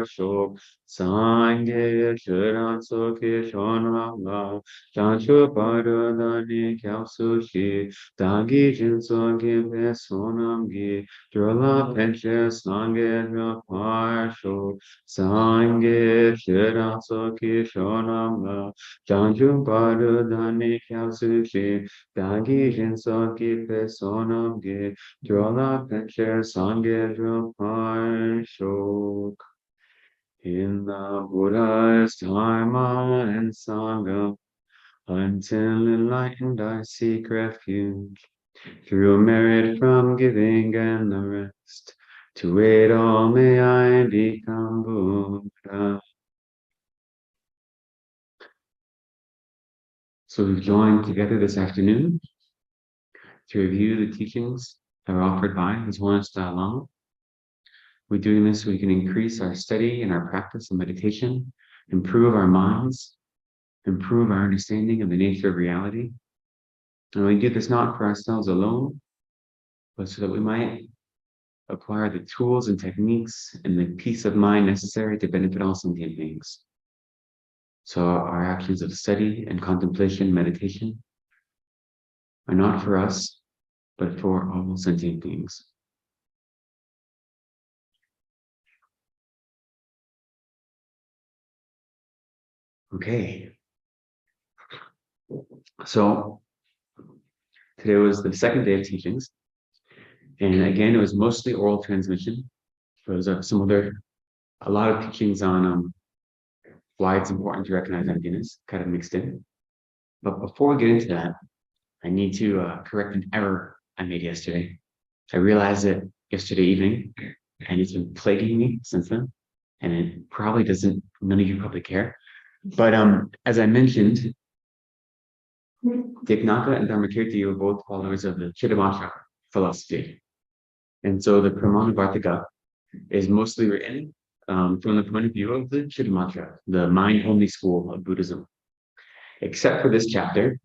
shok sangye chiran soke shonanga chanchu paradani kyapsu shi dangi jinso gibe sonamgi drola penche sangye rapar shok sangye chiran soke shonanga chanchu paradani kyapsu shi dangi jinso gibe sonamgi drola penche sangye rapar shok. In the Buddha's Dharma and Sangha, until enlightened I seek refuge, through merit from giving and the rest, to aid all may I become Buddha. So we've joined together this afternoon to review the teachings that are offered by His Holiness Dalai Lama. We're doing this so we can increase our study and our practice and meditation, improve our minds, improve our understanding of the nature of reality. And we do this not for ourselves alone, but so that we might acquire the tools and techniques and the peace of mind necessary to benefit all sentient beings. So our actions of study and contemplation, meditation, are not for us, but for all sentient beings. Okay. So today was the second day of teachings. And again, it was mostly oral transmission. There was a lot of teachings on why it's important to recognize emptiness, kind of mixed in. But before we get into that, I need to correct an error I made yesterday. I realized it yesterday evening, and it's been plaguing me since then. And it probably doesn't, none of you probably care. But as I mentioned, Dignaga and Dharmakirti were both followers of the Chittamatra philosophy. And so the Pramanavartika is mostly written from the point of view of the Chittamatra, the mind-only school of Buddhism. Except for this chapter,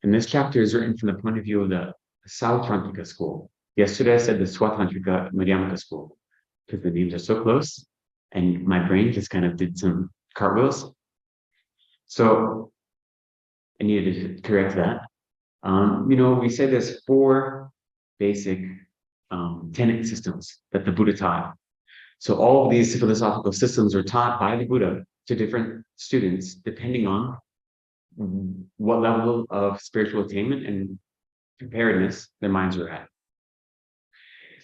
and this chapter is written from the point of view of the Sautrantika school. Yesterday I said the Swatantrika Madhyamaka school, because the names are so close, and my brain just kind of did some cartwheels. So I needed to correct that. We say there's 4 basic tenet systems that the Buddha taught. So all of these philosophical systems are taught by the Buddha to different students, depending on what level of spiritual attainment and preparedness their minds are at.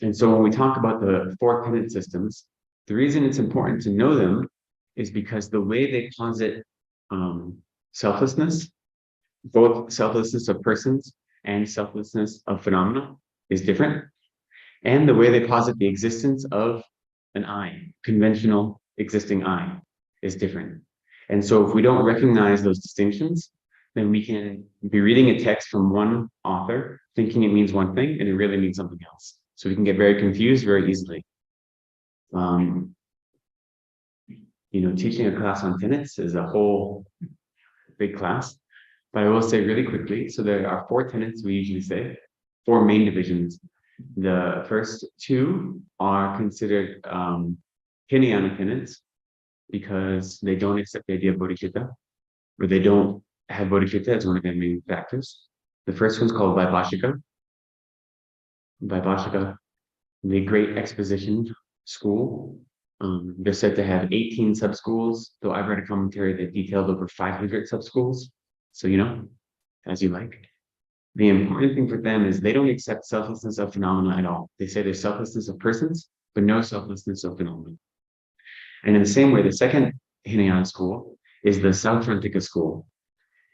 And so when we talk about the 4 tenet systems, the reason it's important to know them is because the way they posit selflessness, both selflessness of persons and selflessness of phenomena, is different. And the way they posit the existence of an I, conventional existing I, is different. And so if we don't recognize those distinctions, then we can be reading a text from one author, thinking it means one thing, and it really means something else. So we can get very confused very easily. Teaching a class on tenets is a whole big class, but I will say really quickly, so there are 4 tenets we usually say, 4 main divisions. The first 2 are considered Hinayana tenets because they don't accept the idea of bodhicitta, or they don't have bodhicitta as one of their main factors. The first one's called Vaibhashika. Vaibhashika, the great exposition school. They're said to have 18 sub-schools, though I've read a commentary that detailed over 500 sub-schools. So, as you like. The important thing for them is they don't accept selflessness of phenomena at all. They say there's selflessness of persons, but no selflessness of phenomena. And in the same way, the second Hinayana school is the Sautrantika school.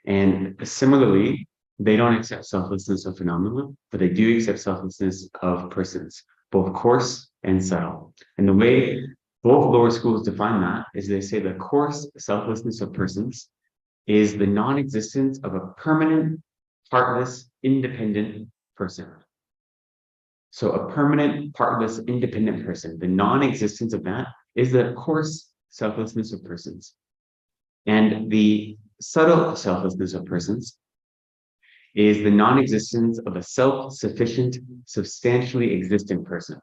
And similarly, they don't accept selflessness of phenomena, but they do accept selflessness of persons, both coarse and subtle. And the way both lower schools define that is they say the coarse selflessness of persons is the non-existence of a permanent, partless, independent person. So a permanent, partless, independent person, the non-existence of that is the coarse selflessness of persons. And the subtle selflessness of persons is the non-existence of a self-sufficient, substantially existent person.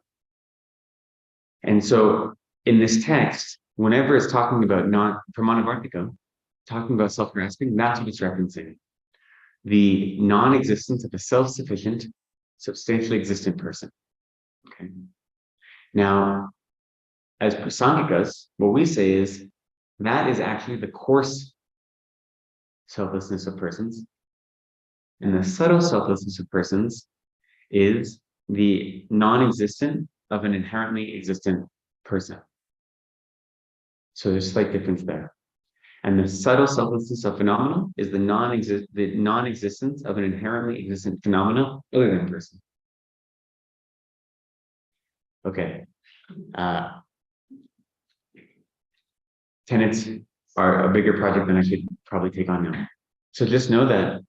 And so in this text, whenever it's talking about non-pramanavartika, talking about self-grasping, that's what it's referencing. The non-existence of a self-sufficient, substantially existent person. Okay. Now, as prasangikas, what we say is that is actually the coarse selflessness of persons, and the subtle selflessness of persons is the non-existent of an inherently existent person. So there's a slight difference there. And the subtle selflessness of phenomena is the non-existence of an inherently existent phenomena other than person. Okay. Tenets are a bigger project than I should probably take on now. So just know that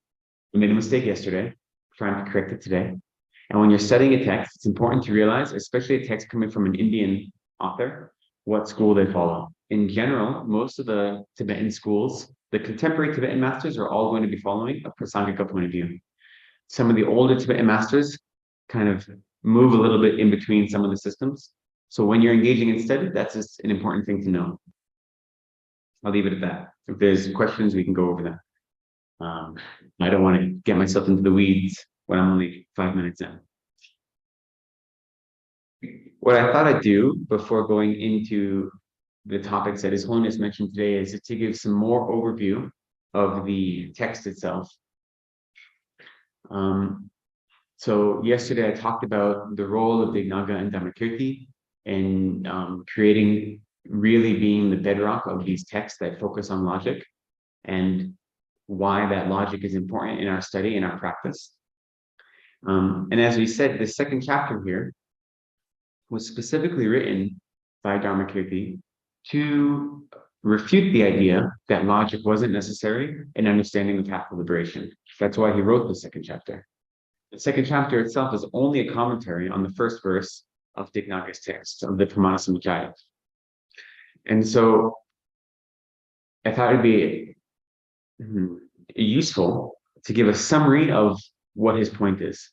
I made a mistake yesterday, trying to correct it today. And when you're studying a text, it's important to realize, especially a text coming from an Indian author, what school they follow. In general, most of the Tibetan schools, the contemporary Tibetan masters are all going to be following a prasangika point of view. Some of the older Tibetan masters kind of move a little bit in between some of the systems. So when you're engaging in study, that's just an important thing to know. I'll leave it at that. If there's questions, we can go over that. I don't want to get myself into the weeds when I'm only 5 minutes in. What I thought I'd do before going into the topics that His Holiness mentioned today is to give some more overview of the text itself. So yesterday I talked about the role of Dignaga and Dharmakirti in creating, really being the bedrock of these texts that focus on logic, and why that logic is important in our study and our practice. And as we said, the second chapter here was specifically written by Dharmakirti to refute the idea that logic wasn't necessary in understanding the path of liberation. That's why he wrote the second chapter. The second chapter itself is only a commentary on the first verse of Dignaga's text, of the Pramana Samujjaya. And so I thought it'd be useful to give a summary of what his point is.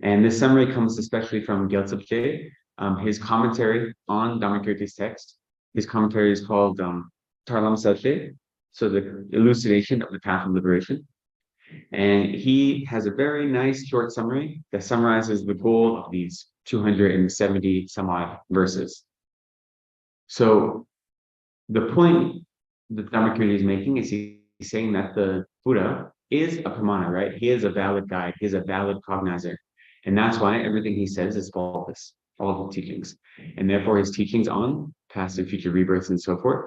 And this summary comes especially from Gyalten Legden, his commentary on Dharmakirti's text. His commentary is called Tarlam Salche, so the elucidation of the path of liberation. And he has a very nice short summary that summarizes the goal of these 270 some odd verses. So the point that Dharmakirti is making is he's saying that the Buddha is a pramana, right? He is a valid guide. He is a valid cognizer. And that's why everything he says is faultless, all of the teachings. And therefore his teachings on past and future rebirths and so forth,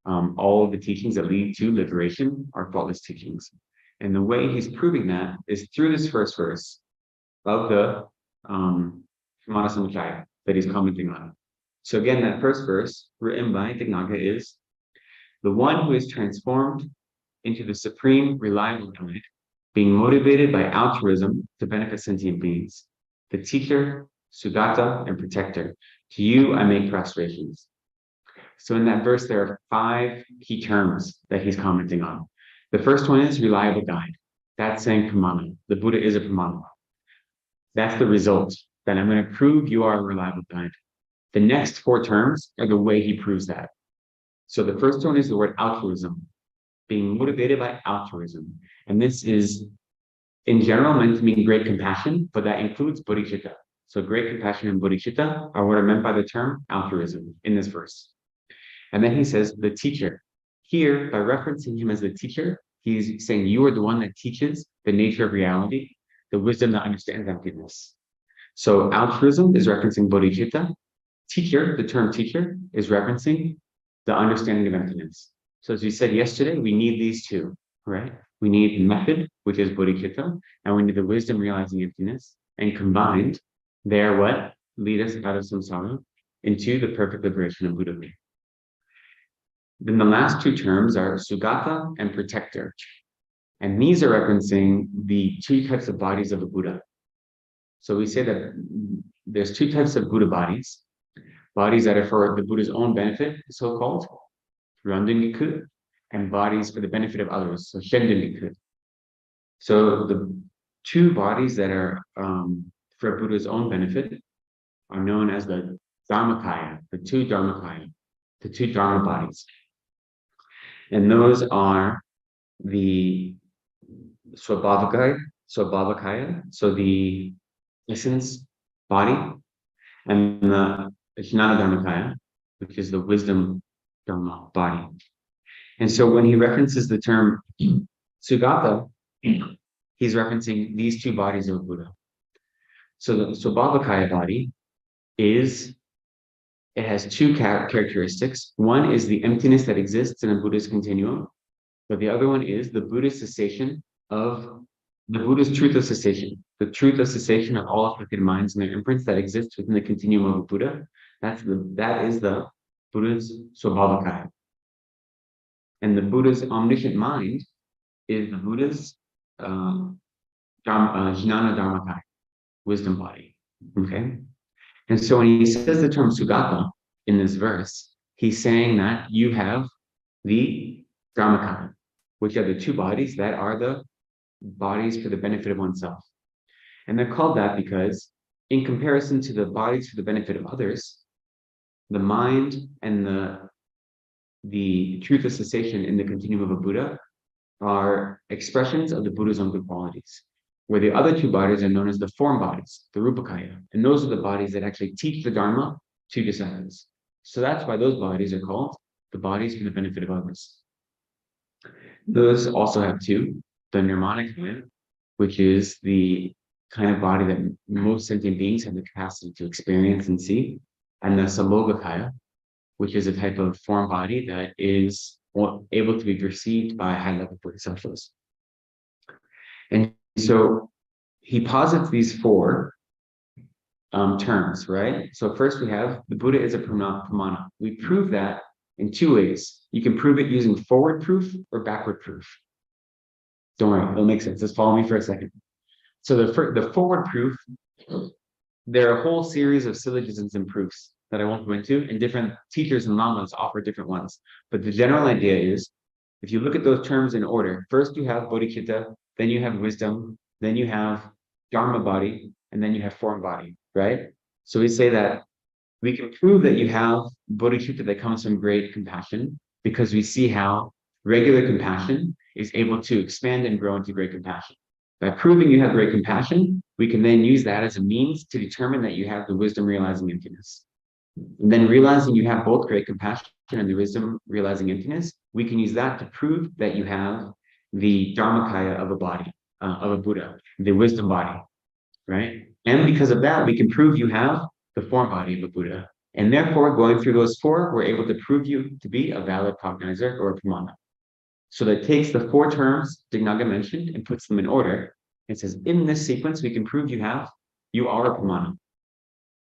all of the teachings that lead to liberation are faultless teachings. And the way he's proving that is through this first verse of the Pramana Samujjaya that he's commenting on. So again, that first verse written by Dignaga is, the one who is transformed into the supreme reliable guide, being motivated by altruism to benefit sentient beings, the teacher, Sugata, and protector. To you, I make prostrations. So in that verse, there are 5 key terms that he's commenting on. The first one is reliable guide. That's saying pramana. The Buddha is a pramana. That's the result. That I'm going to prove you are a reliable guide. The next 4 terms are the way he proves that. So the first one is the word altruism, being motivated by altruism. And this is, in general, meant to mean great compassion, but that includes bodhicitta. So great compassion and bodhicitta are what are meant by the term altruism in this verse. And then he says, the teacher. Here, by referencing him as the teacher, he's saying you are the one that teaches the nature of reality, the wisdom that understands emptiness. So altruism is referencing bodhicitta. Teacher, the term teacher, is referencing the understanding of emptiness. So as we said yesterday, we need these two, right? We need method, which is bodhicitta, and we need the wisdom realizing emptiness. And combined, they are what lead us out of samsara into the perfect liberation of Buddhahood. Then the last 2 terms are Sugata and protector. And these are referencing the 2 types of bodies of a Buddha. So we say that there's 2 types of Buddha bodies that are for the Buddha's own benefit, so-called, Randuniku, and bodies for the benefit of others, so Shenduniku. So the 2 bodies that are for Buddha's own benefit are known as the Dharmakaya, the 2 Dharmakaya. the two Dharma bodies. And those are the Swabhavakaya, so the essence body, and the Jnana Dharmakaya, which is the wisdom Dharma body. And so when he references the term Sugata, he's referencing these two bodies of Buddha. So the Swabhavakaya body it has two characteristics. One is the emptiness that exists in a Buddhist continuum, but the other one is the Buddhist cessation of the Buddhist truth of cessation, the truth of cessation of all afflicted minds and their imprints that exists within the continuum of a Buddha. That is the Buddha's Swabhavakaya. And the Buddha's omniscient mind is the Buddha's Jnana Dharmakaya, wisdom body. Okay? And so when he says the term Sugata in this verse, he's saying that you have the Dharmakaya, which are the two bodies that are the bodies for the benefit of oneself. And they're called that because, in comparison to the bodies for the benefit of others, the mind and the truth of cessation in the continuum of a Buddha are expressions of the Buddha's own good qualities, where the other two bodies are known as the form bodies, the Rupakaya, and those are the bodies that actually teach the Dharma to disciples. So that's why those bodies are called the bodies for the benefit of others. Those also have two, the Nirmanakaya, which is the kind of body that most sentient beings have the capacity to experience and see, and the Samogakaya, which is a type of form body that is able to be perceived by high-level bodhisattvas. And so he posits these four terms, right? So first we have the Buddha is a pramana. We prove that in two ways. You can prove it using forward proof or backward proof. Don't worry, it'll make sense. Just follow me for a second. So the forward proof, there are a whole series of syllogisms and proofs that I won't go into, and different teachers and lamas offer different ones. But the general idea is, if you look at those terms in order, first you have bodhicitta, then you have wisdom, then you have dharma body, and then you have form body, right? So we say that we can prove that you have bodhicitta that comes from great compassion because we see how regular compassion is able to expand and grow into great compassion. By proving you have great compassion, we can then use that as a means to determine that you have the wisdom realizing emptiness. And then realizing you have both great compassion and the wisdom realizing emptiness, we can use that to prove that you have the Dharmakaya of a body, of a Buddha, the wisdom body, right? And because of that, we can prove you have the form body of a Buddha. And therefore, going through those four, we're able to prove you to be a valid cognizer or a pramana. So that takes the four terms Dignaga mentioned and puts them in order. It says, in this sequence, we can prove you are a pramana.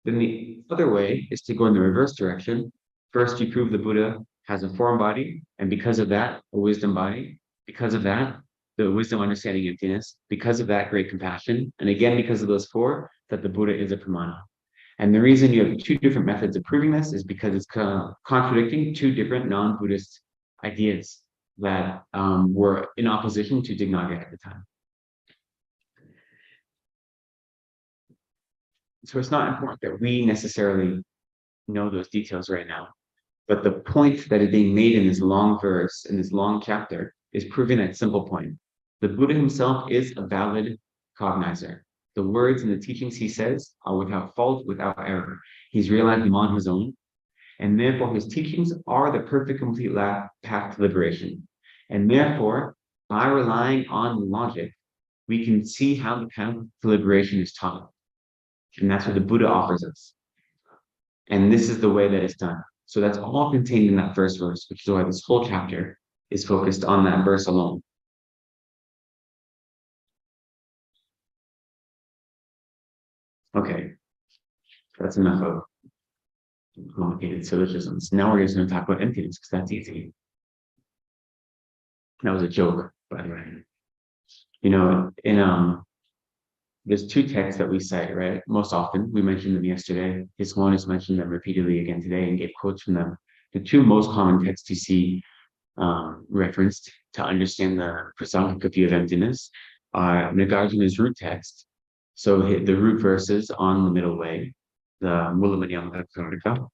Then the other way is to go in the reverse direction. First, you prove the Buddha has a form body, and because of that, a wisdom body. Because of that, the wisdom understanding emptiness. Because of that, great compassion. And again, because of those four, that the Buddha is a pramana. And the reason you have two different methods of proving this is because it's contradicting two different non-Buddhist ideas that were in opposition to Dignaga at the time. So it's not important that we necessarily know those details right now. But the point that is being made in this long verse, in this long chapter, is proving that simple point. The Buddha himself is a valid cognizer. The words and the teachings he says are without fault, without error. He's realized them on his own. And therefore, his teachings are the perfect, complete path to liberation. And therefore, by relying on logic, we can see how the path to liberation is taught. And that's what the Buddha offers us. And this is the way that it's done. So that's all contained in that first verse, which is why this whole chapter is focused on that verse alone. Okay, that's enough of complicated syllogisms. Now we're just going to talk about emptiness, because that's easy. That was a joke, by the way. You know, there's two texts that we cite, right? Most often, we mentioned them yesterday. This one has mentioned them repeatedly again today and gave quotes from them. The two most common texts you see referenced to understand the Prasangika view of emptiness are Nagarjuna's root text. So the root verses on the middle way, the Mula Madhyamaka Karika,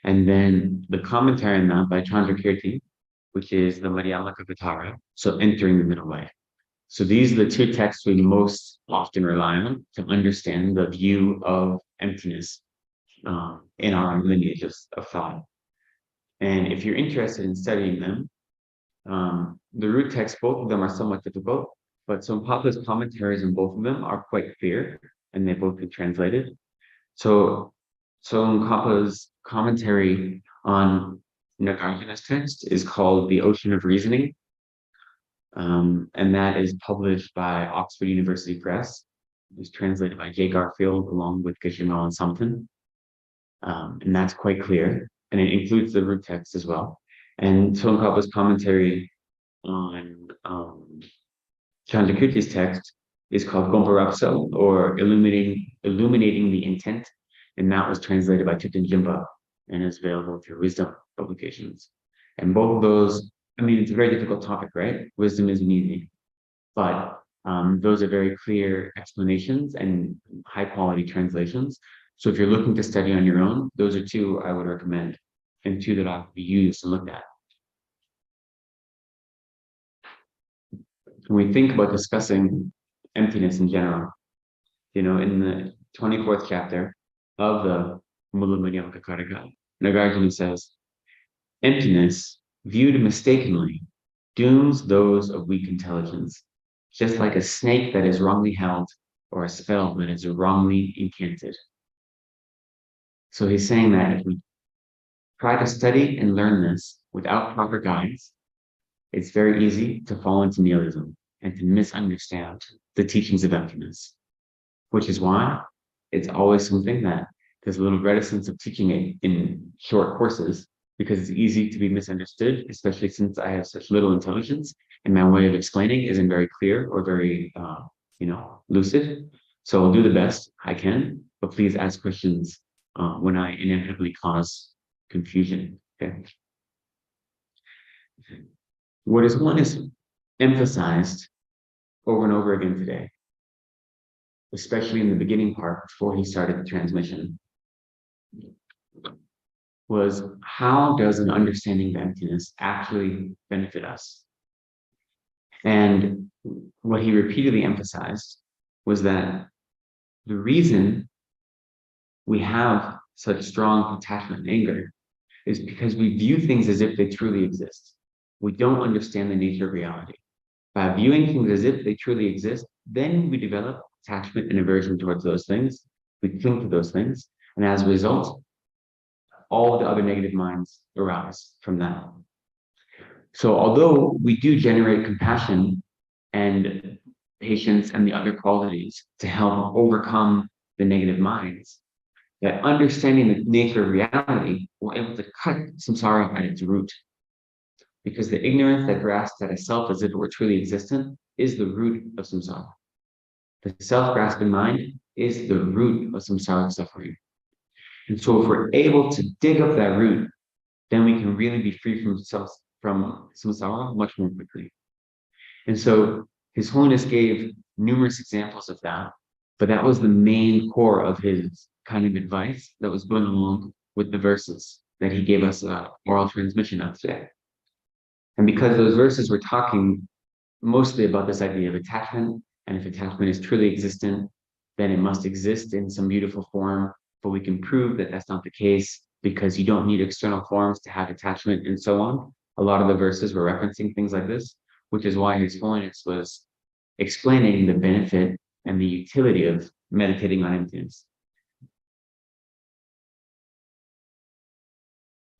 And then the commentary on that by Chandrakirti, which is the Madhyamaka, so entering the middle way. So these are the two texts we most often rely on to understand the view of emptiness in our lineage of thought. And if you're interested in studying them, the root texts, both of them are somewhat difficult, but Tsongkhapa's commentaries on both of them are quite clear, and they've both been translated. So Tsongkhapa's commentary on Nagarjuna's text is called The Ocean of Reasoning, and that is published by Oxford University Press. It was translated by J. Garfield along with Geshe-la and Samten. And that's quite clear, and it includes the root text as well. And Tsongkhapa's commentary on Chandrakirti's text is called Gompa or Illuminating the Intent, and that was translated by Thupten Jinpa and is available through Wisdom publications. And both of those, I mean, it's a very difficult topic, right? Wisdom isn't easy, but those are very clear explanations and high quality translations. So if you're looking to study on your own, those are two I would recommend, and two that I've used and looked at. When we think about discussing emptiness in general, you know, in the 24th chapter of the Mula Madhyamaka Karika, Nagarjuna says, emptiness, viewed mistakenly, dooms those of weak intelligence, just like a snake that is wrongly held or a spell that is wrongly incanted. So he's saying that if we try to study and learn this without proper guidance, it's very easy to fall into nihilism and to misunderstand the teachings of emptiness, which is why it's always something that there's a little reticence of teaching it in short courses, because it's easy to be misunderstood, especially since I have such little intelligence and my way of explaining isn't very clear or very, lucid. So I'll do the best I can, but please ask questions when I inevitably cause confusion. Okay. What is emphasized over and over again today, especially in the beginning part before he started the transmission, was how does an understanding of emptiness actually benefit us? And what he repeatedly emphasized was that the reason we have such strong attachment and anger is because we view things as if they truly exist. We don't understand the nature of reality. By viewing things as if they truly exist, then we develop attachment and aversion towards those things. We cling to those things. And as a result, all the other negative minds arise from that. So although we do generate compassion and patience and the other qualities to help overcome the negative minds, that understanding the nature of reality, we're able to cut samsara at its root. Because the ignorance that grasps at a self as if it were truly existent is the root of samsara. The self-grasping mind is the root of samsaric suffering. And so if we're able to dig up that root, then we can really be free from samsara much more quickly. And so His Holiness gave numerous examples of that, but that was the main core of his kind of advice that was going along with the verses that he gave us oral transmission of today. And because those verses were talking mostly about this idea of attachment, and if attachment is truly existent, then it must exist in some beautiful form, but we can prove that that's not the case because you don't need external forms to have attachment and so on. A lot of the verses were referencing things like this, which is why His Holiness was explaining the benefit and the utility of meditating on emptiness.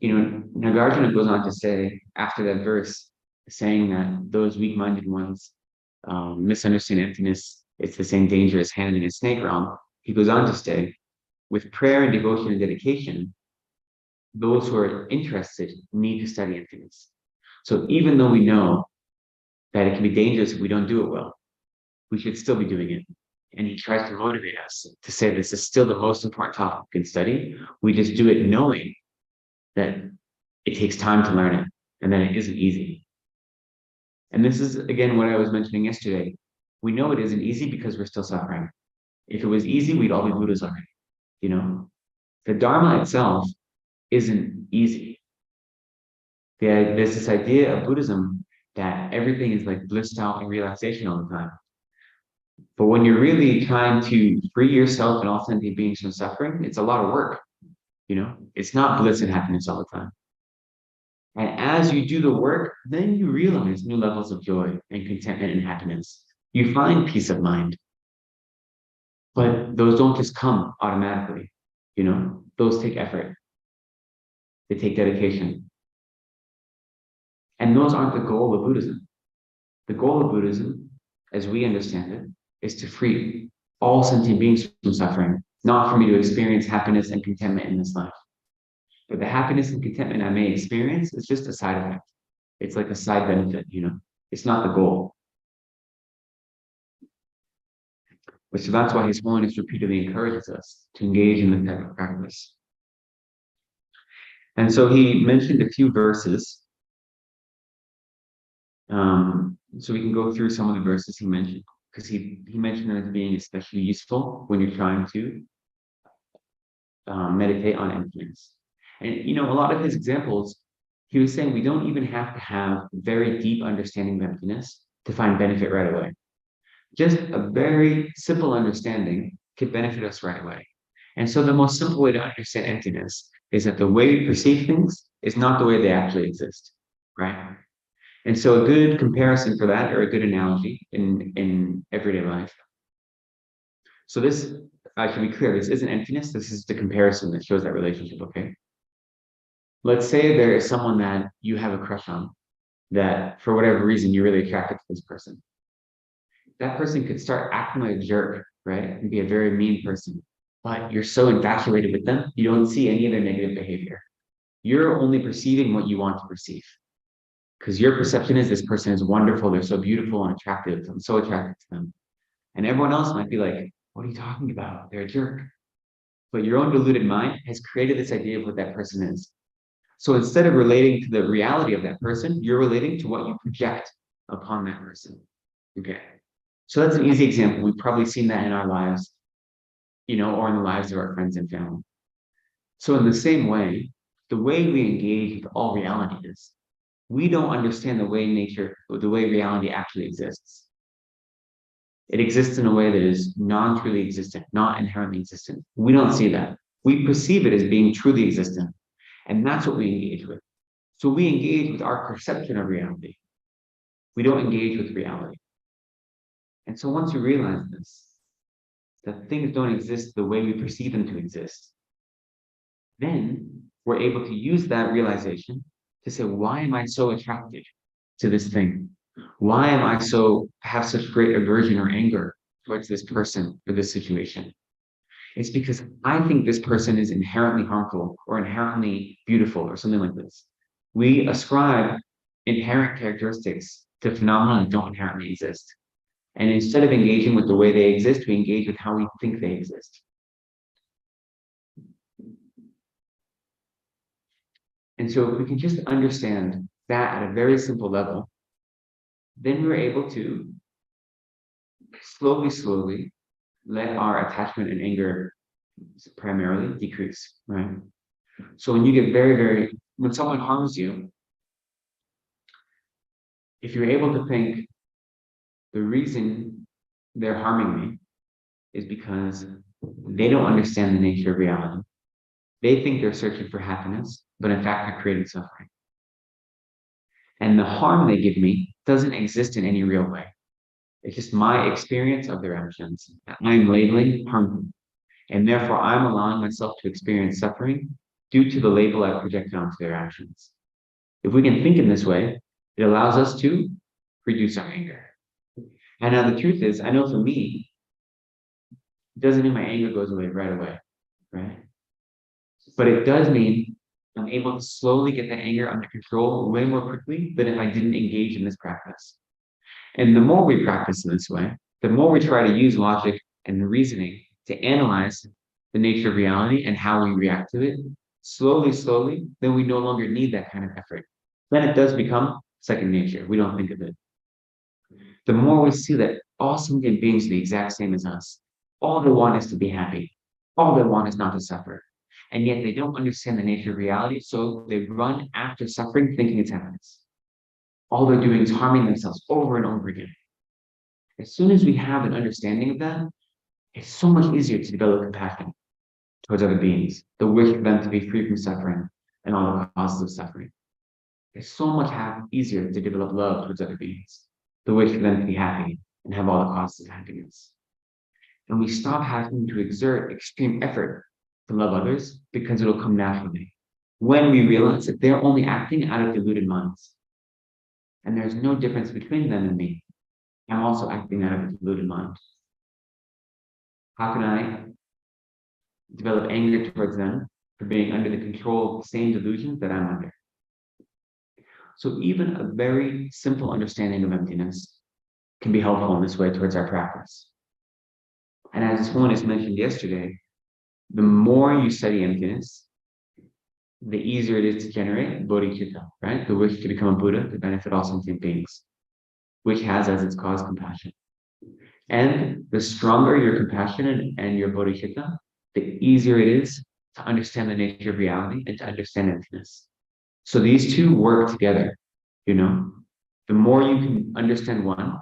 Nagarjuna goes on to say, after that verse, saying that those weak-minded ones misunderstand emptiness, it's the same danger as hand in a snake realm. He goes on to say, with prayer and devotion and dedication, those who are interested need to study emptiness. So even though we know that it can be dangerous if we don't do it well, we should still be doing it. And he tries to motivate us to say this is still the most important topic we can study. We just do it knowing that it takes time to learn it and that it isn't easy. And this is, again, what I was mentioning yesterday. We know it isn't easy because we're still suffering. If it was easy, we'd all be Buddhas already. The Dharma itself isn't easy. There's this idea of Buddhism that everything is like blissed out and relaxation all the time. But when you're really trying to free yourself and all sentient beings from suffering, it's a lot of work. It's not bliss and happiness all the time. And as you do the work, then you realize new levels of joy and contentment and happiness. You find peace of mind. But those don't just come automatically. Those take effort. They take dedication. And those aren't the goal of Buddhism. The goal of Buddhism, as we understand it, is to free all sentient beings from suffering, not for me to experience happiness and contentment in this life. But the happiness and contentment I may experience is just a side effect. It's like a side benefit, It's not the goal. So that's why His Holiness repeatedly encourages us to engage in this type of practice. And so he mentioned a few verses. So we can go through some of the verses he mentioned, because he mentioned them as being especially useful when you're trying to meditate on emptiness. And a lot of his examples, he was saying we don't even have to have very deep understanding of emptiness to find benefit right away. Just a very simple understanding could benefit us right away. And so the most simple way to understand emptiness is that the way we perceive things is not the way they actually exist, right? And so a good comparison for that, or a good analogy in everyday life. So this, I should be clear, this isn't emptiness, this is the comparison that shows that relationship, okay? Let's say there is someone that you have a crush on, that for whatever reason you're really attracted to this person. That person could start acting like a jerk, right? And be a very mean person. But you're so infatuated with them, you don't see any of their negative behavior. You're only perceiving what you want to perceive. Because your perception is this person is wonderful, they're so beautiful and attractive, I'm so attracted to them. And everyone else might be like, what are you talking about? They're a jerk. But your own deluded mind has created this idea of what that person is. So instead of relating to the reality of that person, you're relating to what you project upon that person. Okay. So that's an easy example. We've probably seen that in our lives, or in the lives of our friends and family. So in the same way, the way we engage with all reality is, we don't understand the way reality actually exists. It exists in a way that is non-truly existent, not inherently existent. We don't see that. We perceive it as being truly existent. And that's what we engage with. So we engage with our perception of reality. We don't engage with reality. And so once you realize this, that things don't exist the way we perceive them to exist, then we're able to use that realization to say, why am I so attracted to this thing? Why am I have such great aversion or anger towards this person or this situation? It's because I think this person is inherently harmful or inherently beautiful or something like this. We ascribe inherent characteristics to phenomena that don't inherently exist. And instead of engaging with the way they exist, we engage with how we think they exist. And so if we can just understand that at a very simple level, then we're able to slowly let our attachment and anger primarily decrease, right? So when you get when someone harms you, if you're able to think, the reason they're harming me is because they don't understand the nature of reality. They think they're searching for happiness, but in fact, they're creating suffering. And the harm they give me doesn't exist in any real way. It's just my experience of their actions. I'm labeling harmful. And therefore, I'm allowing myself to experience suffering due to the label I projected onto their actions. If we can think in this way, it allows us to reduce our anger. And now the truth is, I know for me, it doesn't mean my anger goes away right away, right? But it does mean I'm able to slowly get the anger under control way more quickly than if I didn't engage in this practice. And the more we practice in this way, the more we try to use logic and reasoning to analyze the nature of reality and how we react to it, slowly, then we no longer need that kind of effort. Then it does become second nature. We don't think of it. The more we see that all sentient beings are the exact same as us, all they want is to be happy. All they want is not to suffer. and yet they don't understand the nature of reality, so they run after suffering thinking it's happiness. All they're doing is harming themselves over and over again. As soon as we have an understanding of that, it's so much easier to develop compassion towards other beings, the wish for them to be free from suffering and all the causes of suffering. It's so much easier to develop love towards other beings, the wish for them to be happy and have all the causes of happiness. And we stop having to exert extreme effort to love others because it'll come naturally when we realize that they're only acting out of deluded minds. And there's no difference between them and me. I'm also acting out of a deluded mind. How can I develop anger towards them for being under the control of the same delusions that I'm under? So even a very simple understanding of emptiness can be helpful in this way towards our practice. And as His Holiness mentioned yesterday, the more you study emptiness, the easier it is to generate bodhicitta, right? The wish to become a Buddha to benefit all sentient beings, which has as its cause compassion. And the stronger your compassion and your bodhicitta, the easier it is to understand the nature of reality and to understand emptiness. So these two work together, The more you can understand one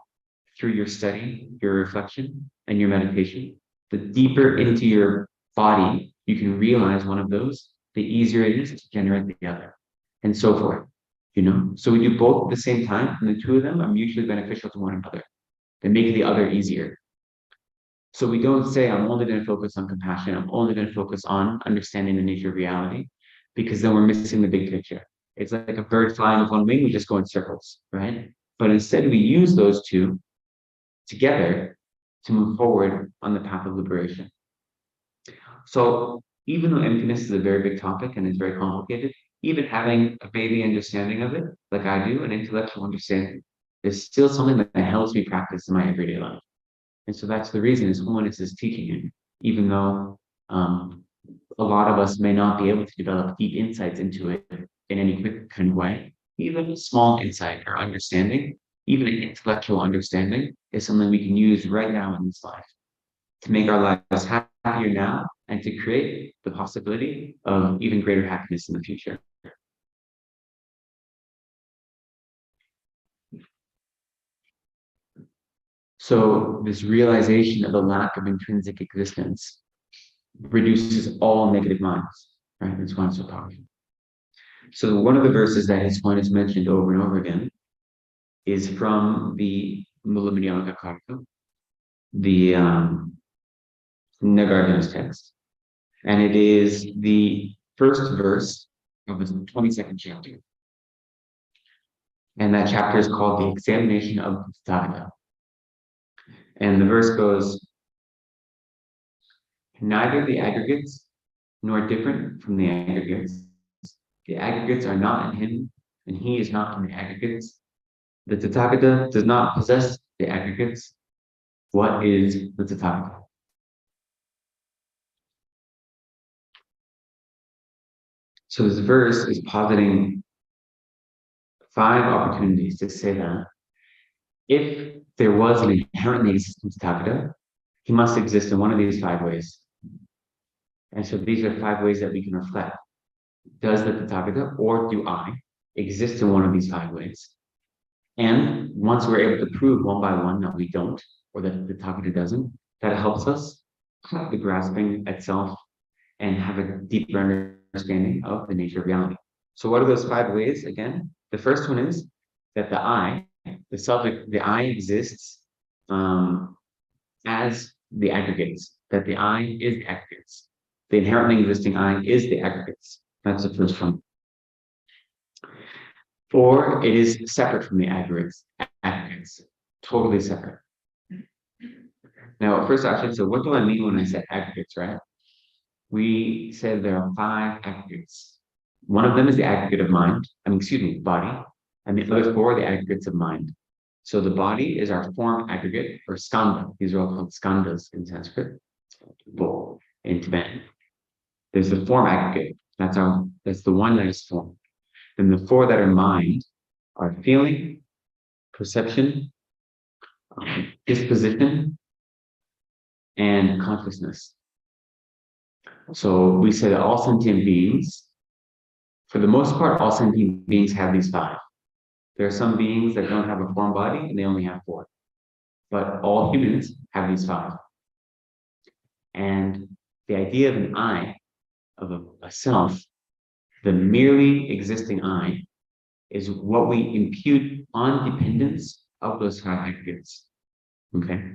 through your study, your reflection, and your meditation, the deeper into your body you can realize one of those, the easier it is to generate the other, and so forth. So we do both at the same time, and the two of them are mutually beneficial to one another. They make the other easier. So we don't say, I'm only going to focus on compassion, I'm only going to focus on understanding the nature of reality, because then we're missing the big picture. It's like a bird flying with one wing, we just go in circles, right? But instead we use those two together to move forward on the path of liberation. So even though emptiness is a very big topic and it's very complicated, even having a baby understanding of it, like I do, an intellectual understanding, is still something that helps me practice in my everyday life. And so that's the reason His Holiness is teaching it, even though a lot of us may not be able to develop deep insights into it in any quick kind of way. Even a small insight or understanding, even an intellectual understanding, is something we can use right now in this life to make our lives happier now and to create the possibility of even greater happiness in the future. So this realization of the lack of intrinsic existence reduces all negative minds, right? That's why it's so powerful. So one of the verses that His Holiness mentioned over and over again is from the Mulamidhyamaka Karika, the Nagarjuna's text. And it is the first verse of the 22nd chapter. And that chapter is called The Examination of the Tathagata. And the verse goes, neither the aggregates nor different from the aggregates. The aggregates are not in him, and he is not in the aggregates. The Tathagata does not possess the aggregates. What is the Tathagata? So this verse is positing 5 opportunities to say that if there was an inherently existent Tathagata, he must exist in one of these 5 ways. And so these are 5 ways that we can reflect. Does the Tathagata, or do I, exist in one of these 5 ways? And once we're able to prove one by one that we don't, or that the Tathagata doesn't, that helps us cut the grasping itself and have a deeper understanding of the nature of reality. So what are those 5 ways? Again, the first one is that the I, the self, the I exists as the aggregates, that the I is the aggregates. The inherently existing I is the aggregates. That's the first one. Or it is separate from the aggregates, totally separate. Now, first actually, so what do I mean when I say aggregates, right? We said there are 5 aggregates. One of them is the aggregate of mind, body, and the other 4 are the aggregates of mind. So the body is our form aggregate, or skanda. These are all called skandhas in Sanskrit, in Tibetan. There's the form aggregate. That's the one that is form. Then the 4 that are mind are feeling, perception, disposition, and consciousness. So we say that all sentient beings, for the most part, all sentient beings have these five. There are some beings that don't have a form body and they only have four. But all humans have these five. And the idea of an I, of a self, the merely existing I, is what we impute on dependence of those five aggregates. Okay?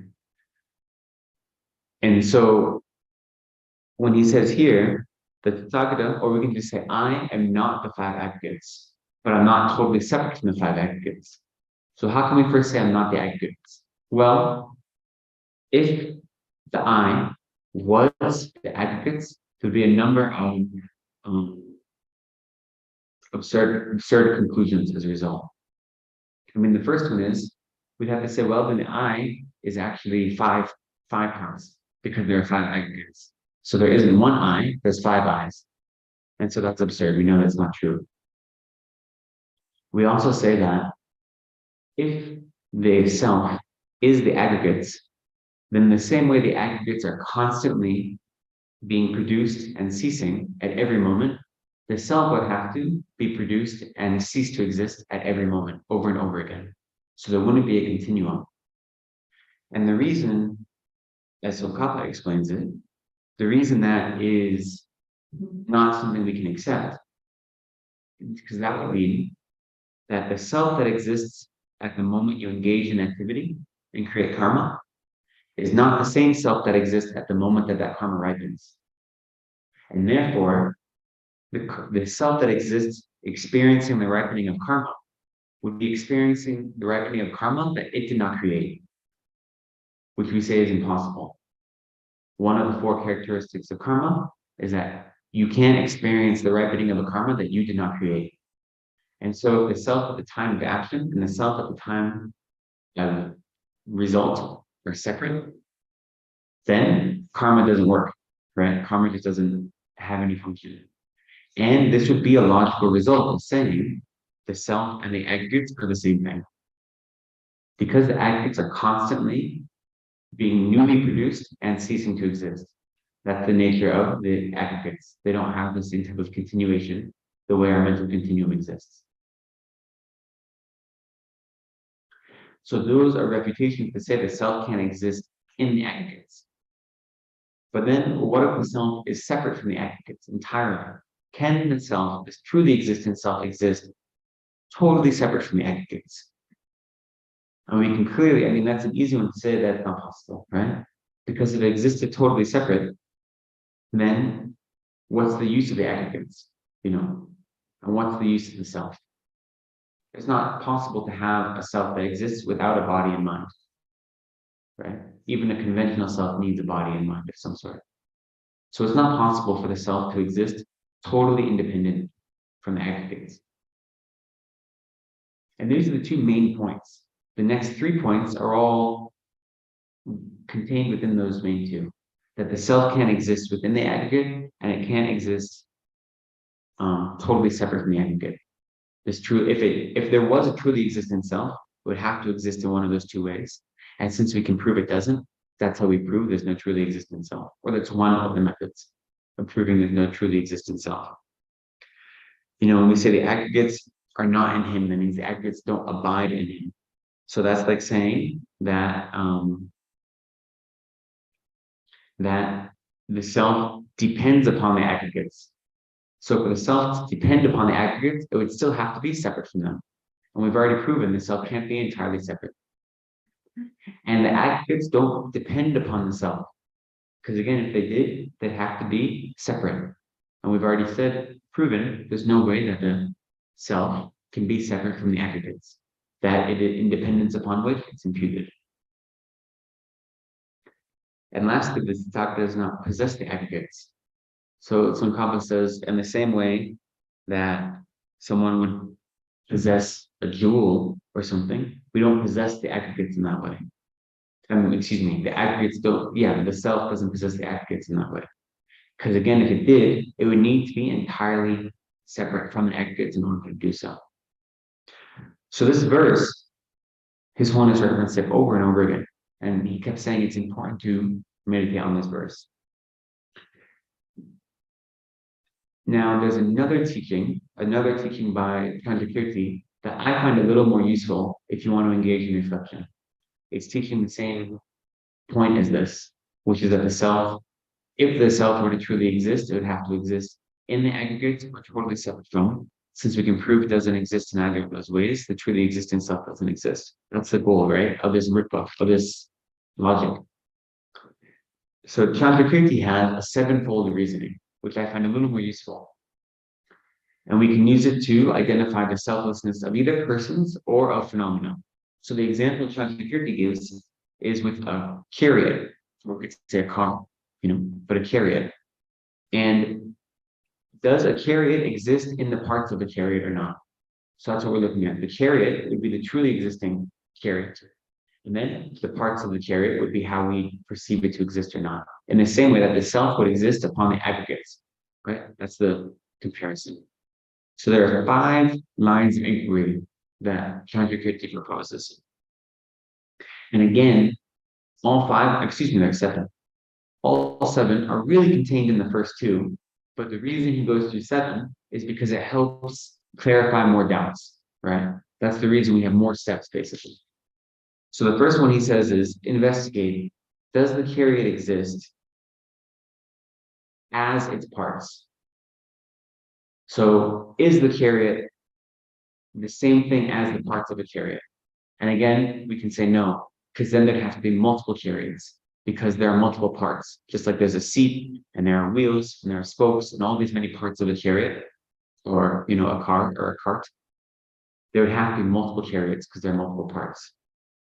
And so when he says here, the Tathagata, or we can just say, I am not the five aggregates, but I'm not totally separate from the five aggregates. So how can we first say I'm not the aggregates? Well, if the I was the aggregates, there would be a number of absurd conclusions as a result. I mean, the first one is we'd have to say, well, then the I is actually five counts because there are five aggregates. So there isn't one I, there's five I's. And so that's absurd. We know that's not true. We also say that if the self is the aggregates, then the same way the aggregates are constantly being produced and ceasing at every moment, the self would have to be produced and cease to exist at every moment, over and over again. So there wouldn't be a continuum. And the reason, as Tsongkhapa explains it, the reason that is not something we can accept, because that would mean that the self that exists at the moment you engage in activity and create karma is not the same self that exists at the moment that that karma ripens. And therefore, the self that exists experiencing the ripening of karma would be experiencing the ripening of karma that it did not create, which we say is impossible. One of the four characteristics of karma is that you can't experience the ripening of a karma that you did not create. And so the self at the time of action and the self at the time of result are separate, then karma doesn't work, right? Karma just doesn't have any function. And this would be a logical result of saying the self and the aggregates are the same thing. Because the aggregates are constantly being newly produced and ceasing to exist. That's the nature of the aggregates. They don't have the same type of continuation the way our mental continuum exists. So those are refutations to say the self can't exist in the aggregates. But then what if the self is separate from the aggregates entirely? Can the self, this truly existent self, exist totally separate from the aggregates? And we can clearly, I mean, that's an easy one to say that's not possible, right? Because if it existed totally separate, then what's the use of the aggregates, And what's the use of the self? It's not possible to have a self that exists without a body and mind, right? Even a conventional self needs a body and mind of some sort. So it's not possible for the self to exist totally independent from the aggregates. And these are the two main points. The next 3 points are all contained within those main two. That the self can't exist within the aggregate, and it can't exist totally separate from the aggregate. It's true. If there was a truly existent self, it would have to exist in one of those two ways. And since we can prove it doesn't, that's how we prove there's no truly existent self. Or that's one of the methods of proving there's no truly existent self. When we say the aggregates are not in him, that means the aggregates don't abide in him. So that's like saying that that the self depends upon the aggregates. So for the self to depend upon the aggregates, it would still have to be separate from them. And we've already proven the self can't be entirely separate. And the aggregates don't depend upon the self. Because again, if they did, they'd have to be separate. And we've already proven, there's no way that the self can be separate from the aggregates. That it is independence upon which it's imputed. And lastly, the Tathagata does not possess the aggregates. So Tsongkhapa says, in the same way that someone would possess a jewel or something, we don't possess the aggregates in that way. The aggregates don't, the self doesn't possess the aggregates in that way. Because again, if it did, it would need to be entirely separate from the aggregates in order to do so. So this verse, His Holiness referenced it over and over again. And he kept saying it's important to meditate on this verse. Now, there's another teaching by Dharmakirti that I find a little more useful if you want to engage in reflection. It's teaching the same point as this, which is that the self, if the self were to truly exist, it would have to exist in the aggregates or totally separate from. Since we can prove it doesn't exist in either of those ways, the truly existing self doesn't exist. That's the goal, right, of this ripbook, of this logic. So Chandrakirti has a sevenfold reasoning, which I find a little more useful. And we can use it to identify the selflessness of either persons or of phenomena. So the example Chandrakirti gives is with a chariot, or we could say a car, but a chariot. And does a chariot exist in the parts of a chariot or not? So that's what we're looking at. The chariot would be the truly existing chariot. And then the parts of the chariot would be how we perceive it to exist or not. In the same way that the self would exist upon the aggregates, right? That's the comparison. So there are 5 lines of inquiry that Chandrakirti proposes. And again, there are 7. All 7 are really contained in the first 2, but the reason he goes through 7 is because it helps clarify more doubts, right? That's the reason we have more steps, basically. So the first one he says is investigate, does the chariot exist as its parts? So is the chariot the same thing as the parts of a chariot? And again, we can say no, because then there'd have to be multiple chariots, because there are multiple parts. Just like there's a seat, and there are wheels, and there are spokes, and all these many parts of a chariot, or a car or a cart. There would have to be multiple chariots because there are multiple parts.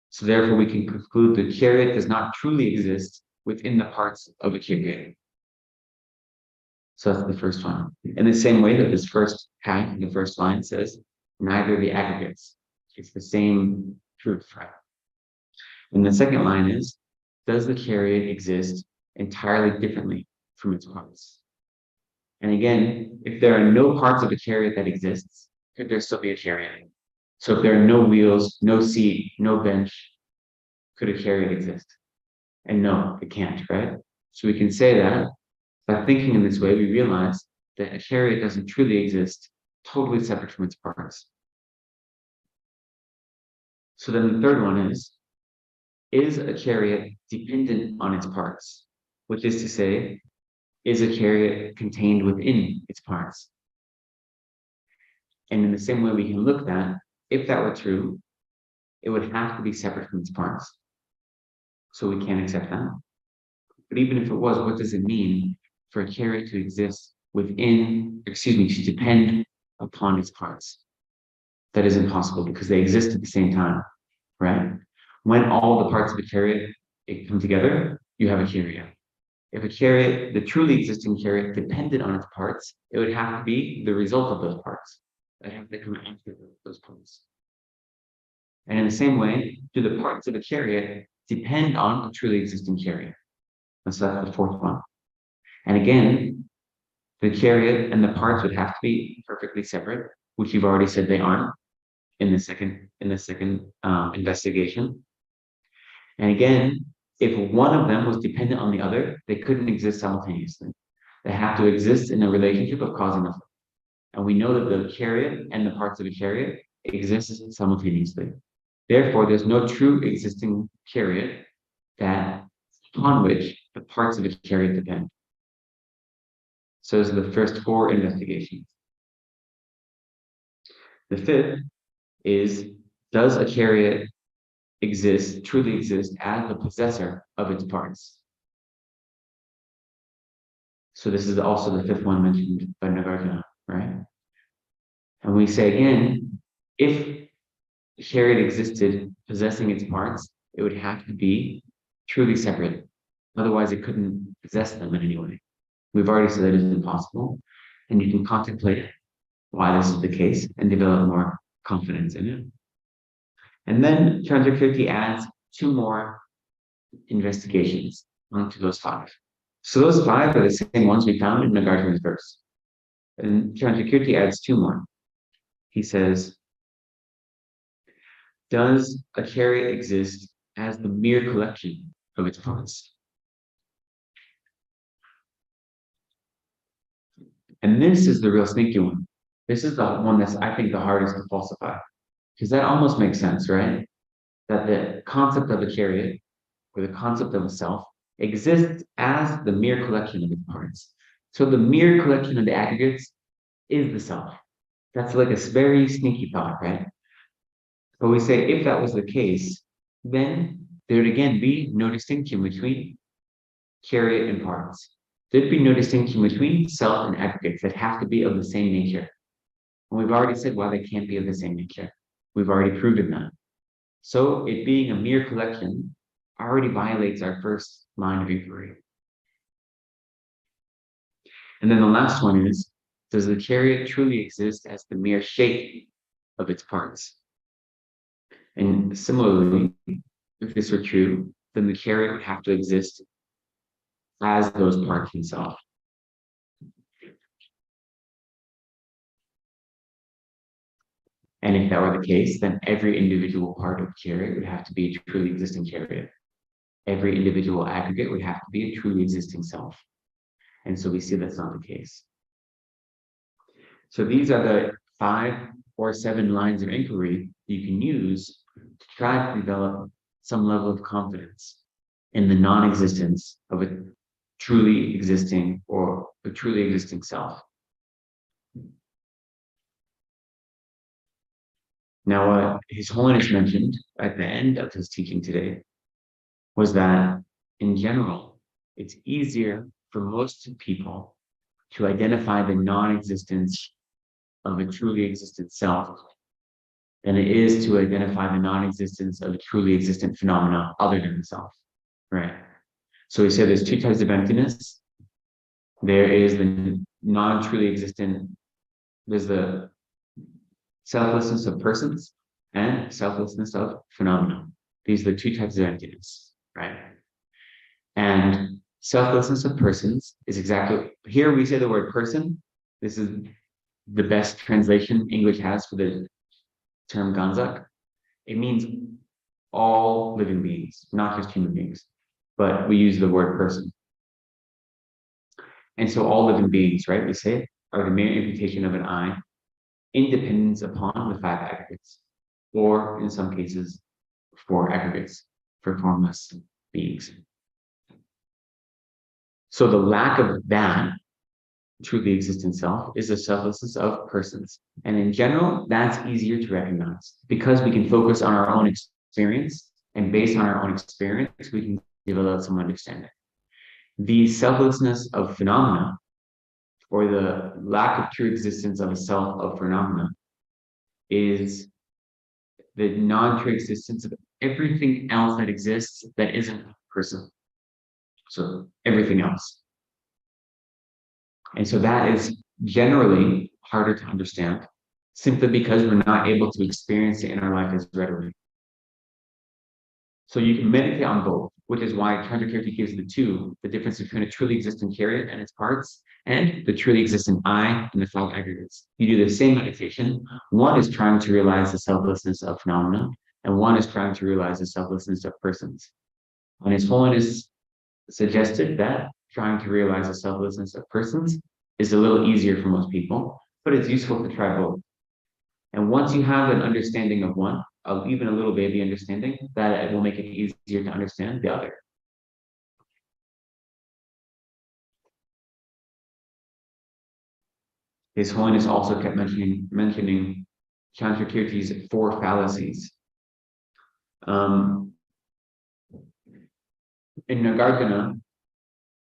So therefore, we can conclude the chariot does not truly exist within the parts of a chariot. So that's the first one. In the same way that this first half, the first line says, neither the aggregates. It's the same truth, right? And the second line is, does the chariot exist entirely differently from its parts? And again, if there are no parts of a chariot that exists, could there still be a chariot? So if there are no wheels, no seat, no bench, could a chariot exist? And no, it can't, right? So we can say that by thinking in this way, we realize that a chariot doesn't truly exist totally separate from its parts. So then the third one is a chariot dependent on its parts? Which is to say, is a chariot contained within its parts? And in the same way we can look at, if that were true, it would have to be separate from its parts. So we can't accept that. But even if it was, what does it mean for a chariot to exist to depend upon its parts? That is impossible because they exist at the same time, right? When all the parts of a chariot come together, you have a chariot. If a chariot, the truly existing chariot, depended on its parts, it would have to be the result of those parts. They have to come after those parts. And in the same way, do the parts of a chariot depend on a truly existing chariot? That's the fourth one. And again, the chariot and the parts would have to be perfectly separate, which you've already said they aren't in the second investigation. And again, if one of them was dependent on the other, they couldn't exist simultaneously. They have to exist in a relationship of cause and effect. And we know that the chariot and the parts of a chariot exist simultaneously. Therefore, there's no true existing chariot upon which the parts of a chariot depend. So those are the first 4 investigations. The fifth is, does a chariot truly exist as the possessor of its parts? So this is also the 5th one mentioned by Nagarjuna, right? And we say again, if the chariot existed possessing its parts, it would have to be truly separate. Otherwise, it couldn't possess them in any way. We've already said that is impossible, and you can contemplate why this is the case and develop more confidence in it. And then Chandrakirti adds 2 more investigations onto those 5. So those 5 are the same ones we found in Nagarjuna's verse. And Chandrakirti adds 2 more. He says, does a chariot exist as the mere collection of its parts? And this is the real sneaky one. This is the one that's, I think, the hardest to falsify. Because that almost makes sense, right? That the concept of a chariot, or the concept of a self, exists as the mere collection of its parts. So the mere collection of the aggregates is the self. That's like a very sneaky thought, right? But we say if that was the case, then there would again be no distinction between chariot and parts. There'd be no distinction between self and aggregates that have to be of the same nature. And we've already said why they can't be of the same nature. We've already proven that. So it being a mere collection already violates our first line of inquiry. And then the last one is, does the chariot truly exist as the mere shape of its parts? And similarly, if this were true, then the chariot would have to exist as those parts themselves. And if that were the case, then every individual part of the chariot would have to be a truly existing chariot. Every individual aggregate would have to be a truly existing self. And so we see that's not the case. So these are the 5 or 7 lines of inquiry you can use to try to develop some level of confidence in the non-existence of a truly existing or a truly existing self. Now, what His Holiness mentioned at the end of his teaching today was that in general, it's easier for most people to identify the non-existence of a truly existent self than it is to identify the non-existence of a truly existent phenomena other than the self, right? So we said there's 2 types of emptiness. There is the non-truly existent, there's the selflessness of persons and selflessness of phenomena. These are the 2 types of emptiness, right? And selflessness of persons is exactly, here we say the word person. This is the best translation English has for the term Ganzak. It means all living beings, not just human beings, but we use the word person. And so all living beings, right, we say, are the mere imputation of an I, independence upon the 5 aggregates, or in some cases, 4 aggregates for formless beings. So the lack of that truly existent self is the selflessness of persons. And in general, that's easier to recognize because we can focus on our own experience, and based on our own experience, we can develop some understanding. The selflessness of phenomena, or the lack of true existence of a self of phenomena, is the non-true existence of everything else that exists that isn't a person. So everything else. And so that is generally harder to understand simply because we're not able to experience it in our life as readily. So you can meditate on both, which is why Dharmakirti gives the difference between a truly existing chariot and its parts, and the truly existing I and the 5 aggregates. You do the same meditation. One is trying to realize the selflessness of phenomena, and one is trying to realize the selflessness of persons. And His Holiness suggested that trying to realize the selflessness of persons is a little easier for most people, but it's useful to try both. And once you have an understanding of one, even a little baby understanding, that it will make it easier to understand the other. His Holiness also kept mentioning Dharmakirti's 4 fallacies. In Nagarjuna,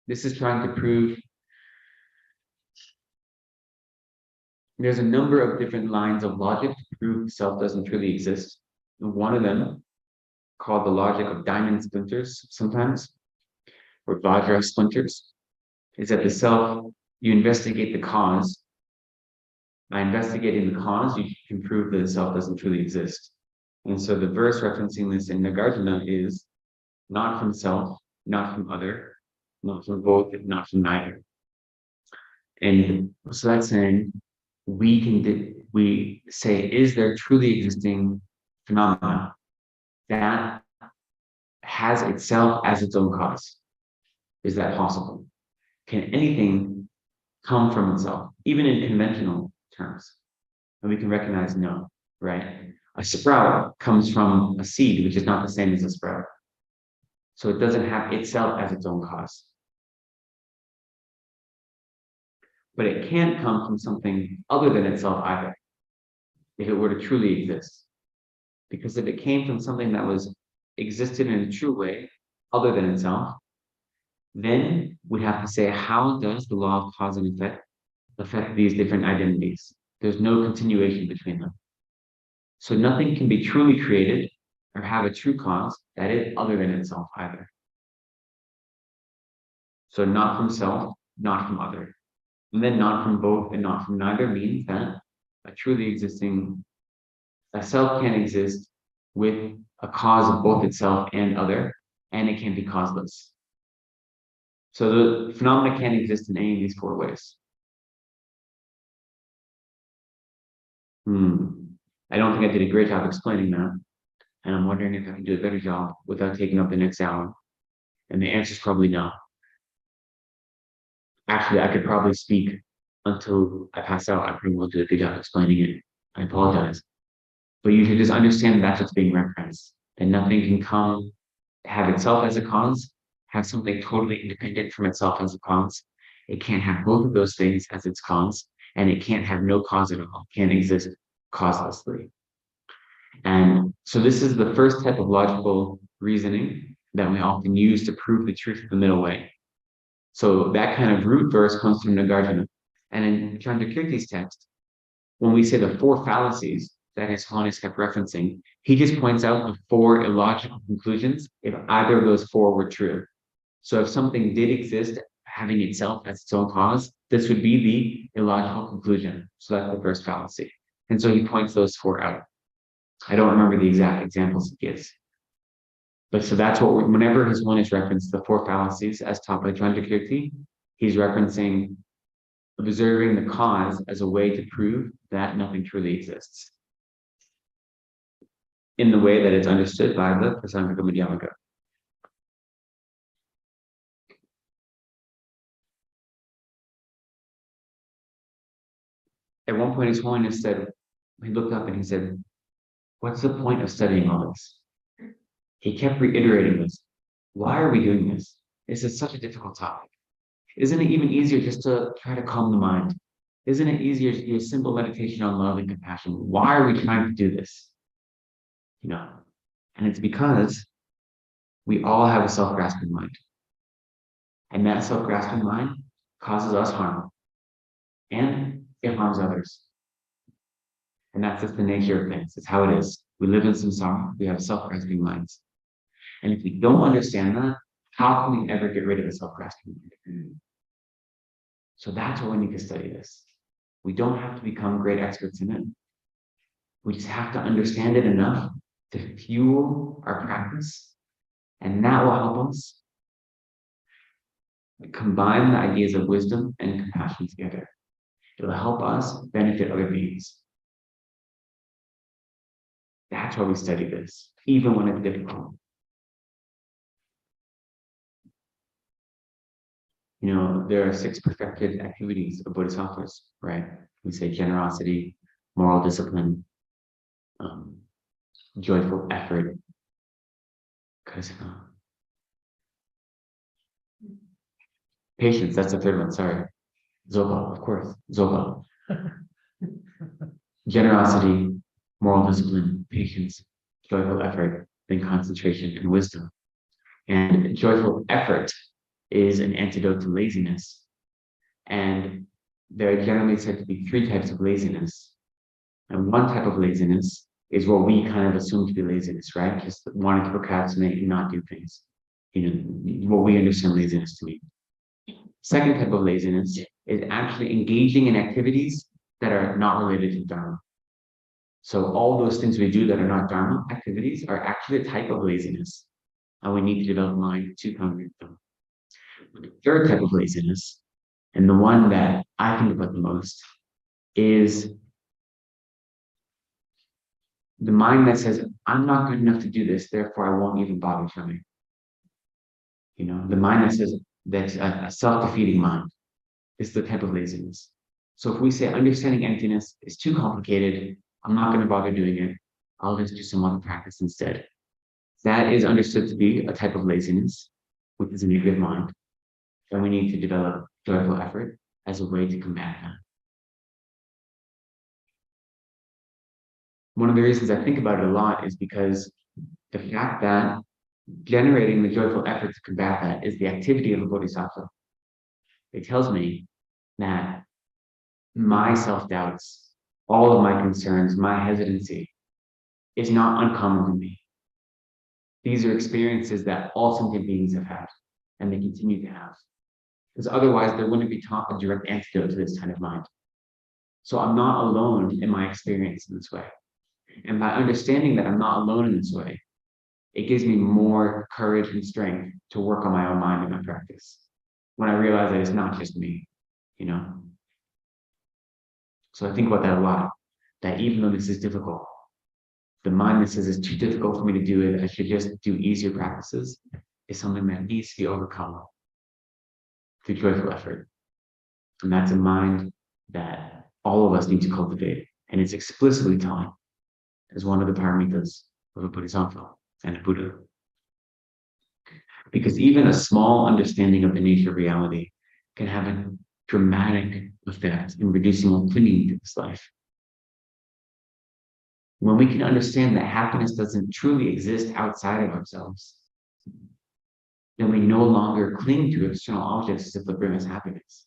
this is trying to prove there's a number of different lines of logic to prove self doesn't truly exist. And one of them, called the logic of diamond splinters sometimes, or Vajra splinters, is that the self, you investigate the cause. By investigating the cause, you can prove that the self doesn't truly exist. And so the verse referencing this in Nagarjuna is not from self, not from other, not from both, not from neither. And so that's saying we say, is there truly existing phenomena that has itself as its own cause? Is that possible? Can anything come from itself, even in conventional terms. And we can recognize no, right? A sprout comes from a seed, which is not the same as a sprout. So it doesn't have itself as its own cause. But it can't come from something other than itself either, if it were to truly exist. Because if it came from something that was existed in a true way, other than itself, then we have to say, how does the law of cause and effect affect these different identities? There's no continuation between them. So nothing can be truly created or have a true cause that is other than itself either. So not from self, not from other. And then not from both and not from neither means that a self can exist with a cause of both itself and other, and it can be causeless. So the phenomena can't exist in any of these four ways. I don't think I did a great job explaining that. And I'm wondering if I can do a better job without taking up the next hour. And the answer is probably no. Actually, I could probably speak until I pass out. I probably won't do a good job explaining it. I apologize. But you should just understand that's what's being referenced. And nothing can have itself as a cause, have something totally independent from itself as a cause. It can't have both of those things as its cause, and it can't have no cause at all. It can't exist causelessly. And so this is the first type of logical reasoning that we often use to prove the truth of the middle way. So that kind of root verse comes from Nagarjuna. And in Dharmakirti's text, when we say the four fallacies that His Holiness kept referencing, he just points out the four illogical conclusions if either of those four were true. So if something did exist having itself as its own cause, this would be the illogical conclusion. So that's the first fallacy. And so he points those four out. I don't remember the exact examples he gives. But so that's what, whenever His Holiness referenced the four fallacies as taught by Dharmakirti, he's referencing observing the cause as a way to prove that nothing truly exists in the way that it's understood by the Prasangika Madhyamaka. At one point, His Holiness said, he looked up and he said, "What's the point of studying all this?" He kept reiterating this. Why are we doing this? This is such a difficult topic. Isn't it even easier just to try to calm the mind? Isn't it easier to do a simple meditation on love and compassion? Why are we trying to do this? And it's because we all have a self-grasping mind. And that self-grasping mind causes us harm. And it harms others. And that's just the nature of things. It's how it is. We live in samsara. We have self-grasping minds. And if we don't understand that, how can we ever get rid of the self-grasping mind? So that's why we need to study this. We don't have to become great experts in it. We just have to understand it enough to fuel our practice. And that will help us combine the ideas of wisdom and compassion together. It will help us benefit other beings. That's why we study this, even when it's difficult. There are 6 perfected activities of bodhisattvas, right? We say generosity, moral discipline, joyful effort, patience, that's the third one, sorry. Zopa, of course, Zopa. Generosity, moral discipline, patience, joyful effort, then concentration and wisdom. And joyful effort is an antidote to laziness. And there are generally said to be 3 types of laziness. And one type of laziness is what we kind of assume to be laziness, right? Just wanting to procrastinate and not do things. What we understand laziness to be. Second type of laziness is actually engaging in activities that are not related to Dharma. So all those things we do that are not Dharma activities are actually a type of laziness. And we need to develop mind to congregate them. The third type of laziness, and the one that I think about the most, is the mind that says, I'm not good enough to do this, therefore I won't even bother trying. The mind that says, that's a self-defeating mind. is the type of laziness. So if we say understanding emptiness is too complicated, I'm not going to bother doing it. I'll just do some other practice instead. That is understood to be a type of laziness, which is a negative mind. And we need to develop joyful effort as a way to combat that. One of the reasons I think about it a lot is because the fact that generating the joyful effort to combat that is the activity of a bodhisattva. It tells me that my self-doubts, all of my concerns, my hesitancy is not uncommon to me. These are experiences that all sentient beings have had, and they continue to have. Because otherwise, there wouldn't be taught a direct antidote to this kind of mind. So I'm not alone in my experience in this way. And by understanding that I'm not alone in this way, it gives me more courage and strength to work on my own mind in my practice. When I realize that it's not just me, you know? So I think about that a lot, that even though this is difficult, the mind that says it's too difficult for me to do it, I should just do easier practices, is something that needs to be overcome through joyful effort. And that's a mind that all of us need to cultivate. And it's explicitly taught as one of the paramitas of a bodhisattva and a Buddha. Because even a small understanding of the nature of reality can have a dramatic effect in reducing our clinging to this life. When we can understand that happiness doesn't truly exist outside of ourselves, then we no longer cling to external objects as if they bring us happiness.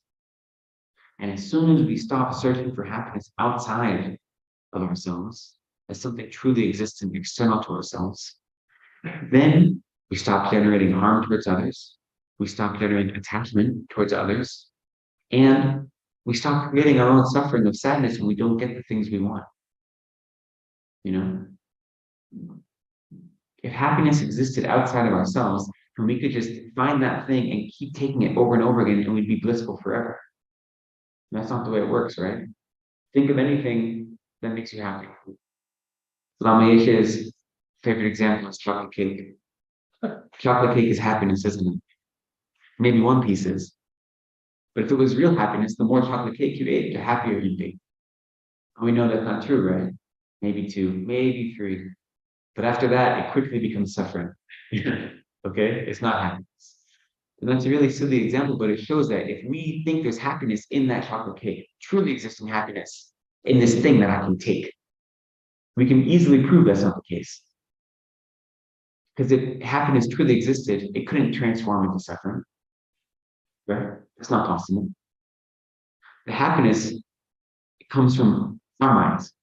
And as soon as we stop searching for happiness outside of ourselves, as something truly exists and external to ourselves, then we stop generating harm towards others, we stop generating attachment towards others, and we stop creating our own suffering of sadness when we don't get the things we want. You know? If happiness existed outside of ourselves, then we could just find that thing and keep taking it over and over again, and we'd be blissful forever. And that's not the way it works, right? Think of anything that makes you happy. Lama Yeshe's favorite example is chocolate cake. Chocolate cake is happiness, isn't it? Maybe one piece is. But if it was real happiness, the more chocolate cake you ate, the happier you'd be. And we know that's not true, right? Maybe 2, maybe 3. But after that, it quickly becomes suffering. Okay? It's not happiness. And that's a really silly example, but it shows that if we think there's happiness in that chocolate cake, truly existing happiness in this thing that I can take, we can easily prove that's not the case. Because if happiness truly existed, it couldn't transform into suffering. Right? It's not possible. The happiness comes from our minds,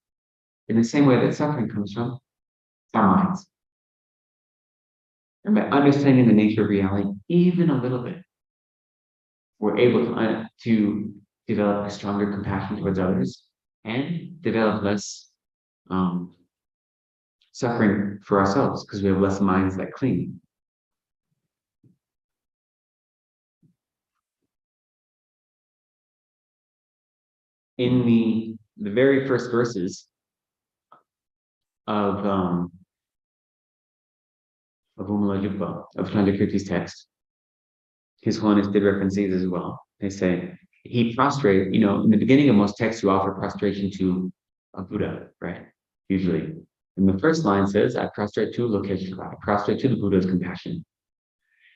in the same way that suffering comes from our minds. And by understanding the nature of reality even a little bit, we're able to develop a stronger compassion towards others and develop less suffering for ourselves because we have less minds that cling. In the very first verses of Dharmakirti's text, His Holiness did reference these as well. They say he prostrate, in the beginning of most texts, you offer prostration to a Buddha, right? Usually. And the first line says, I prostrate to Lokeshvara, I prostrate to the Buddha's compassion.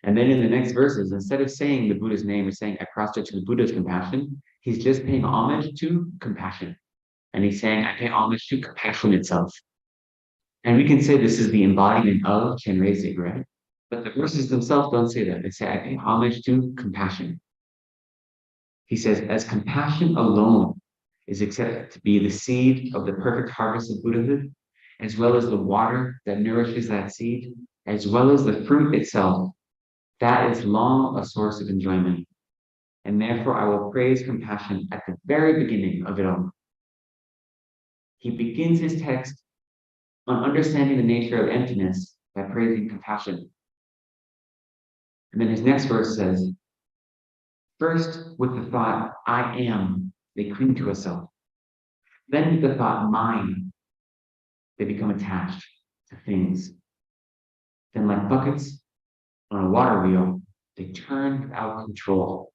And then in the next verses, instead of saying the Buddha's name or saying I prostrate to the Buddha's compassion, he's just paying homage to compassion. And he's saying, I pay homage to compassion itself. And we can say this is the embodiment of Chenrezig, right? But the verses themselves don't say that. They say, I pay homage to compassion. He says, as compassion alone is accepted to be the seed of the perfect harvest of Buddhahood, as well as the water that nourishes that seed, as well as the fruit itself, that is long a source of enjoyment. And therefore I will praise compassion at the very beginning of it all. He begins his text on understanding the nature of emptiness by praising compassion. And then his next verse says, first with the thought, I am, they cling to a self. Then with the thought, mine, they become attached to things. Then like buckets on a water wheel, they turn without control.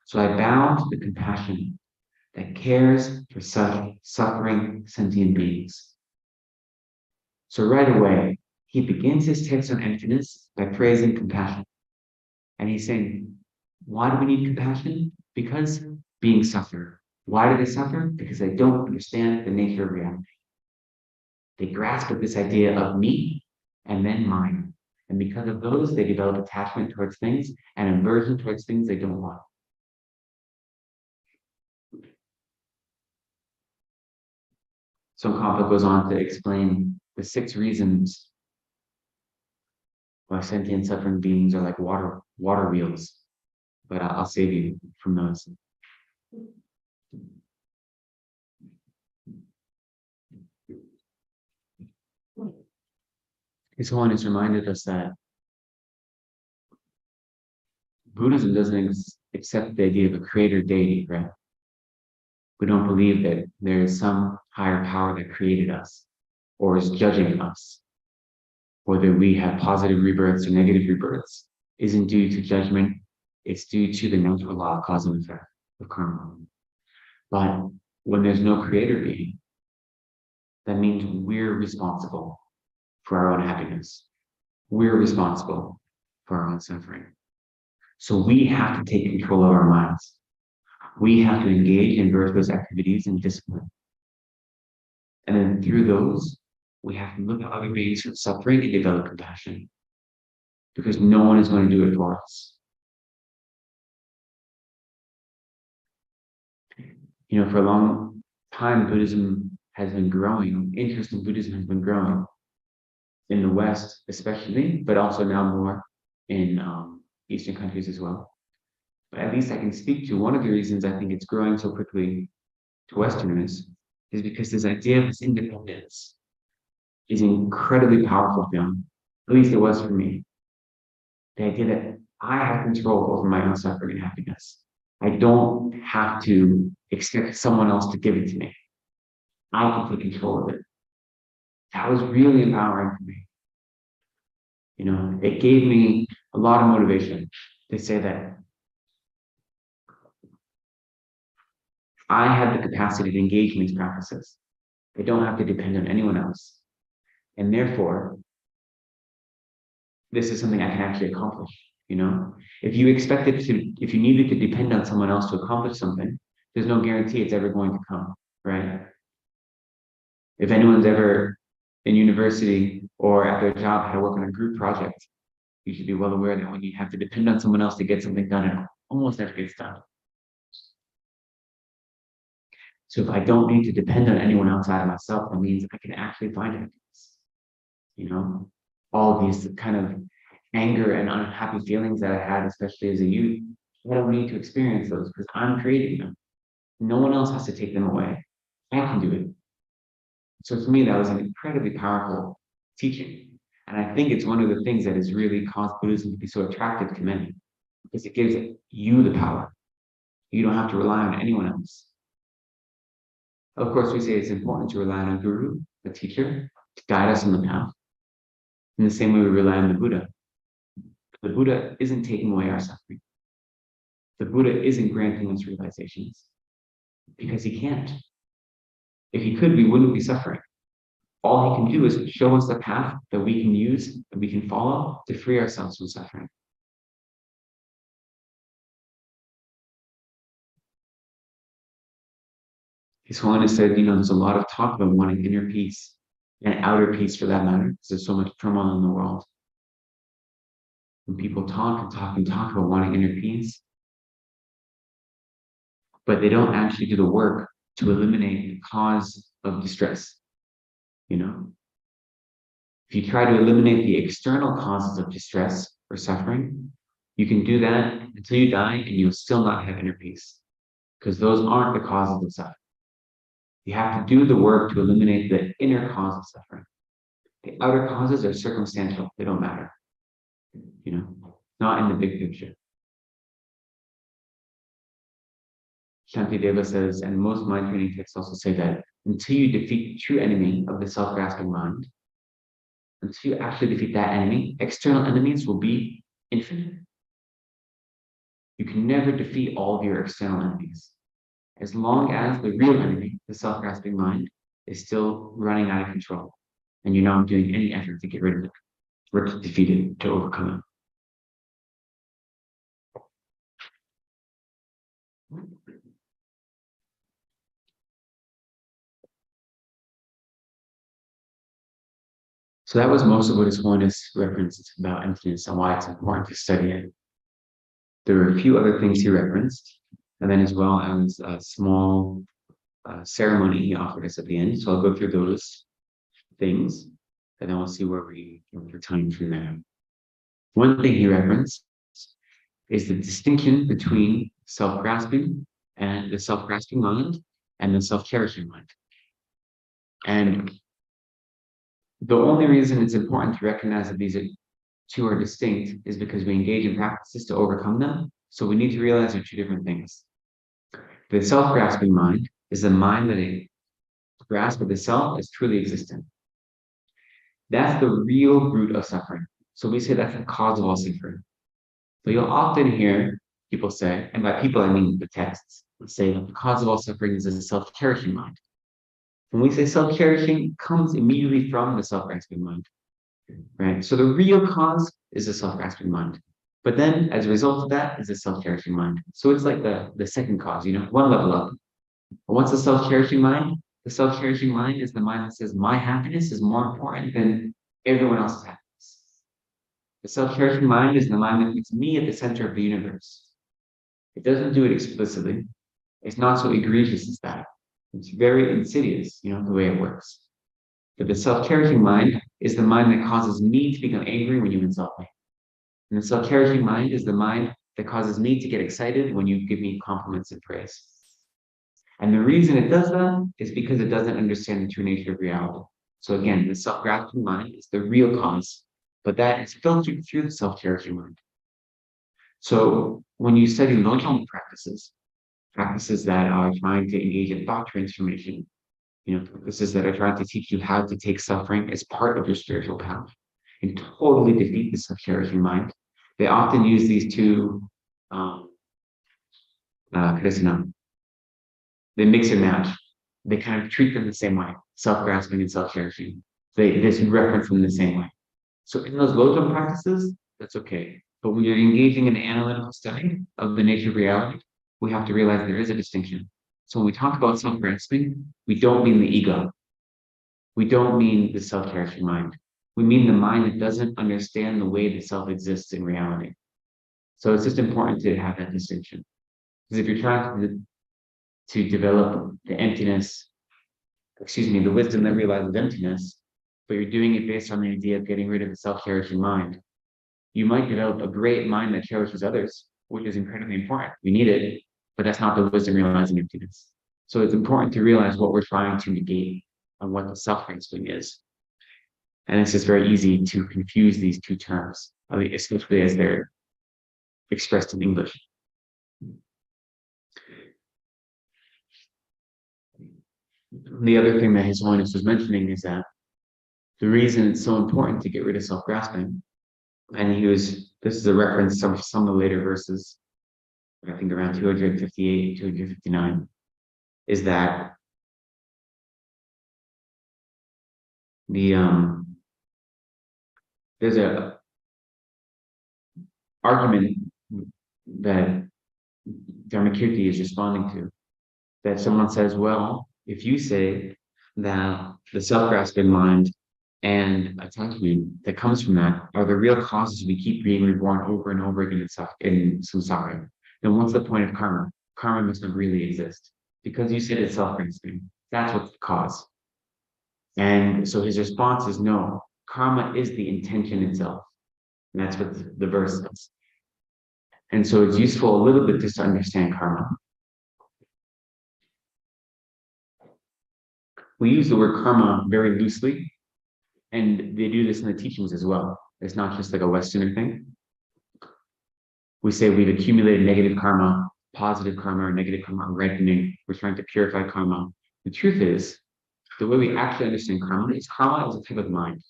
So I bow to the compassion that cares for such suffering sentient beings. So right away, he begins his text on emptiness by praising compassion. And he's saying, why do we need compassion? Because beings suffer. Why do they suffer? Because they don't understand the nature of reality. They grasp at this idea of me and then mine. And because of those, they develop attachment towards things and aversion towards things they don't want. So Kampa goes on to explain the 6 reasons why sentient suffering beings are like water wheels. But I'll save you from those. His Holiness reminded us that Buddhism doesn't accept the idea of a creator deity, right? We don't believe that there is some higher power that created us or is judging us. Whether we have positive rebirths or negative rebirths isn't due to judgment, it's due to the natural law of cause and effect of karma. But when there's no creator being, that means we're responsible for our own happiness. We're responsible for our own suffering. So we have to take control of our minds. We have to engage in virtuous activities and discipline. And then through those, we have to look at other beings who are suffering and develop compassion. Because no one is going to do it for us. You know, for a long time, Buddhism has been growing. Interest in Buddhism has been growing in the West, especially, but also now more in Eastern countries as well. But at least I can speak to one of the reasons I think it's growing so quickly to Westerners is because this idea of this independence is incredibly powerful for them. At least it was for me. The idea that I have control over my own suffering and happiness. I don't have to expect someone else to give it to me. I can take control of it. That was really empowering for me. You know, it gave me a lot of motivation to say that I have the capacity to engage in these practices. I don't have to depend on anyone else. And therefore, this is something I can actually accomplish. You know, if you needed to depend on someone else to accomplish something, there's no guarantee it's ever going to come, right? If anyone's ever in university or at their job had to work on a group project, you should be well aware that when you have to depend on someone else to get something done, it almost never gets done. So if I don't need to depend on anyone outside of myself, that means I can actually find happiness. You know, all of these kind of anger and unhappy feelings that I had, especially as a youth, I don't need to experience those because I'm creating them. No one else has to take them away. I can do it. So for me, that was an incredibly powerful teaching. And I think it's one of the things that has really caused Buddhism to be so attractive to many, because it gives you the power. You don't have to rely on anyone else. Of course, we say it's important to rely on a guru, a teacher, to guide us on the path. In the same way we rely on the Buddha. The Buddha isn't taking away our suffering. The Buddha isn't granting us realizations because he can't. If he could, we wouldn't be suffering. All he can do is show us the path that we can use, that we can follow to free ourselves from suffering. His Holiness said, you know, there's a lot of talk about wanting inner peace and outer peace for that matter, because there's so much turmoil in the world. When people talk and talk and talk about wanting inner peace, but they don't actually do the work to eliminate the cause of distress. You know, if you try to eliminate the external causes of distress or suffering, you can do that until you die and you'll still not have inner peace, because those aren't the causes of suffering. You have to do the work to eliminate the inner cause of suffering. The outer causes are circumstantial. They don't matter. You know, not in the big picture. Shantideva says, and most mind training texts also say that until you defeat the true enemy of the self-grasping mind, until you actually defeat that enemy, external enemies will be infinite. You can never defeat all of your external enemies. As long as the real enemy, the self-grasping mind, is still running out of control, and you're not doing any effort to get rid of it, or to defeat it, to overcome it. So that was most of what His Holiness referenced about emptiness and why it's important to study it. There were a few other things he referenced, and then as well as a small ceremony he offered us at the end. So I'll go through those things, and then we'll see where we over time from there. One thing he referenced is the distinction between self-grasping and the self-grasping mind and the self-cherishing mind. And the only reason it's important to recognize that these two are distinct is because we engage in practices to overcome them. So we need to realize they're two different things. The self-grasping mind is the mind that a grasp of the self is truly existent. That's the real root of suffering. So we say that's the cause of all suffering. So you'll often hear people say, and by people I mean the texts, say that the cause of all suffering is a self-cherishing mind. When we say self-cherishing, it comes immediately from the self-grasping mind, right? So the real cause is the self-grasping mind. But then as a result of that is the self-cherishing mind. So it's like the second cause, one level up. But what's the self-cherishing mind? The self-cherishing mind is the mind that says my happiness is more important than everyone else's happiness. The self-cherishing mind is the mind that puts me at the center of the universe. It doesn't do it explicitly. It's not so egregious as that. It's very insidious, the way it works. But the self-cherishing mind is the mind that causes me to become angry when you insult me. And the self-cherishing mind is the mind that causes me to get excited when you give me compliments and praise. And the reason it does that is because it doesn't understand the true nature of reality. So again, the self-grasping mind is the real cause, but that is filtered through the self-cherishing mind. So when you study Lojong practices that are trying to engage in thought transformation, practices that are trying to teach you how to take suffering as part of your spiritual path and totally defeat the self-cherishing mind, they often use these two they mix and match. They kind of treat them the same way, self-grasping and self-cherishing. They reference them the same way. So in those Lojong practices, that's okay. But when you're engaging in an analytical study of the nature of reality, we have to realize there is a distinction. So when we talk about self-grasping, we don't mean the ego. We don't mean the self-cherishing mind. We mean the mind that doesn't understand the way the self exists in reality. So it's just important to have that distinction. Because if you're trying to develop the wisdom that realizes emptiness, but you're doing it based on the idea of getting rid of the self-cherishing mind, you might develop a great mind that cherishes others, which is incredibly important. We need it, but that's not the wisdom realizing emptiness. So it's important to realize what we're trying to negate and what the self-grasping is. And it's just very easy to confuse these two terms, especially as they're expressed in English. The other thing that His Holiness was mentioning is that the reason it's so important to get rid of self-grasping, and this is a reference to some of the later verses, I think around 258, 259, is that there's a argument that Dharmakirti is responding to, that someone says, well, if you say that the self-grasping mind and attachment that comes from that are the real causes we keep being reborn over and over again in samsara, then what's the point of karma? Karma must not really exist. Because you said it's self-grasping, that's what's the cause. And so his response is no, karma is the intention itself. And that's what the verse says. And so it's useful a little bit just to understand karma. We use the word karma very loosely, and they do this in the teachings as well. It's not just like a Westerner thing. We say we've accumulated negative karma, positive karma, or negative karma, or ripening. We're trying to purify karma. The truth is, the way we actually understand karma is a type of mind.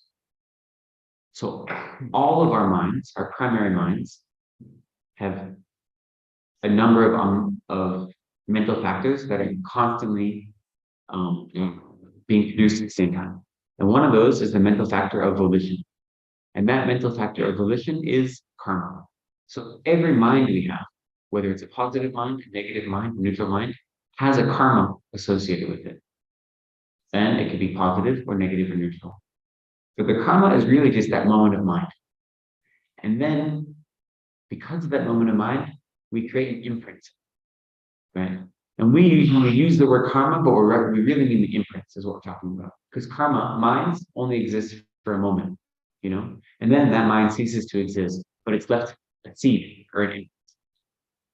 So all of our minds, our primary minds, have a number of mental factors that are constantly being produced at the same time. And one of those is the mental factor of volition. And that mental factor of volition is karma. So every mind we have, whether it's a positive mind, a negative mind, a neutral mind, has a karma associated with it. And it could be positive or negative or neutral. So the karma is really just that moment of mind. And then, because of that moment of mind, we create an imprint, right? And we usually use the word karma, but we really mean the imprints is what we're talking about. Because karma, minds only exist for a moment, and then that mind ceases to exist, but it's left a seed or an imprint.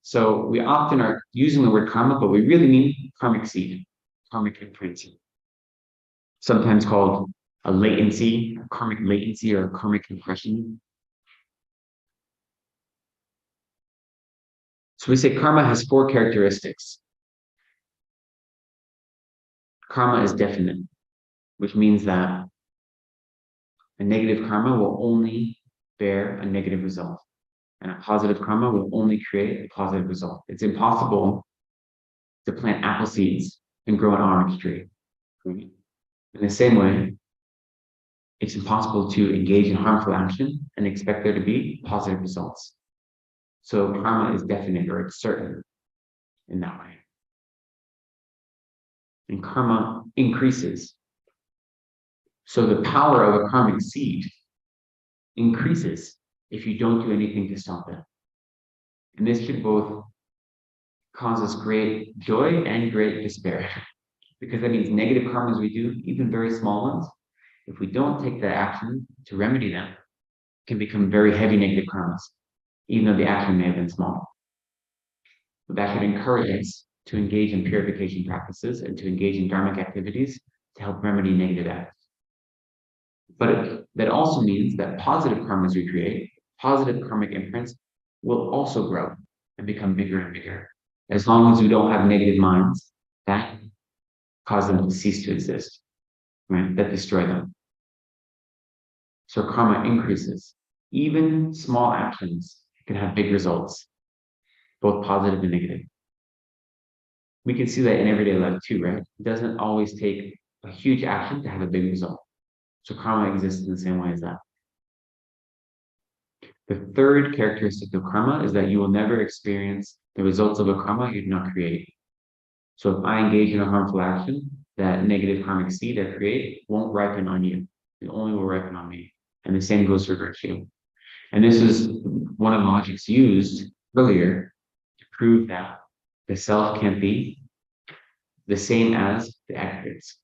So we often are using the word karma, but we really mean karmic seed, karmic imprint. Sometimes called a latency, a karmic latency, or a karmic impression. So we say karma has 4 characteristics. Karma is definite, which means that a negative karma will only bear a negative result, and a positive karma will only create a positive result. It's impossible to plant apple seeds and grow an orange tree. In the same way, it's impossible to engage in harmful action and expect there to be positive results. So karma is definite, or it's certain in that way. And karma increases. So the power of a karmic seed increases if you don't do anything to stop it. And this should both cause us great joy and great despair, because that means negative karmas we do, even very small ones, if we don't take the action to remedy them, can become very heavy negative karmas, even though the action may have been small. But that should encourage us to engage in purification practices and to engage in dharmic activities to help remedy negative acts. But that also means that positive karmas we create, positive karmic imprints, will also grow and become bigger and bigger, as long as we don't have negative minds that cause them to cease to exist, right? That destroy them. So karma increases. Even small actions can have big results, both positive and negative. We can see that in everyday life too, right? It doesn't always take a huge action to have a big result. So karma exists in the same way as that. The third characteristic of karma is that you will never experience the results of a karma you did not create. So if I engage in a harmful action, that negative karmic seed I create won't ripen on you. It only will ripen on me. And the same goes for virtue. And this is one of the logics used earlier to prove that the self can't be the same as the aggregates.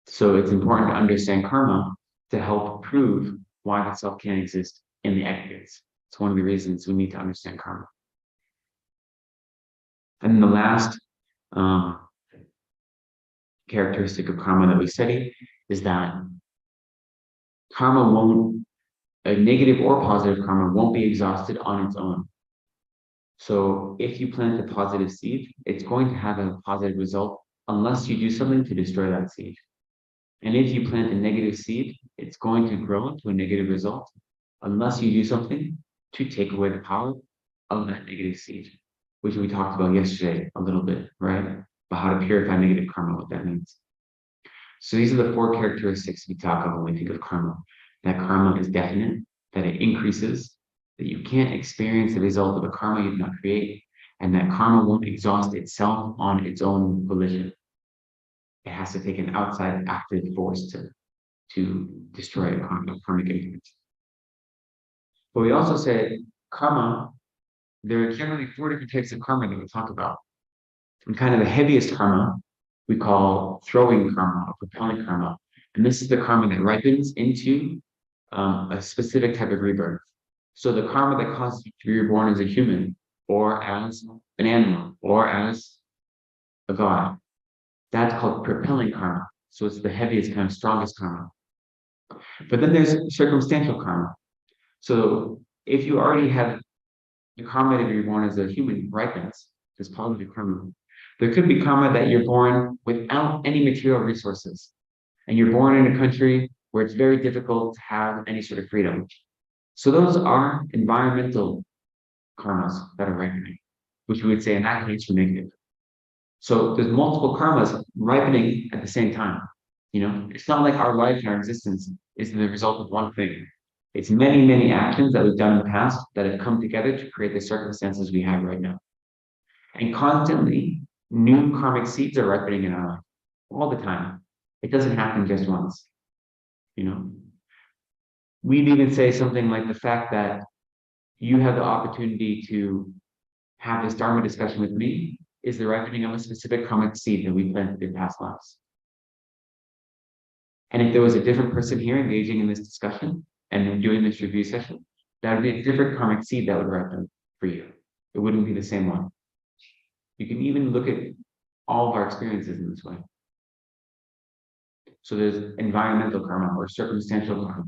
So it's important to understand karma to help prove why the self can't exist in the aggregates. It's one of the reasons we need to understand karma. And the last characteristic of karma that we study is that a negative or positive karma won't be exhausted on its own. So if you plant a positive seed, it's going to have a positive result unless you do something to destroy that seed. And if you plant a negative seed, it's going to grow to a negative result unless you do something to take away the power of that negative seed, which we talked about yesterday a little bit, right? About how to purify negative karma, what that means. So these are the 4 characteristics we talk about when we think of karma. That karma is definite, that it increases, that you can't experience the result of a karma you did not create, and that karma won't exhaust itself on its own volition. It has to take an outside active force to destroy a karmic influence. But we also say karma, there are generally 4 different types of karma that we talk about. And kind of the heaviest karma we call throwing karma or propelling karma. And this is the karma that ripens into a specific type of rebirth. So the karma that causes you to be reborn as a human, or as an animal, or as a god, that's called propelling karma. So it's the heaviest, kind of strongest karma. But then there's circumstantial karma. So if you already have the karma that you're born as a human ripens, this positive karma, there could be karma that you're born without any material resources. And you're born in a country where it's very difficult to have any sort of freedom. So those are environmental karmas that are ripening, which we would say in that case are negative. So there's multiple karmas ripening at the same time. It's not like our life and our existence is the result of one thing. It's many, many actions that we've done in the past that have come together to create the circumstances we have right now. And constantly, new karmic seeds are ripening in our life all the time. It doesn't happen just once. We'd even say something like the fact that you have the opportunity to have this Dharma discussion with me is the ripening of a specific karmic seed that we planted in past lives. And if there was a different person here engaging in this discussion and doing this review session, that would be a different karmic seed that would ripen for you. It wouldn't be the same one. You can even look at all of our experiences in this way. So there's environmental karma or circumstantial karma.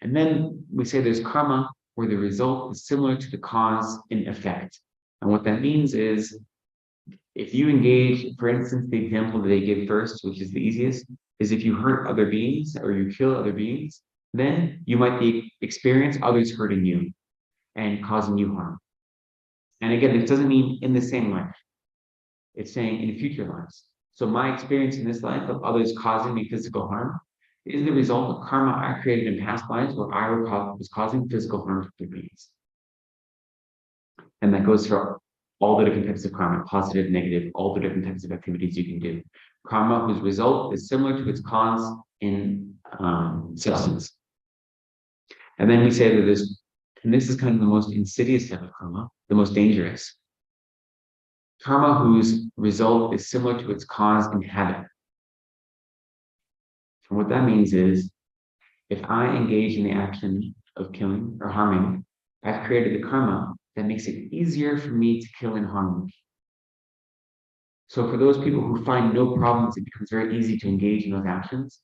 And then we say there's karma where the result is similar to the cause in effect. And what that means is, if you engage, for instance, the example that they give first, which is the easiest, is if you hurt other beings or you kill other beings, then you might experience others hurting you and causing you harm. And again, this doesn't mean in the same life. It's saying in future lives. So my experience in this life of others causing me physical harm is the result of karma I created in past lives where I was causing physical harm to other beings. And that goes for all the different types of karma, positive, negative, all the different types of activities you can do. Karma whose result is similar to its cause in substance. And then we say that there's, and this is kind of the most insidious type of karma, the most dangerous. Karma whose result is similar to its cause in habit. And what that means is, if I engage in the action of killing or harming, I've created the karma that makes it easier for me to kill and harm. So for those people who find no problems, it becomes very easy to engage in those actions.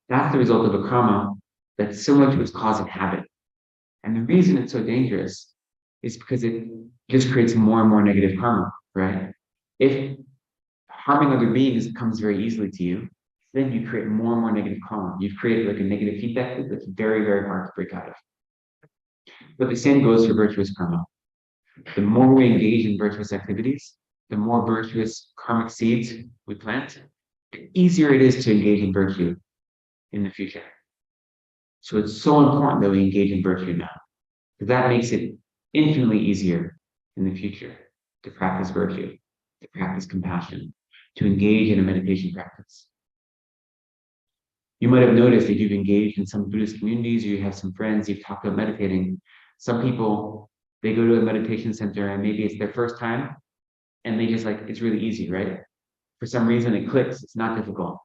That's the result of a karma that's similar to its cause and habit. And the reason it's so dangerous is because it just creates more and more negative karma, right? If harming other beings comes very easily to you, then you create more and more negative karma. You've created like a negative feedback loop that's very, very hard to break out of. But the same goes for virtuous karma. The more we engage in virtuous activities, the more virtuous karmic seeds we plant, the easier it is to engage in virtue in the future. So it's so important that we engage in virtue now, because that makes it infinitely easier in the future to practice virtue, to practice compassion, to engage in a meditation practice. You might have noticed that you've engaged in some Buddhist communities, or you have some friends, you've talked about meditating. Some people, they go to a meditation center and maybe it's their first time and they just like, it's really easy, right? For some reason it clicks, it's not difficult.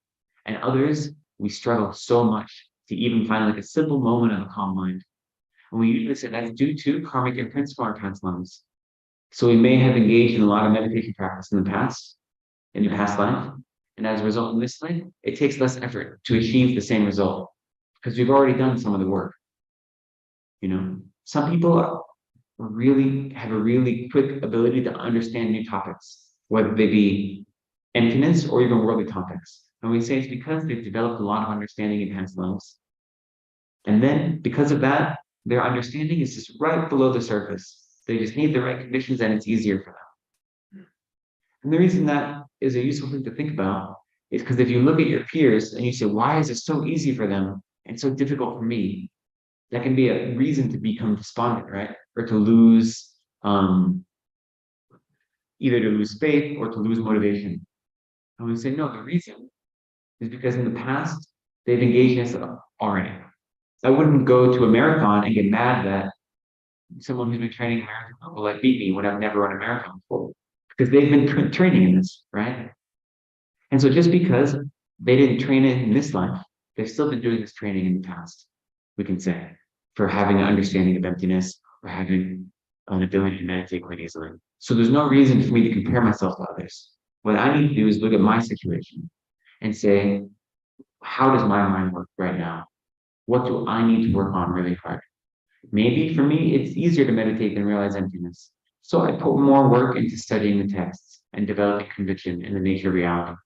And others, we struggle so much to even find like a simple moment of a calm mind. And we usually say that's due to karmic imprints from our past lives. So we may have engaged in a lot of meditation practice in the past life. And as a result in this life, it takes less effort to achieve the same result because we've already done some of the work. Some people really have a really quick ability to understand new topics, whether they be emptiness or even worldly topics. And we say it's because they've developed a lot of understanding in past lives. And then because of that, their understanding is just right below the surface. They just need the right conditions and it's easier for them. And the reason that is a useful thing to think about is because if you look at your peers and you say, why is it so easy for them and so difficult for me? That can be a reason to become despondent, right? Or to lose, either to lose faith or to lose motivation. And we say, no, the reason is because in the past, they've engaged in this already. I wouldn't go to a marathon and get mad that someone who's been training a marathon will like beat me when I've never run a marathon before. Because they've been training in this, right? And so just because they didn't train it in this life, they've still been doing this training in the past, we can say, for having an understanding of emptiness or having an ability to meditate quite easily. So there's no reason for me to compare myself to others. What I need to do is look at my situation and say, how does my mind work right now? What do I need to work on really hard? Maybe for me, it's easier to meditate than realize emptiness. So I put more work into studying the texts and developing conviction in the nature of reality.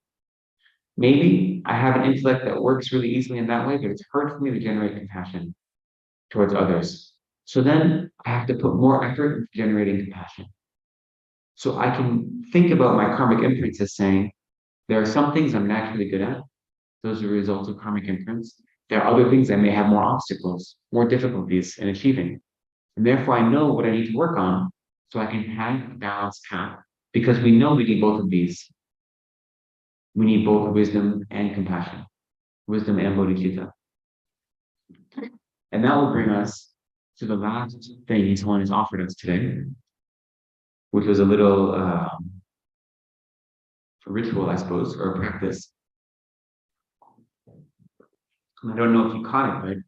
Maybe I have an intellect that works really easily in that way, but it's hard for me to generate compassion towards others. So then I have to put more effort into generating compassion. So I can think about my karmic imprints as saying, there are some things I'm naturally good at. Those are results of karmic imprints. There are other things I may have more obstacles, more difficulties in achieving. And therefore, I know what I need to work on so I can have a balanced path, because we know we need both of these. We need both wisdom and compassion, wisdom and bodhicitta. And that will bring us to the last thing His Holiness offered us today, which was a little ritual, I suppose, or practice. I don't know if you caught it,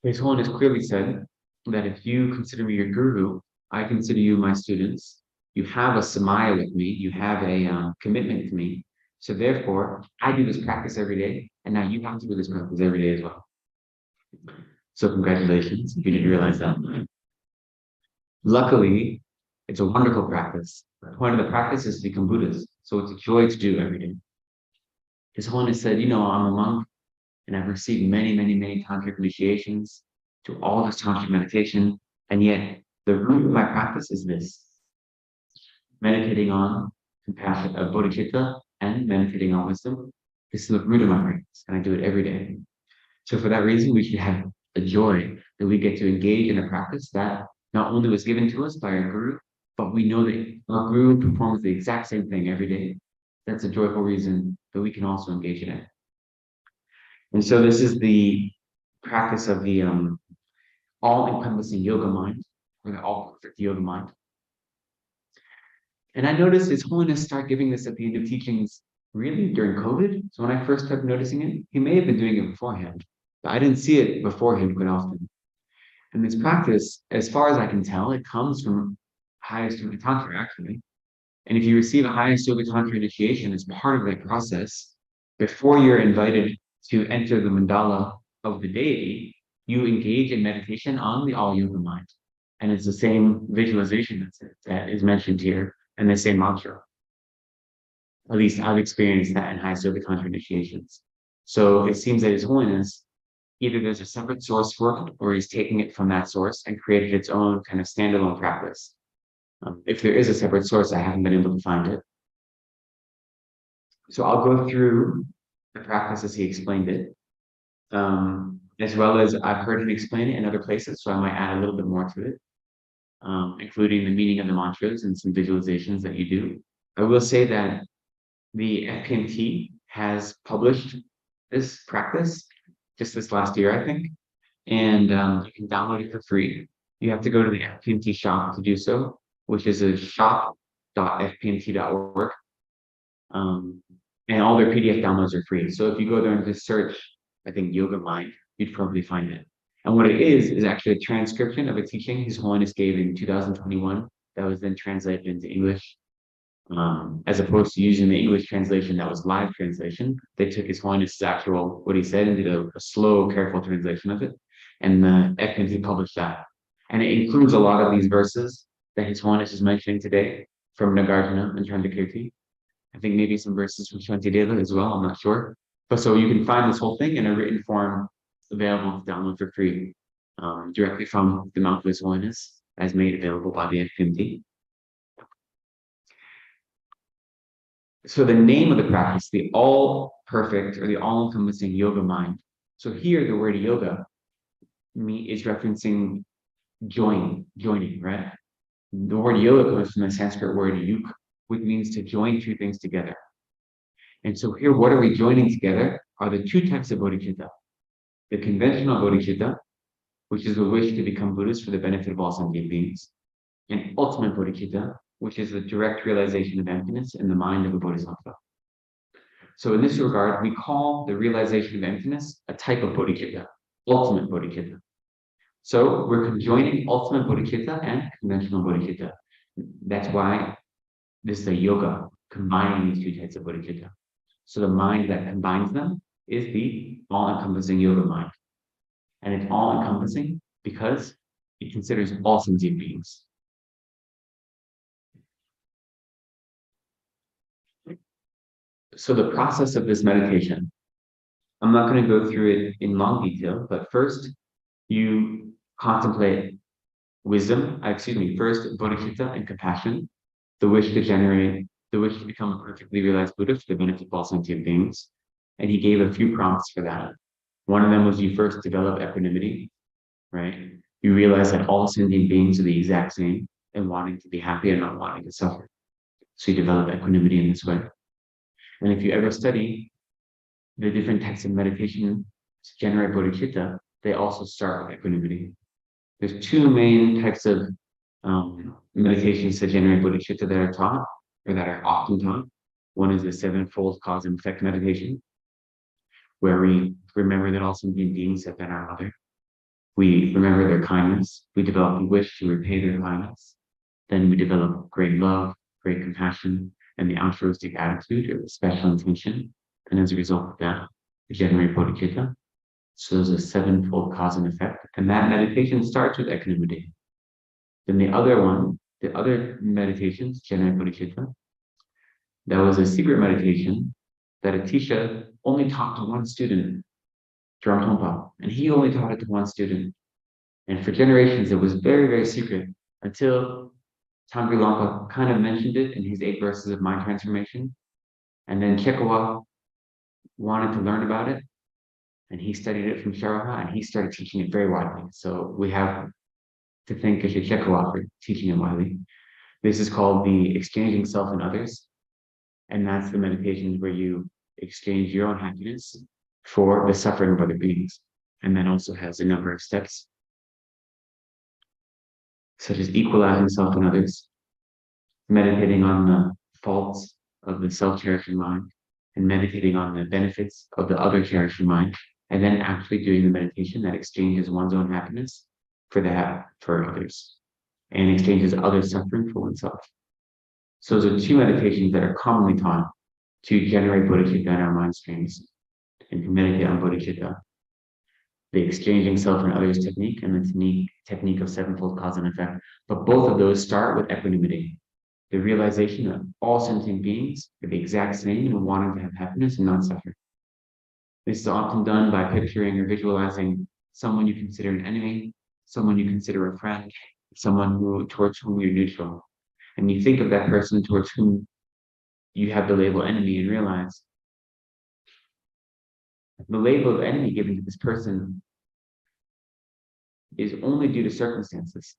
but His Holiness clearly said that if you consider me your guru, I consider you my students. You have a samaya with me. You have a commitment to me. So therefore, I do this practice every day, and now you have to do this practice every day as well. So congratulations, if you didn't realize that. Luckily, it's a wonderful practice. The point of the practice is to become Buddhist. So it's a joy to do every day. His Holiness said, I'm a monk, and I've received many, many, many tantric initiations to all this tantric meditation, and yet the root of my practice is this: meditating on compassion, bodhicitta, and meditating on wisdom. This is the root of my practice, and I do it every day. So for that reason, we should have a joy that we get to engage in a practice that not only was given to us by our guru, but we know that our guru performs the exact same thing every day. That's a joyful reason that we can also engage in it. And so this is the practice of the all-encompassing yoga mind, or the all-perfect yoga mind. And I noticed His Holiness start giving this at the end of teachings really during COVID. So when I first started noticing it, he may have been doing it beforehand, but I didn't see it beforehand quite often. And this practice, as far as I can tell, it comes from highest yoga tantra, actually. And if you receive a highest yoga tantra initiation as part of that process, before you're invited to enter the mandala of the deity, you engage in meditation on the all yoga mind. And it's the same visualization that is mentioned here, and the same mantra. At least I've experienced that in highest yoga tantra initiations. So it seems that His Holiness, either there's a separate source for it, or he's taking it from that source and created its own kind of standalone practice. If there is a separate source, I haven't been able to find it. So I'll go through the practice as he explained it, as well as I've heard him explain it in other places, so I might add a little bit more to it, including the meaning of the mantras and some visualizations that you do. I will say that the FPMT has published this practice just this last year, I think, and you can download it for free. You have to go to the FPMT shop to do so, which is a shop.fpmt.org. And all their PDF downloads are free. So if you go there and just search, I think, Yoga Mind, you'd probably find it. And what it is actually a transcription of a teaching His Holiness gave in 2021 that was then translated into English. As opposed to using the English translation that was live translation, they took His Holiness's actual, what he said, and did a slow, careful translation of it. And the FPMT published that. And it includes a lot of these verses that His Holiness is mentioning today from Nagarjuna and Dharmakirti. I think maybe some verses from HHDL as well, I'm not sure. But so you can find this whole thing in a written form available to download for free, directly from the mouth of His Holiness, as made available by the FPMT. So the name of the practice, the all-perfect or the all-encompassing yoga mind. So here the word yoga is referencing joining, right? The word yoga comes from the Sanskrit word yuk, which means to join two things together. And so here, what are we joining together are the two types of bodhicitta. The conventional bodhicitta, which is the wish to become Buddhist for the benefit of all sentient beings, and ultimate bodhicitta, which is the direct realization of emptiness in the mind of a bodhisattva. So in this regard, we call the realization of emptiness a type of bodhicitta, ultimate bodhicitta. So we're conjoining ultimate bodhicitta and conventional bodhicitta. That's why this is a yoga, combining these two types of bodhicitta. So the mind that combines them is the all-encompassing yoga mind. And it's all-encompassing because it considers all sentient beings. So the process of this meditation, I'm not going to go through it in long detail, but first you contemplate first bodhicitta and compassion, the wish to become a perfectly realized Buddha for the benefit of all sentient beings. And he gave a few prompts for that. One of them was you first develop equanimity, right? You realize that all sentient beings are the exact same and wanting to be happy and not wanting to suffer. So you develop equanimity in this way. And if you ever study the different types of meditation to generate bodhicitta, they also start with equanimity. There's two main types of meditations to generate bodhicitta that are taught, or that are often taught. One is the sevenfold cause and effect meditation, where we remember that all sentient beings have been our mother. We remember their kindness. We develop a wish to repay their kindness. Then we develop great love, great compassion, and the altruistic attitude or the special intention. And as a result of that, we generate bodhicitta. So there's a sevenfold cause and effect. And that meditation starts with equanimity. Then the other meditations generate bodhicitta. That was a secret meditation that Atisha only taught to one student, Dharmakirti, and he only taught it to one student. And for generations, it was very, very secret until Tangri Lampa kind of mentioned it in his 8 verses of mind transformation. And then Chekawa wanted to learn about it, and he studied it from Sharaha, and he started teaching it very widely. So we have to thank Geshe Chekawa for teaching it widely. This is called the exchanging self and others. And that's the meditations where you exchange your own happiness for the suffering of other beings. And that also has a number of steps, such as equalizing self and others, meditating on the faults of the self-cherishing mind, and meditating on the benefits of the other cherishing mind, and then actually doing the meditation that exchanges one's own happiness for others, and exchanges other suffering for oneself. So those are two meditations that are commonly taught to generate bodhicitta in our mind streams and to meditate on bodhicitta. The exchanging self and others technique and the technique of sevenfold cause and effect. But both of those start with equanimity. The realization that all sentient beings are the exact same and wanting to have happiness and not suffer. This is often done by picturing or visualizing someone you consider an enemy, someone you consider a friend, someone towards whom you're neutral. And you think of that person towards whom you have the label enemy and realize the label of enemy given to this person is only due to circumstances.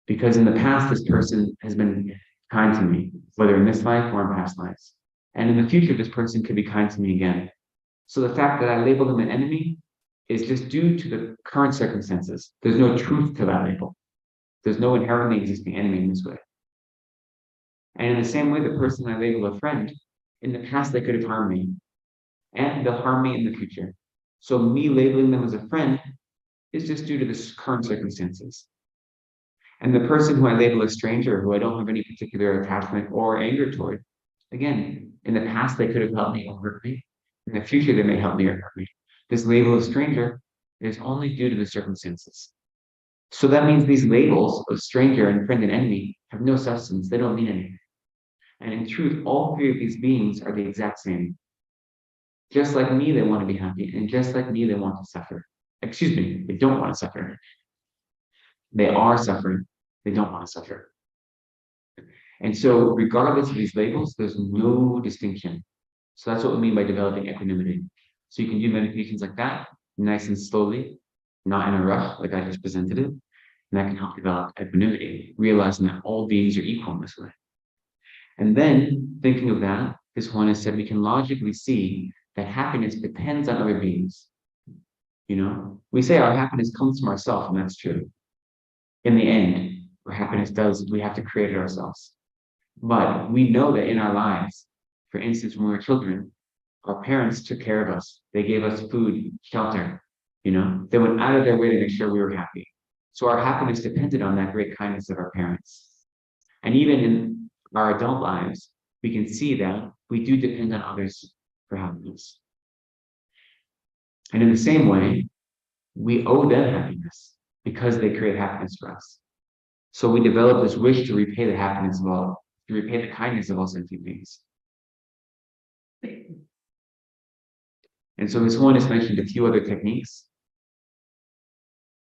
Because in the past, this person has been kind to me, whether in this life or in past lives. And in the future, this person could be kind to me again. So the fact that I label them an enemy is just due to the current circumstances. There's no truth to that label. There's no inherently existing enemy in this way. And in the same way, the person I label a friend, in the past, they could have harmed me. And they'll harm me in the future. So me labeling them as a friend is just due to the current circumstances. And the person who I label a stranger, who I don't have any particular attachment or anger toward, again, in the past, they could have helped me or hurt me. In the future, they may help me or hurt me. This label of stranger is only due to the circumstances. So that means these labels of stranger and friend and enemy have no substance. They don't mean anything. And in truth, all three of these beings are the exact same. Just like me, they want to be happy. And just like me, they want to suffer. Excuse me, they don't want to suffer. They are suffering. They don't want to suffer. And so regardless of these labels, there's no distinction. So that's what we mean by developing equanimity. So you can do meditations like that, nice and slowly, not in a rush, like I just presented it. And that can help develop equanimity, realizing that all beings are equal in this way. And then thinking of that, this one is said we can logically see that happiness depends on other beings. You know, we say our happiness comes from ourselves, and that's true. In the end, our happiness does, we have to create it ourselves. But we know that in our lives, for instance, when we were children, our parents took care of us. They gave us food, shelter, you know, they went out of their way to make sure we were happy. So our happiness depended on that great kindness of our parents. And even in our adult lives, we can see that we do depend on others for happiness. And in the same way, we owe them happiness because they create happiness for us. So we develop this wish to repay the happiness of all, to repay the kindness of all sentient beings. And so this one has mentioned a few other techniques.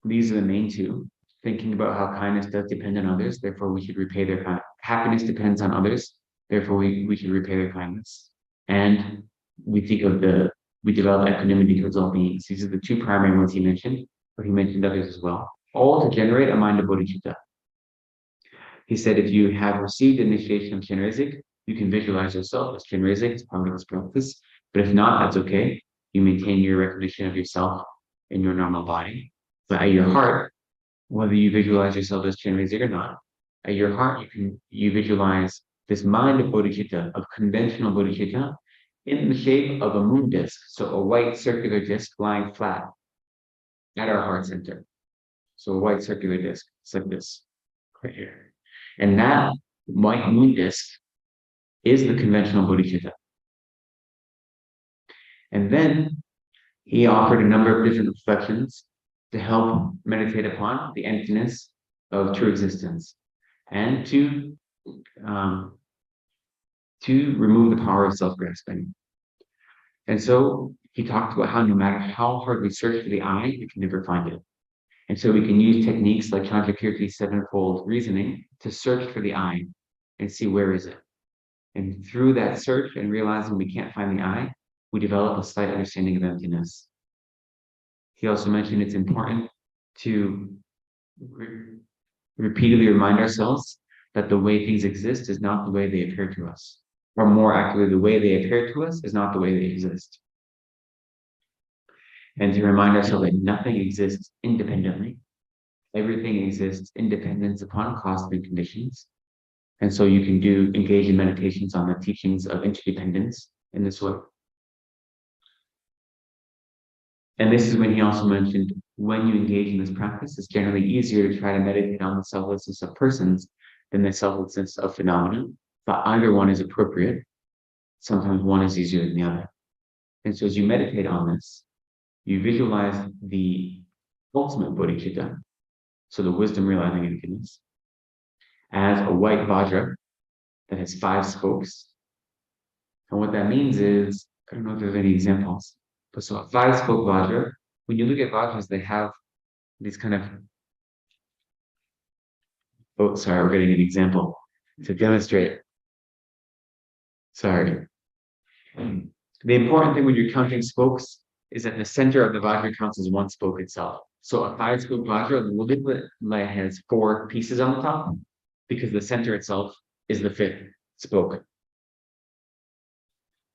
These are the main two. thinking about how kindness does depend on others, therefore we should repay their kindness. Happiness depends on others, therefore we should repay their kindness. And we think of we develop equanimity towards all beings. These are the two primary ones he mentioned, but he mentioned others as well, all to generate a mind of bodhicitta. He said, if you have received initiation of Chenrezig, you can visualize yourself as Chenrezig as part of this practice. But if not, that's okay. You maintain your recognition of yourself in your normal body. But at your heart, whether you visualize yourself as Chenrezig or not, at your heart, you visualize this mind of bodhicitta, of conventional bodhicitta, in the shape of a moon disk, so a white circular disk lying flat at our heart center. So a white circular disk, it's like this, right here. And that white moon disk is the conventional bodhicitta. And then he offered a number of different reflections to help meditate upon the emptiness of true existence and to remove the power of self-grasping. And so he talked about how no matter how hard we search for the I, we can never find it. And so we can use techniques like Dharmakirti's sevenfold reasoning to search for the I and see where is it. And through that search and realizing we can't find the I, we develop a slight understanding of emptiness. He also mentioned it's important to repeatedly remind ourselves that the way things exist is not the way they appear to us. Or more accurately, the way they appear to us is not the way they exist. And to remind ourselves that nothing exists independently. Everything exists in dependence upon cosmic conditions. And so you can engage in meditations on the teachings of interdependence in this way. And this is when he also mentioned when you engage in this practice, it's generally easier to try to meditate on the selflessness of persons than the selflessness of phenomena, but either one is appropriate. Sometimes one is easier than the other. And so as you meditate on this, you visualize the ultimate bodhicitta, so the wisdom realizing emptiness, as a white vajra that has 5 spokes. And what that means is, I don't know if there's any examples, but so a 5-spoke vajra, when you look at vajras, they have these kind of, oh, sorry, we're getting an example to demonstrate. Sorry. The important thing when you're counting spokes is that the center of the vajra counts as 1 spoke itself. So a 5-spoke vajra literally has 4 pieces on the top because the center itself is the 5th spoke.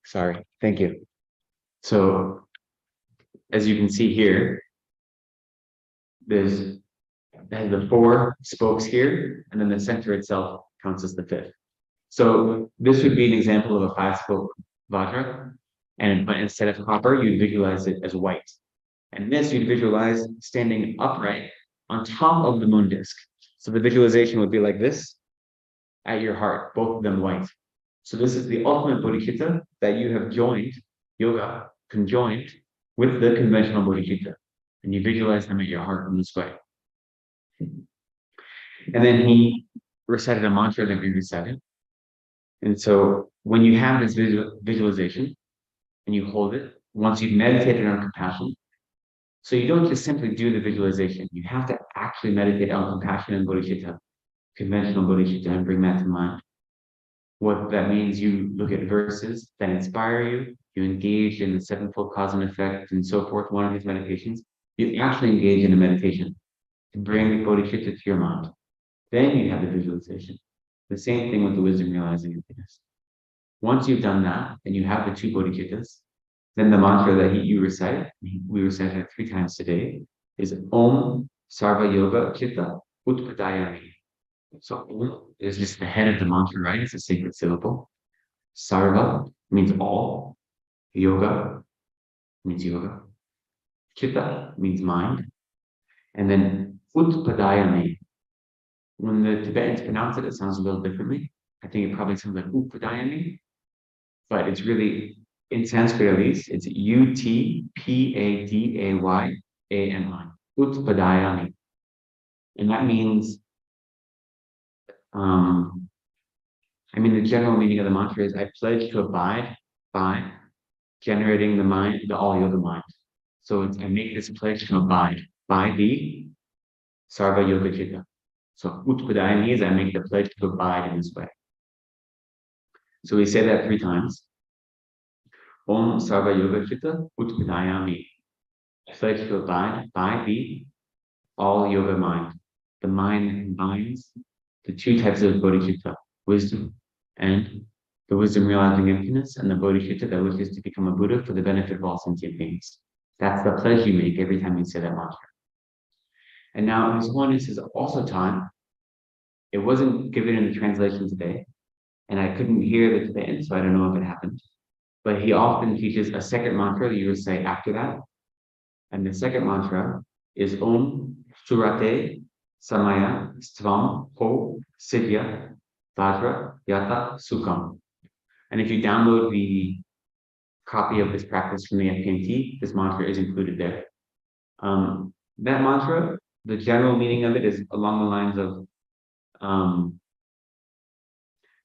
Sorry, thank you. So as you can see here, there's the 4 spokes here, and then the center itself counts as the 5th. So this would be an example of a 5-spoke vajra, but instead of copper, you'd visualize it as white. And this you'd visualize standing upright on top of the moon disk. So the visualization would be like this at your heart, both of them white. So this is the ultimate bodhicitta that you have conjoined with the conventional bodhicitta. And you visualize them at your heart in this way. And then he recited a mantra that we recited. And so when you have this visualization and you hold it, once you've meditated on compassion, so you don't just simply do the visualization, you have to actually meditate on compassion and bodhicitta, conventional bodhicitta, and bring that to mind. What that means, you look at verses that inspire you, you engage in the 7-fold cause and effect and so forth, one of these meditations, you actually engage in a meditation to bring the bodhicitta to your mind. Then you have the visualization. The same thing with the wisdom realizing emptiness. Once you've done that, and you have the 2 bodhicittas, then the mantra that you recite, we recite it 3 times today, is Om Sarva Yoga Chitta Utpadayami. So Om is just the head of the mantra, right? It's a sacred syllable. Sarva means all. Yoga means yoga. Chitta means mind. And then Utpadayami. When the Tibetans pronounce it, it sounds a little differently. I think it probably sounds like Utpadayami, but it's really, in Sanskrit at least, it's Utpadayami. Utpadayami. And that means, the general meaning of the mantra is I pledge to abide by generating the mind, the all yoga mind. So I make this pledge to abide by the Sarva Yoga Chitta. So Utpadaya means I make the pledge to abide in this way. So we say that 3 times. Om Sarva Yoga Chitta Utpadayami. I pledge to abide by the all yoga mind, the mind that combines the 2 types of bodhicitta, wisdom and the wisdom realizing emptiness, and the bodhicitta that wishes to become a Buddha for the benefit of all sentient beings. That's the pledge you make every time you say that mantra. And now His Holiness is also taught, it wasn't given in the translation today, and I couldn't hear the Tibetan, so I don't know if it happened, but he often teaches a second mantra that you recite after that. And the second mantra is Om Surate Samaya Stvam Ho Siddhya Vajra Yata Sukham. And if you download the copy of this practice from the FPMT, this mantra is included there. That mantra, the general meaning of it is along the lines of,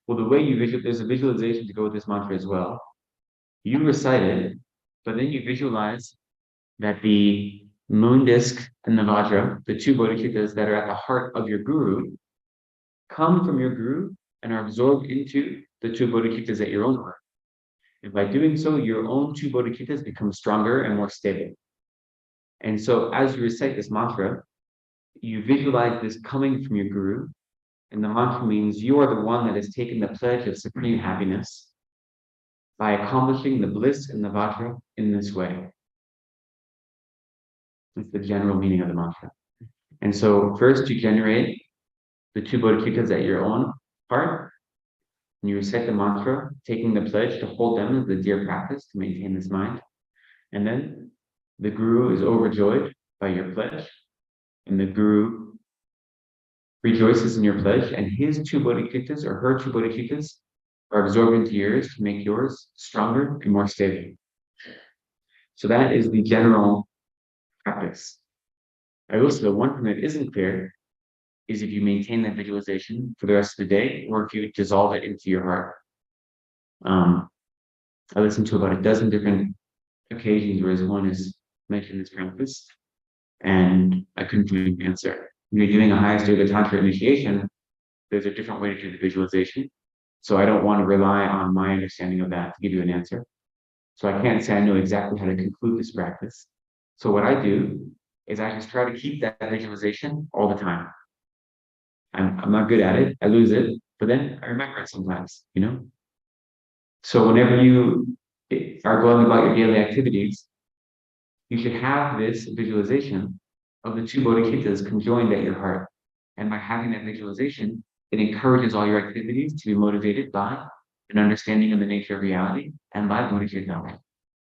well, the way you visualize, there's a visualization to go with this mantra as well. You recite it, but then you visualize that the moon disk and the Vajra, the 2 bodhicittas that are at the heart of your guru, come from your guru and are absorbed into the 2 bodhicittas at your own heart. And by doing so, your own 2 bodhicittas become stronger and more stable. And so as you recite this mantra, you visualize this coming from your guru, and the mantra means you are the one that has taken the pledge of supreme happiness by accomplishing the bliss in the Vajra in this way. That's the general meaning of the mantra. And so first you generate the 2 bodhicittas at your own heart, and you recite the mantra, taking the pledge to hold them as the dear practice to maintain this mind. And then the guru is overjoyed by your pledge, and the guru rejoices in your pledge, and his 2 bodhicittas or her 2 bodhicittas are absorbed into yours to make yours stronger and more stable. So that is the general practice. I will say the one thing that isn't clear is if you maintain that visualization for the rest of the day, or if you dissolve it into your heart. I listened to about a dozen different occasions where one is mentioned this practice, and I couldn't find an answer. When you're doing a highest yoga tantra initiation, there's a different way to do the visualization. So I don't want to rely on my understanding of that to give you an answer. So I can't say I know exactly how to conclude this practice. So what I do is I just try to keep that visualization all the time. I'm not good at it. I lose it, but then I remember it sometimes, you know? So whenever you are going about your daily activities, you should have this visualization of the 2 bodhicittas conjoined at your heart. And by having that visualization, it encourages all your activities to be motivated by an understanding of the nature of reality and by bodhicitta.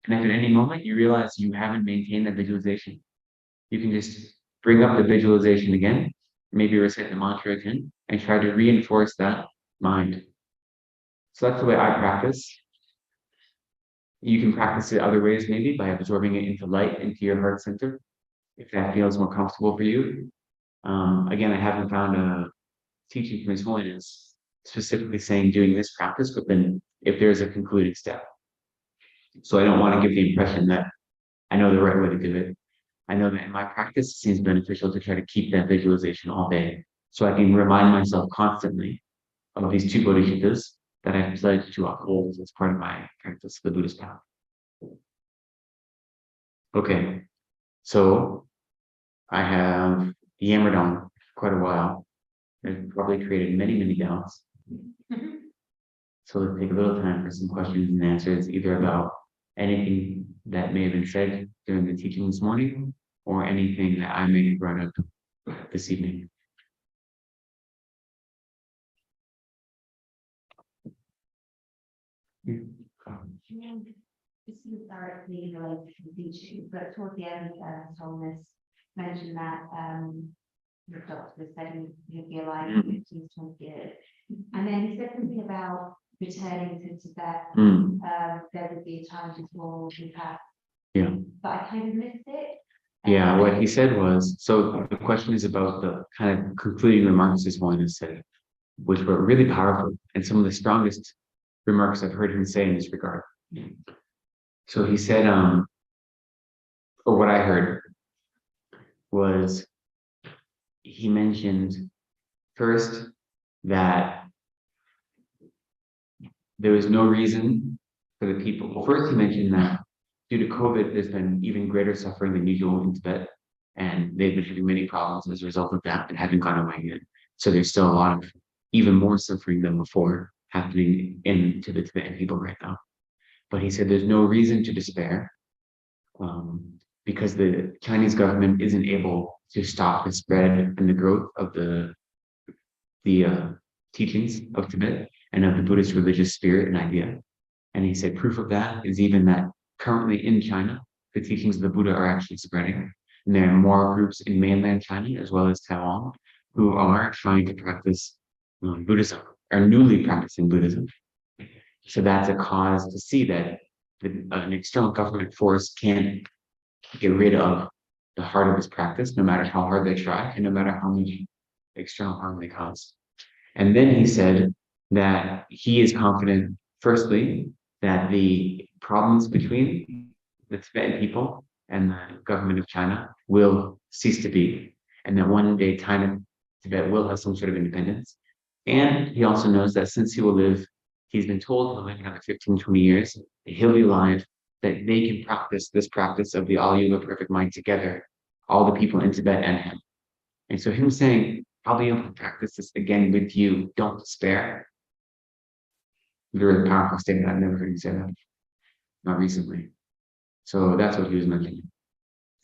And if at any moment you realize you haven't maintained that visualization, you can just bring up the visualization again, maybe recite the mantra again, and try to reinforce that mind. So that's the way I practice. You can practice it other ways, maybe by absorbing it into light, into your heart center, if that feels more comfortable for you. Again, I haven't found a teaching from His Holiness specifically saying doing this practice, but then if there's a concluding step. So I don't want to give the impression that I know the right way to do it. I know that in my practice, it seems beneficial to try to keep that visualization all day, so I can remind myself constantly of these 2 bodhicittas that I've pledged to uphold as part of my practice of the Buddhist path. Okay, so I have yammered on quite a while. I've probably created many, many doubts. So let's take a little time for some questions and answers, either about anything that may have been said during the teaching this morning, or anything that I may have brought up this evening. This is directly related to the teaching, but towards the end, His Holiness mentioned that the doctor was saying he'd be alive in 15 to 20 years. And then he said something about returning to Tibet. There would be a time before we pass. Yeah. But I kind of missed it. Yeah, what he said was, so the question is about the kind of concluding remarks His Holiness said, which were really powerful and some of the strongest remarks I've heard him say in this regard. So he said, or what I heard was, he mentioned first that there was no reason for the people. Well, first, he mentioned that due to COVID, there's been even greater suffering than usual in Tibet, and they've been having many problems as a result of that and haven't gone away yet. So there's still a lot of even more suffering than before happening to the Tibetan people right now. But he said there's no reason to despair, because the Chinese government isn't able to stop the spread and the growth of the teachings of Tibet and of the Buddhist religious spirit and idea. And he said proof of that is even that currently in China, the teachings of the Buddha are actually spreading. And there are more groups in mainland China as well as Taiwan who are trying to practice Buddhism, or newly practicing Buddhism. So that's a cause to see that an external government force can't get rid of the heart of this practice, no matter how hard they try and no matter how much external harm they cause. And then he said that he is confident, firstly, that the problems between the Tibetan people and the government of China will cease to be, and that one day Tibet will have some sort of independence. And he also knows that since he will live, he's been told he'll live another 15, 20 years, that he'll be alive, that they can practice this practice of the all yoga perfect mind together, all the people in Tibet and him. And so him saying, I'll be able to practice this again with you, don't despair. Very powerful statement. I've never heard him say that. Not recently. So that's what he was mentioning.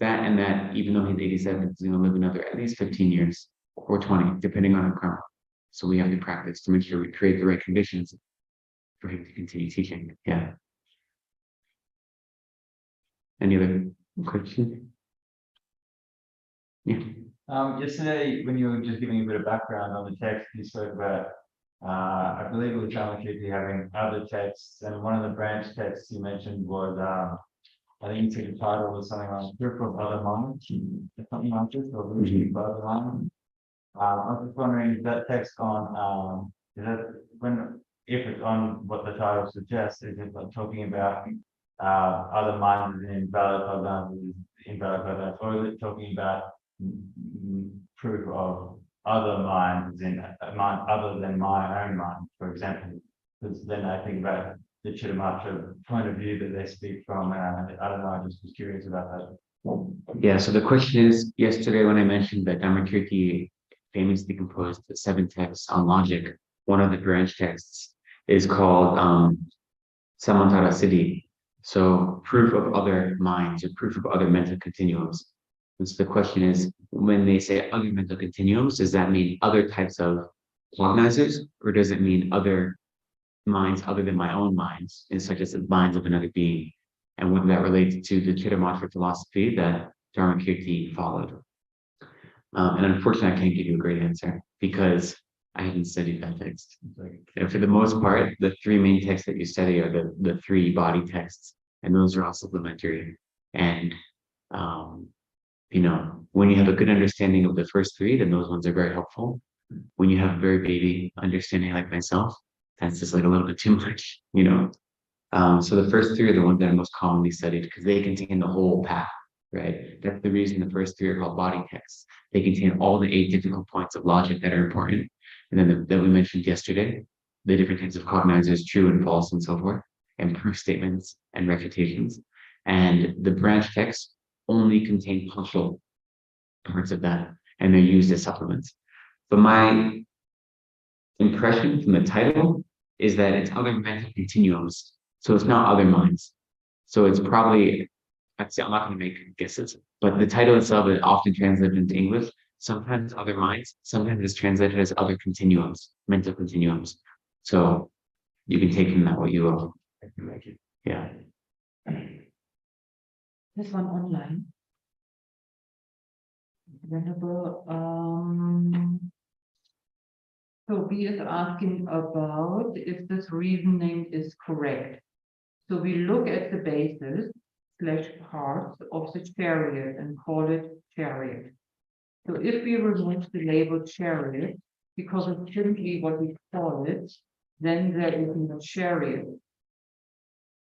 That and that, even though he's 87, he's going to live another at least 15 years or 20, depending on our karma. So we have to practice to make sure we create the right conditions for him to continue teaching. Yeah. Any other questions? Yeah. Yesterday, when you were just giving a bit of background on the text, you spoke about, I believe it was Dharmakirti having other texts, and one of the branch texts you mentioned was, I think you said the title was something like "Proof of Other Minds," something like this, or "Leadership of Other Minds." I was just wondering, is that text on, is that if it's on what the title suggests, is it like talking about other minds in valid cognition, or is it talking about proof of other minds in a mind other than my own mind, for example? Because then I think about the Chittamatra point of view that they speak from, and I don't know, I just was curious about that. Yeah, so the question is, yesterday when I mentioned that Dharmakirti famously composed 7 texts on logic, one of the branch texts is called Samantara Siddhi. So proof of other minds or proof of other mental continuums. And so the question is, when they say other mental continuums, does that mean other types of cognizers, or does it mean other minds other than my own minds, and such as the minds of another being? And whether that relates to the Chittamatra philosophy that Dharmakirti followed. And unfortunately, I can't give you a great answer because I haven't studied that text. And for the most part, the 3 main texts that you study are the 3 body texts, and those are all supplementary. And when you have a good understanding of the first 3, then those ones are very helpful. When you have a very baby understanding like myself, that's just like a little bit too much, So the first 3 are the ones that are most commonly studied because they contain the whole path, right? That's the reason the first 3 are called body texts. They contain all the 8 difficult points of logic that are important. And then that we mentioned yesterday, the different kinds of cognizers, true and false and so forth, and proof statements and refutations. And the branch texts only contain partial parts of that, and they're used as supplements. But my impression from the title is that it's other mental continuums. So it's not other minds. So it's probably, I'm not going to make guesses, but the title itself is often translated into English. Sometimes other minds, sometimes it's translated as other continuums, mental continuums. So you can take from that what you will. Yeah. This one online. Venerable, so he is asking about if this reasoning is correct. So we look at the basis / parts of the chariot and call it chariot. So if we remove the label chariot, because it's simply what we call it, then there is no chariot.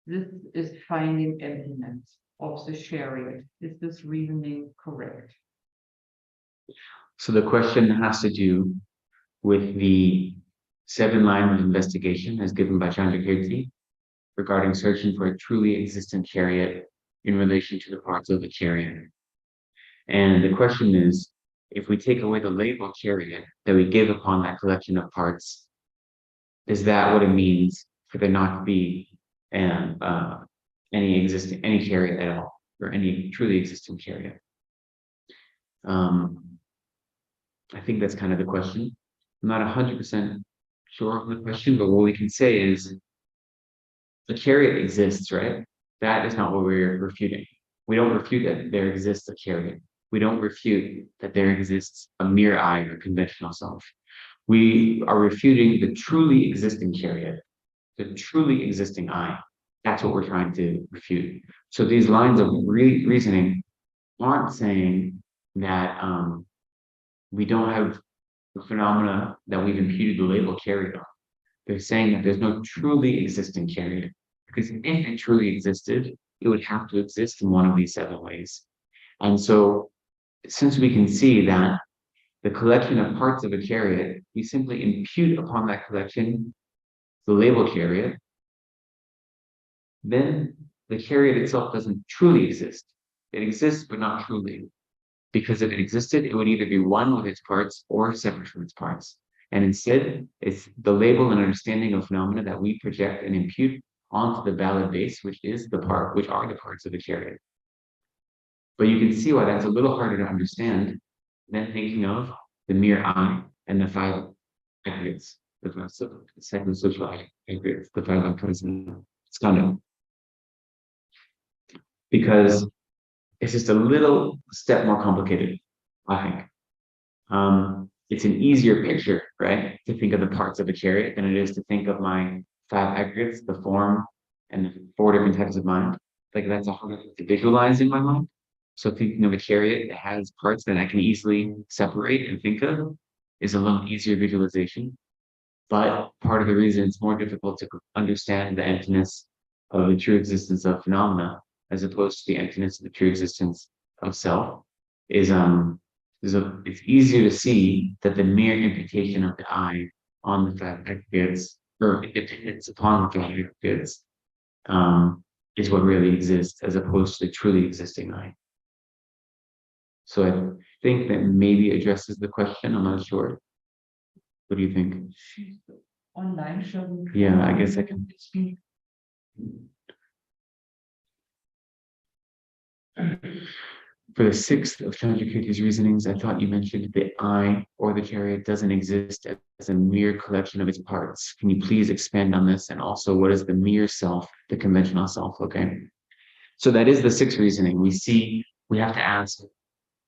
This is finding emptiness of the chariot. Is this reasoning correct? So the question has to do with the 7 lines of investigation as given by Dharmakirti regarding searching for a truly existent chariot in relation to the parts of the chariot. And the question is, if we take away the label chariot that we give upon that collection of parts, is that what it means for there not to be any chariot at all, or any truly existing chariot? I think that's kind of the question. I'm not 100% sure of the question, but what we can say is the chariot exists, right? That is not what we're refuting. We don't refute that there exists a chariot. We don't refute that there exists a mere I or conventional self. We are refuting the truly existing chariot, the truly existing I. That's what we're trying to refute. So these lines of reasoning aren't saying that we don't have the phenomena that we've imputed the label chariot on. They're saying that there's no truly existing chariot, because if it truly existed, it would have to exist in one of these 7 ways. And so, since we can see that the collection of parts of a chariot, we simply impute upon that collection the label chariot, then the chariot itself doesn't truly exist. It exists, but not truly. Because if it existed, it would either be one with its parts or separate from its parts. And instead, it's the label and understanding of phenomena that we project and impute onto the valid base, which are the parts of the chariot. But you can see why that's a little harder to understand than thinking of the mere I and the 5 aggregates, the 7 social aggregates, the 5 icons. It's kind of because it's just a little step more complicated, I think. It's an easier picture, right, to think of the parts of a chariot than it is to think of my 5 aggregates, the form, and the 4 different types of mind. Like that's a harder to visualize in my mind. So thinking of a chariot that has parts that I can easily separate and think of is a little easier visualization. But part of the reason it's more difficult to understand the emptiness of the true existence of phenomena, as opposed to the emptiness of the true existence of self, is it's easier to see that the mere imputation of the I on the 5 aggregates, or independence upon the 5 aggregates, is what really exists, as opposed to the truly existing I. So I think that maybe addresses the question. I'm not sure. What do you think? Online, shall we? Yeah, I guess I can speak. For the 6th of Chandrakirti's reasonings, I thought you mentioned the I or the chariot doesn't exist as a mere collection of its parts. Can you please expand on this? And also, what is the mere self, the conventional self? Okay. So that is the 6th reasoning. We have to ask,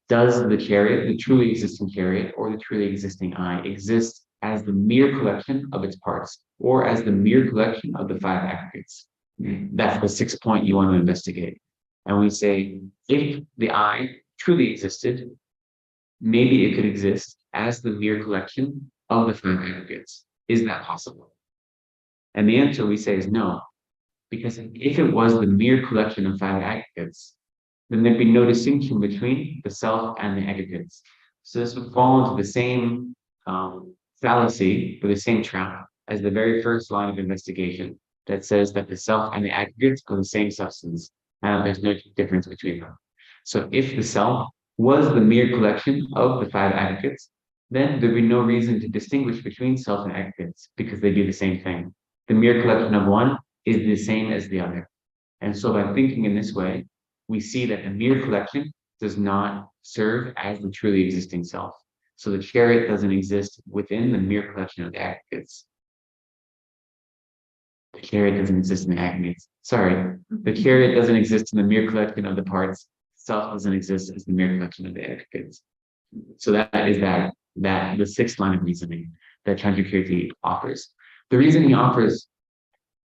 does the chariot, the truly existing chariot, or the truly existing I exist as the mere collection of its parts, or as the mere collection of the 5 aggregates? That's the 6th point you want to investigate. And we say, if the I truly existed, maybe it could exist as the mere collection of the 5 aggregates. Is that possible? And the answer we say is no, because if it was the mere collection of 5 aggregates, then there'd be no distinction between the self and the aggregates. So this would fall into the same fallacy, or the same trap, as the very first line of investigation that says that the self and the aggregates are the same substance, and there's no difference between them. So if the self was the mere collection of the 5 aggregates, then there'd be no reason to distinguish between self and aggregates, because they do the same thing. The mere collection of one is the same as the other. And so by thinking in this way, we see that the mere collection does not serve as the truly existing self. So the chariot doesn't exist within the mere collection of the aggregates. The chariot doesn't exist in the aggregates. Sorry, the chariot doesn't exist in the mere collection of the parts. Self doesn't exist as the mere collection of the aggregates. So that is the 6th line of reasoning that Chandrakirti offers. The reason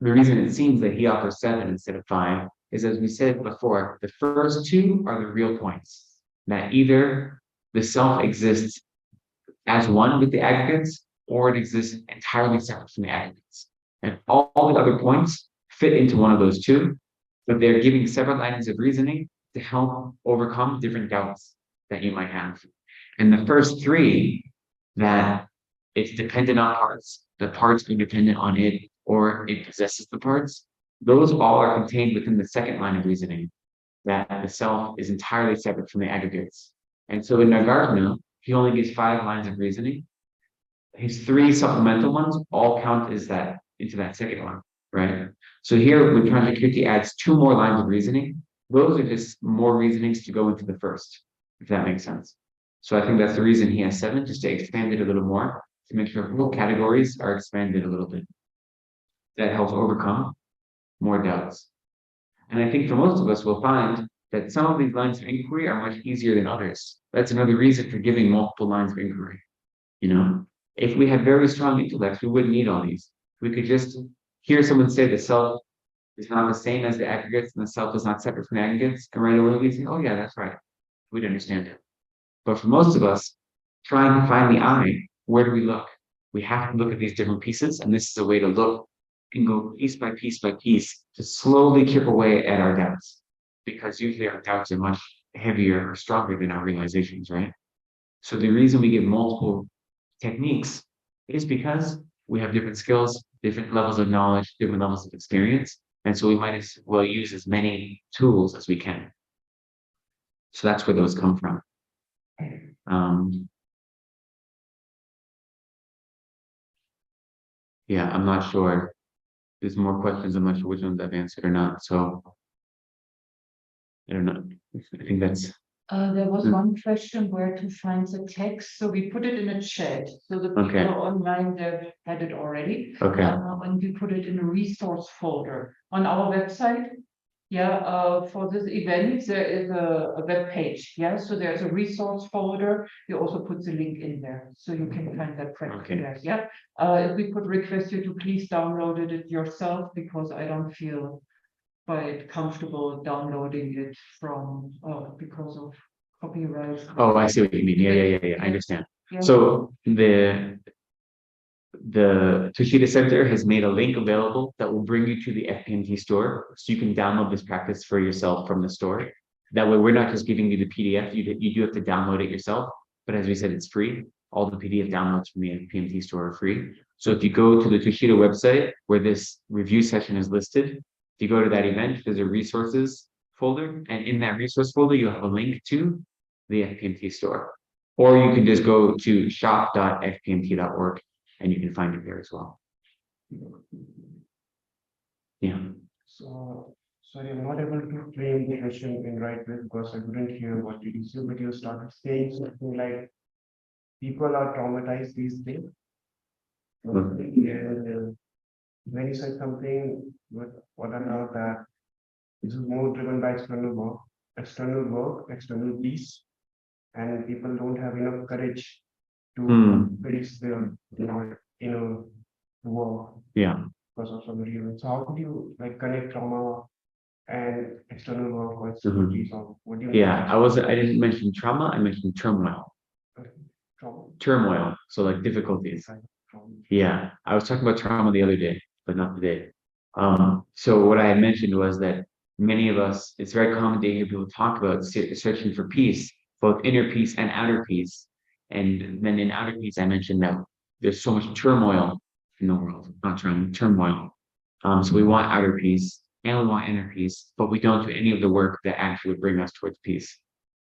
it seems that he offers 7 instead of 5 is, as we said before, the first 2 are the real points. That either the self exists as one with the aggregates, or it exists entirely separate from the aggregates. And all the other points fit into one of those 2, but they're giving several lines of reasoning to help overcome different doubts that you might have. And the first three, that it's dependent on parts, the parts are dependent on it, or it possesses the parts, those all are contained within the second line of reasoning, that the self is entirely separate from the aggregates. And so in Nagarjuna, he only gives 5 lines of reasoning. His 3 supplemental ones all count as that into that second one, right? So here, when Dharmakirti adds 2 more lines of reasoning, those are just more reasonings to go into the first, if that makes sense. So I think that's the reason he has 7, just to expand it a little more, to make sure all categories are expanded a little bit. That helps overcome more doubts. And I think for most of us, we'll find that some of these lines of inquiry are much easier than others. That's another reason for giving multiple lines of inquiry. You know, if we had very strong intellects, we wouldn't need all these. We could just hear someone say the self is not the same as the aggregates and the self is not separate from the aggregates, and right away we say, oh yeah, that's right. We'd understand it. But for most of us, trying to find the I, where do we look? We have to look at these different pieces, and this is a way to look and go piece by piece by piece to slowly chip away at our doubts. Because usually our doubts are much heavier or stronger than our realizations, right? So the reason we give multiple techniques is because we have different skills, different levels of knowledge, different levels of experience. And so we might as well use as many tools as we can. So that's where those come from. Yeah, I'm not sure. There's more questions. I'm not sure which ones I've answered or not. So I don't know. I think that's There was one question where to find the text, so we put it in a chat, so the people Okay. online, they've had it already. okay. And we put it in a resource folder on our website. Yeah, for this event, there is a web page, yeah, so there's a resource folder. We also put the link in there, so you can find that practically, Okay. yeah. If we could request you to please download it yourself, because I don't feel quite comfortable downloading it from, because of copyright. Oh, I see what you mean. Yeah. I understand. Yeah. So the Tushita Center has made a link available that will bring you to the FPMT store, so you can download this practice for yourself from the store. That way, we're not just giving you the PDF. You do have to download it yourself, but as we said, it's free. All the PDF downloads from the FPMT store are free. So if you go to the Tushita website where this review session is listed, if you go to that event, there's a resources folder, and in that resource folder, you have a link to the FPMT store. Or you can just go to shop.fpmt.org and you can find it there as well. Yeah. So, sorry, I'm not able to frame the question in right way because I couldn't hear what you said, but you started saying something like people are traumatized these days. And when you said something with what I know that this is more driven by external peace, and people don't have enough courage to face their inner work. Yeah. Because of some reason. So how could you like connect trauma and external work or externalities or what do you Yeah. I didn't mention trauma, I mentioned turmoil. trauma? Turmoil. So like difficulties. Trauma. Yeah. I was talking about trauma the other day, but not today. So what I had mentioned was that many of us, it's very common to hear people talk about searching for peace, both inner peace and outer peace. And then in outer peace, I mentioned that there's so much turmoil in the world, not turmoil. So we want outer peace and we want inner peace, but we don't do any of the work that actually would bring us towards peace.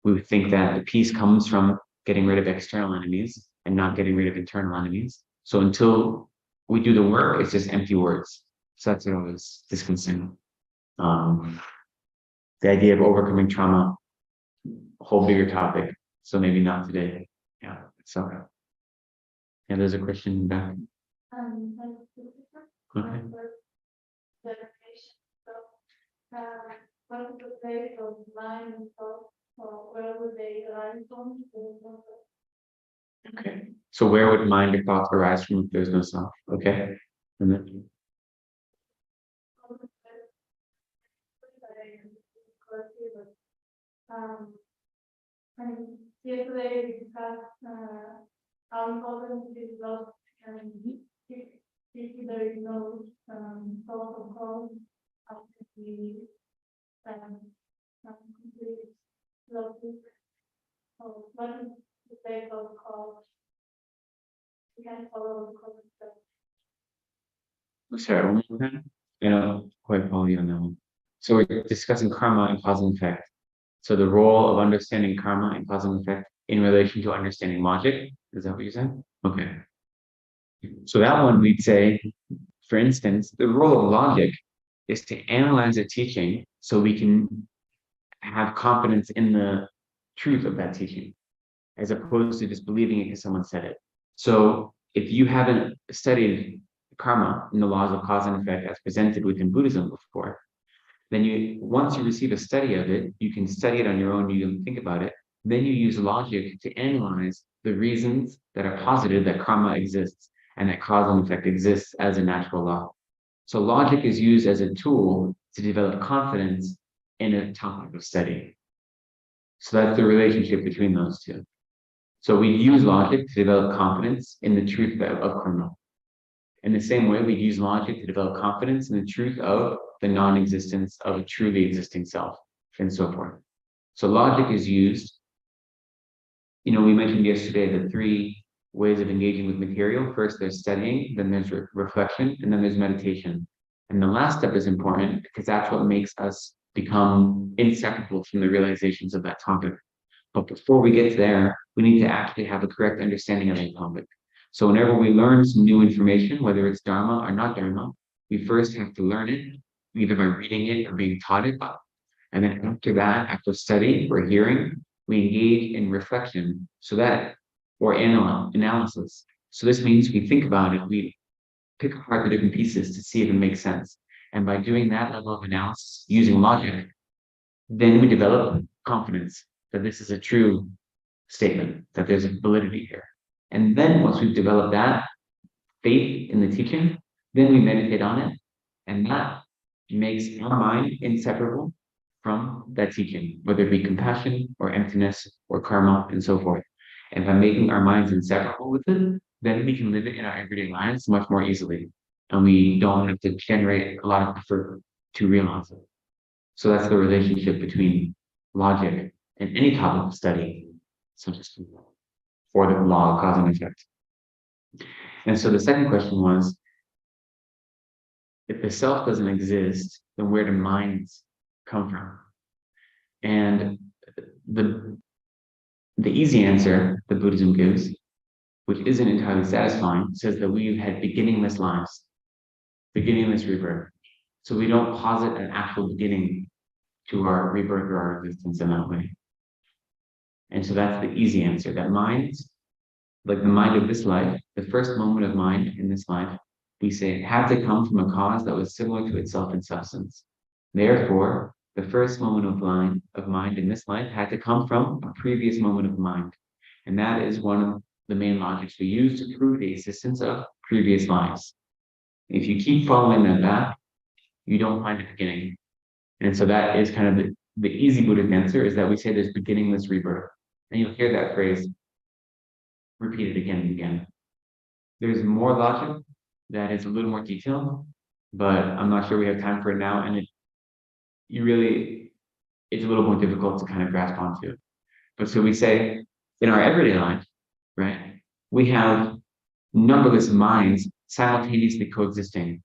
We would think that the peace comes from getting rid of external enemies and not getting rid of internal enemies. So until we do the work, it's just empty words. So that's what I was discussing. The idea of overcoming trauma, a whole bigger topic. So maybe not today. Yeah. So yeah, there's a question back. Okay. What is the place of mind and thought, or where would they arise from? Okay. So where would mind or thoughts arise from if there's no self? Okay. And then, And yesterday we discussed how important it is love and if there is no thought of God after we complete love. So what is very close call. You can follow the cause of Sorry, one more time. I don't quite follow you on that one. So we're discussing karma and cause and effect. So the role of understanding karma and cause and effect in relation to understanding logic. Is that what you said? Okay. So that one we'd say, for instance, the role of logic is to analyze a teaching so we can have confidence in the truth of that teaching, as opposed to just believing it because someone said it. So if you haven't studied karma and the laws of cause and effect as presented within Buddhism before, then once you receive a study of it, you can study it on your own, you can think about it, then you use logic to analyze the reasons that are posited that karma exists and that cause and effect exists as a natural law. So logic is used as a tool to develop confidence in a topic of study. So that's the relationship between those two. So we use logic to develop confidence in the truth of karma. In the same way, we use logic to develop confidence in the truth of the non-existence of a truly existing self, and so forth. So logic is used, we mentioned yesterday the 3 ways of engaging with material. First, there's studying, then there's reflection, and then there's meditation. And the last step is important because that's what makes us become inseparable from the realizations of that topic. But before we get there, we need to actually have a correct understanding of that topic. So whenever we learn some new information, whether it's Dharma or not Dharma, we first have to learn it, either by reading it or being taught it. And then after that, after study or hearing, we engage in reflection or analysis. So this means we think about it, we pick apart the different pieces to see if it makes sense. And by doing that level of analysis using logic, then we develop confidence that this is a true statement, that there's a validity here. And then once we've developed that faith in the teaching, then we meditate on it. And that makes our mind inseparable from that teaching, whether it be compassion or emptiness or karma and so forth. And by making our minds inseparable with it, then we can live it in our everyday lives much more easily. And we don't have to generate a lot of effort to realize it. So that's the relationship between logic and any topic of study, such as for the law of cause and effect. And so the second question was, if the self doesn't exist, then where do minds come from? And the easy answer that Buddhism gives, which isn't entirely satisfying, says that we've had beginningless lives, beginningless rebirth. So we don't posit an actual beginning to our rebirth or our existence in that way. And so that's the easy answer, that minds, like the mind of this life, the first moment of mind in this life, we say it had to come from a cause that was similar to itself in substance. Therefore, the first moment of mind in this life had to come from a previous moment of mind. And that is one of the main logics we use to prove the existence of previous lives. If you keep following that back, you don't find a beginning. And so that is kind of the easy Buddhist answer, is that we say there's beginningless rebirth. And you'll hear that phrase repeated again and again. There's more logic that is a little more detailed, but I'm not sure we have time for it now. And it's a little more difficult to kind of grasp onto. But so we say in our everyday life, right, we have numberless minds simultaneously coexisting,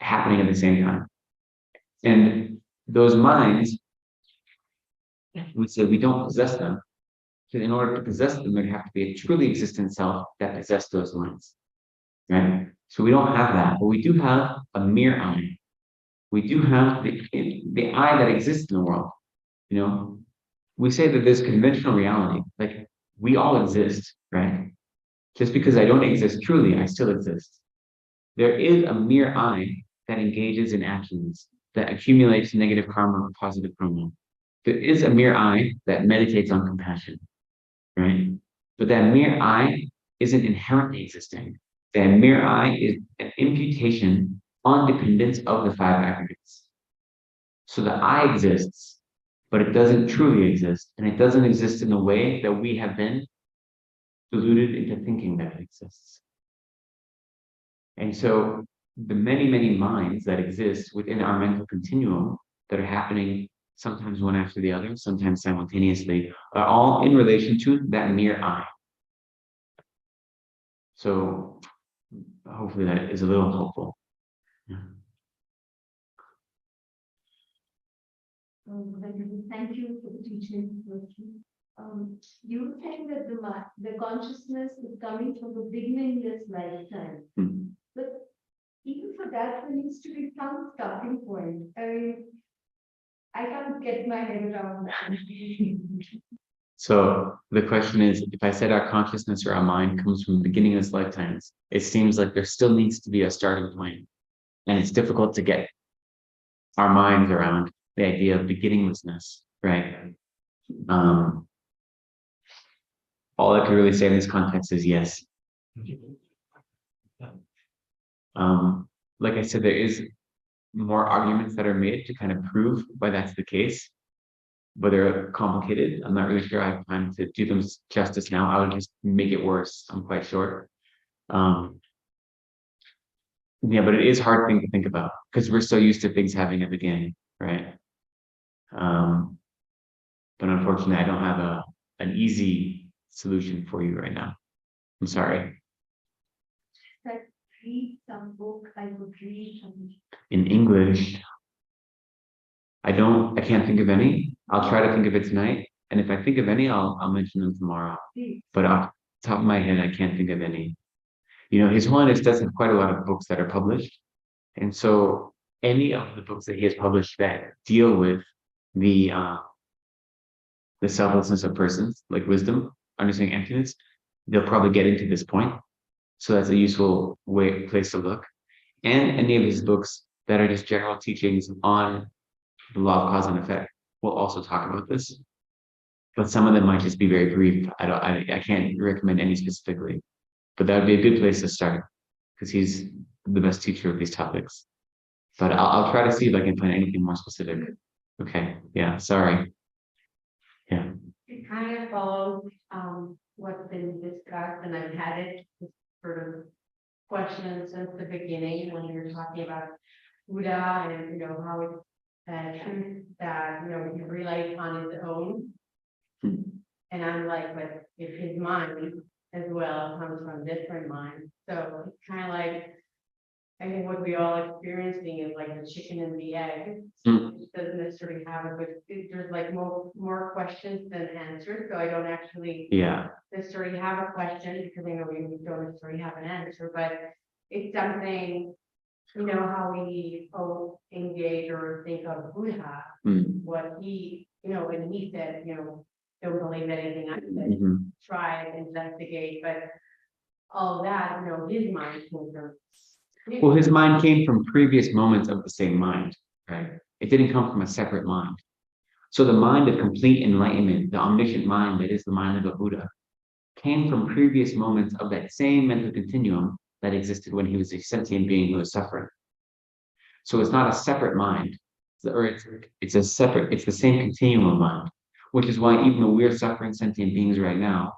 happening at the same time. And those minds, we say we don't possess them. So in order to possess them, there'd have to be a truly existent self that possessed those minds, right? So we don't have that, but we do have a mere I. We do have the I that exists in the world. We say that there's conventional reality, like we all exist, right? Just because I don't exist truly, I still exist. There is a mere I that engages in actions, that accumulates negative karma or positive karma. There is a mere I that meditates on compassion, right? But that mere I isn't inherently existing. That mere I is an imputation on dependence of the 5 aggregates. So the I exists, but it doesn't truly exist, and it doesn't exist in the way that we have been deluded into thinking that it exists. And so the many, many minds that exist within our mental continuum that are happening sometimes one after the other, sometimes simultaneously, are all in relation to that mere I. So hopefully that is a little helpful. Yeah. Thank you for the teaching. You were saying that the consciousness is coming from the beginningless lifetime. But even for that, there needs to be some starting point. I mean, I can't get my head around that. So the question is, if I said our consciousness or our mind comes from beginningless lifetimes, it seems like there still needs to be a starting point. And it's difficult to get our minds around the idea of beginninglessness, right? All I can really say in this context is yes. Like I said, there is more arguments that are made to kind of prove why that's the case, but they're complicated. I'm not really sure I have time to do them justice now. I would just make it worse. I'm quite short. Yeah, but it is a hard thing to think about because we're so used to things having a beginning, right? But unfortunately, I don't have an easy solution for you right now. I'm sorry. That read some book I would read In English, I can't think of any. I'll try to think of it tonight. And if I think of any, I'll mention them tomorrow. But off the top of my head, I can't think of any. You know, His Holiness does have quite a lot of books that are published. And so any of the books that he has published that deal with the selflessness of persons, like wisdom, understanding emptiness, they'll probably get into this point. So that's a useful place to look. And any of his books that are just general teachings on the law of cause and effect will also talk about this. But some of them might just be very brief. I can't recommend any specifically, but that would be a good place to start because he's the best teacher of these topics. But I'll try to see if I can find anything more specific. Okay. Yeah. Sorry. Yeah. It kind of follows what's been discussed, and I've had it sort of question since the beginning when you're talking about Buddha and how it's truth that he realized on his own. And I'm like, but if his mind as well comes from different minds, so it's kind of like I think what we all experiencing is like the chicken and the egg. It doesn't necessarily have a good. There's like more questions than answers, so I don't actually necessarily have a question because I know we don't necessarily have an answer, but it's something. How we engage or think of Buddha, what he, and he said, don't believe anything I said, try and investigate, but all that, his mind came from. Well, his mind came from previous moments of the same mind, right? It didn't come from a separate mind. So the mind of complete enlightenment, the omniscient mind that is the mind of a Buddha, came from previous moments of that same mental continuum that existed when he was a sentient being who was suffering. So it's not a separate mind, or it's the same continuum of mind, which is why even though we're suffering sentient beings right now,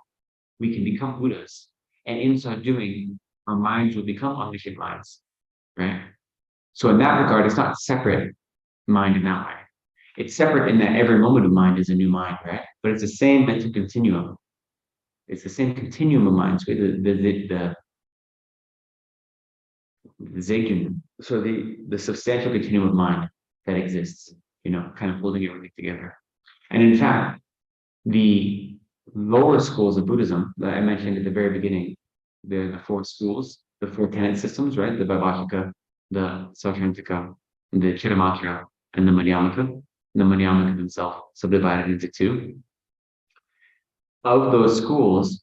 we can become Buddhas. And in so doing, our minds will become omniscient minds, right? So in that regard, it's not separate mind in that way. It's separate in that every moment of mind is a new mind, right? But it's the same mental continuum. It's the same continuum of minds. The Zeigen, so the substantial continuum of mind that exists, kind of holding everything together. And in fact, the lower schools of Buddhism that I mentioned at the very beginning, the four schools, the four tenet systems, right? The Vaibhashika, the Sautrantika, the Chittamatra, and the Madhyamaka. The Madhyamaka themselves subdivided into two. Of those schools,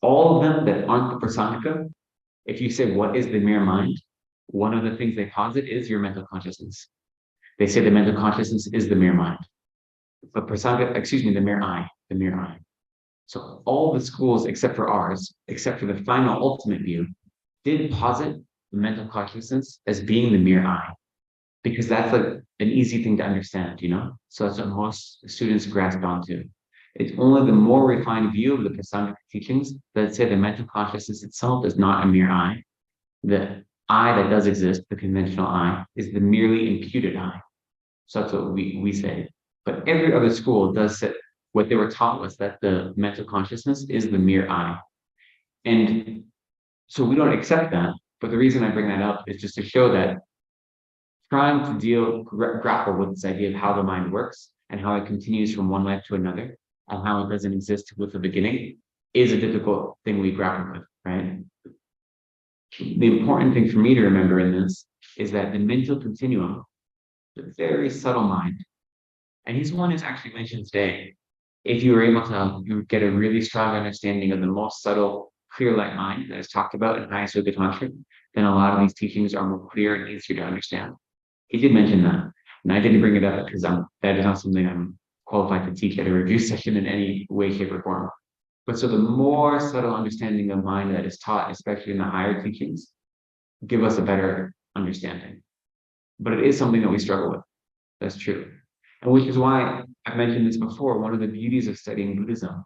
all of them that aren't the Prasangika, if you say what is the mere mind, one of the things they posit is your mental consciousness. They say the mental consciousness is the mere mind. But the mere I. So all the schools except for ours, except for the final ultimate view, did posit the mental consciousness as being the mere I. Because that's like an easy thing to understand, So that's what most students grasp onto. It's only the more refined view of the Prasangika teachings that say the mental consciousness itself is not a mere I. The I that does exist, the conventional I, is the merely imputed I. So that's what we say. But every other school does say, what they were taught was that the mental consciousness is the mere I. And so we don't accept that. But the reason I bring that up is just to show that trying to grapple with this idea of how the mind works and how it continues from one life to another and how it doesn't exist with the beginning is a difficult thing we grapple with, right? The important thing for me to remember in this is that the mental continuum, the very subtle mind, and he's one who's actually mentioned today, if you were able to get a really strong understanding of the most subtle, clear light mind that is talked about in highest yoga tantra, then a lot of these teachings are more clear and easier to understand. He did mention that, and I didn't bring it up because that is not something I'm qualified to teach at a review session in any way, shape, or form. But so the more subtle understanding of mind that is taught, especially in the higher teachings, give us a better understanding. But it is something that we struggle with. That's true. And which is why I've mentioned this before, one of the beauties of studying Buddhism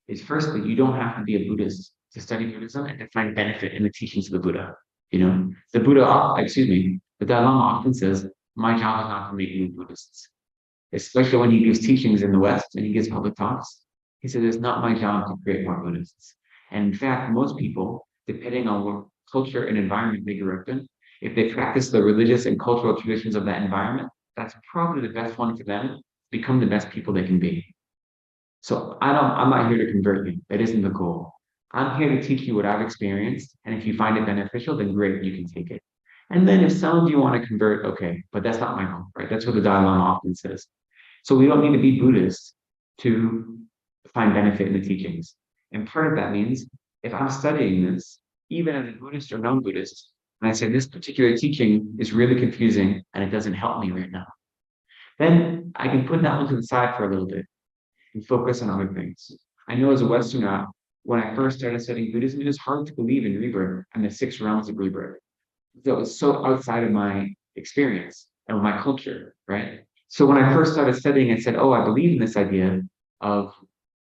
is firstly, you don't have to be a Buddhist to study Buddhism and to find benefit in the teachings of the Buddha. You know, the Dalai Lama often says, my job is not to make new Buddhists. Especially when he gives teachings in the West and he gives public talks. He said, it's not my job to create more Buddhists. And in fact, most people, depending on what culture and environment they grew up in, if they practice the religious and cultural traditions of that environment, that's probably the best one for them to become the best people they can be. So I'm not here to convert you. That isn't the goal. I'm here to teach you what I've experienced. And if you find it beneficial, then great, you can take it. And then if some of you want to convert, okay, but that's not my goal, right? That's what the Dalai Lama often says. So we don't need to be Buddhist to find benefit in the teachings. And part of that means if I'm studying this, even as a Buddhist or non-Buddhist, and I say this particular teaching is really confusing and it doesn't help me right now, then I can put that one to the side for a little bit and focus on other things. I know as a Westerner, when I first started studying Buddhism, it was hard to believe in rebirth and the 6 realms of rebirth. That was so outside of my experience and my culture, right? So when I first started studying, I said, oh, I believe in this idea of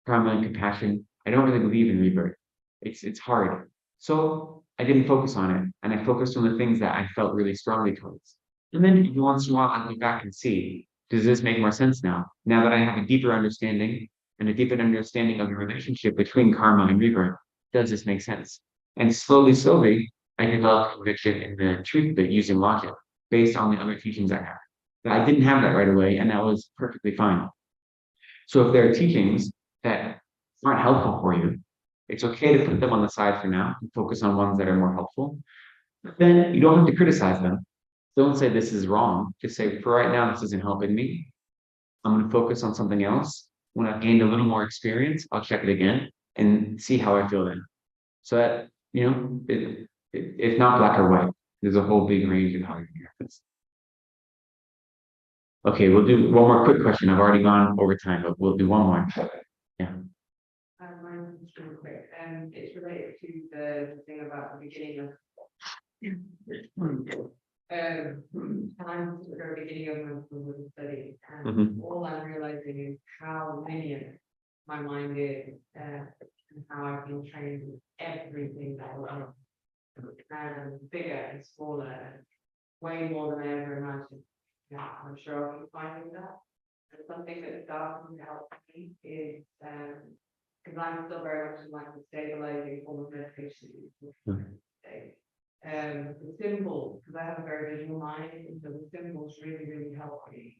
karma and compassion. I don't really believe in rebirth. It's hard. So I didn't focus on it. And I focused on the things that I felt really strongly towards. And then once in a while, I look back and see, does this make more sense now? Now that I have a deeper understanding and a deeper understanding of the relationship between karma and rebirth, does this make sense? And slowly, I developed conviction in the truth of it using logic based on the other teachings I had. But I didn't have that right away, and that was perfectly fine. So if there are teachings that aren't helpful for you, it's okay to put them on the side for now and focus on ones that are more helpful. But then you don't have to criticize them. Don't say this is wrong. Just say, for right now, this isn't helping me. I'm going to focus on something else. When I've gained a little more experience, I'll check it again and see how I feel then. So that, it's not black or white. There's a whole big range of how you can get this. Okay, we'll do one more quick question. I've already gone over time, but we'll do one more. Yeah. Mine's just really quick, and it's related to the thing about the beginning of. I'm at the very beginning of my Buddhist study, and all I'm realizing is how linear my mind is, and how I've been trained with everything that I love, and bigger and smaller, and way more than I ever imagined. Yeah, I'm sure I'll be finding that. And something that started to help me is because I'm still very much in like the stabilizing form of meditation. The symbols, because I have a very visual mind, and so the symbols really help me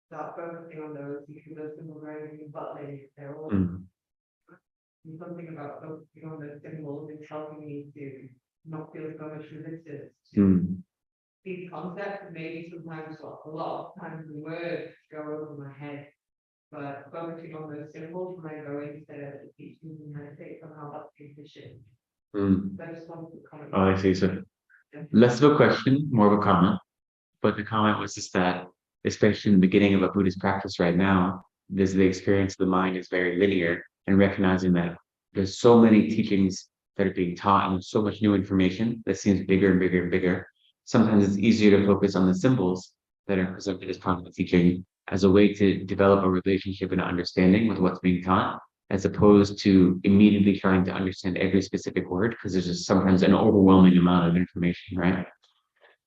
start focusing on those, because those symbols are anything but linear. They're all something about focusing on those symbols is helping me to not feel so much resistance to these concepts. Maybe sometimes a lot of times the words go over my head, but focusing on those symbols when I go into the teachings and meditate, somehow that's efficient. I just wanted to comment. Oh, I see. So less of a question, more of a comment. But the comment was just that, especially in the beginning of a Buddhist practice right now, there's the experience of the mind is very linear, and recognizing that there's so many teachings that are being taught and there's so much new information that seems bigger and bigger and bigger. Sometimes it's easier to focus on the symbols that are presented as part of the teaching as a way to develop a relationship and understanding with what's being taught, as opposed to immediately trying to understand every specific word, because there's just sometimes an overwhelming amount of information, right?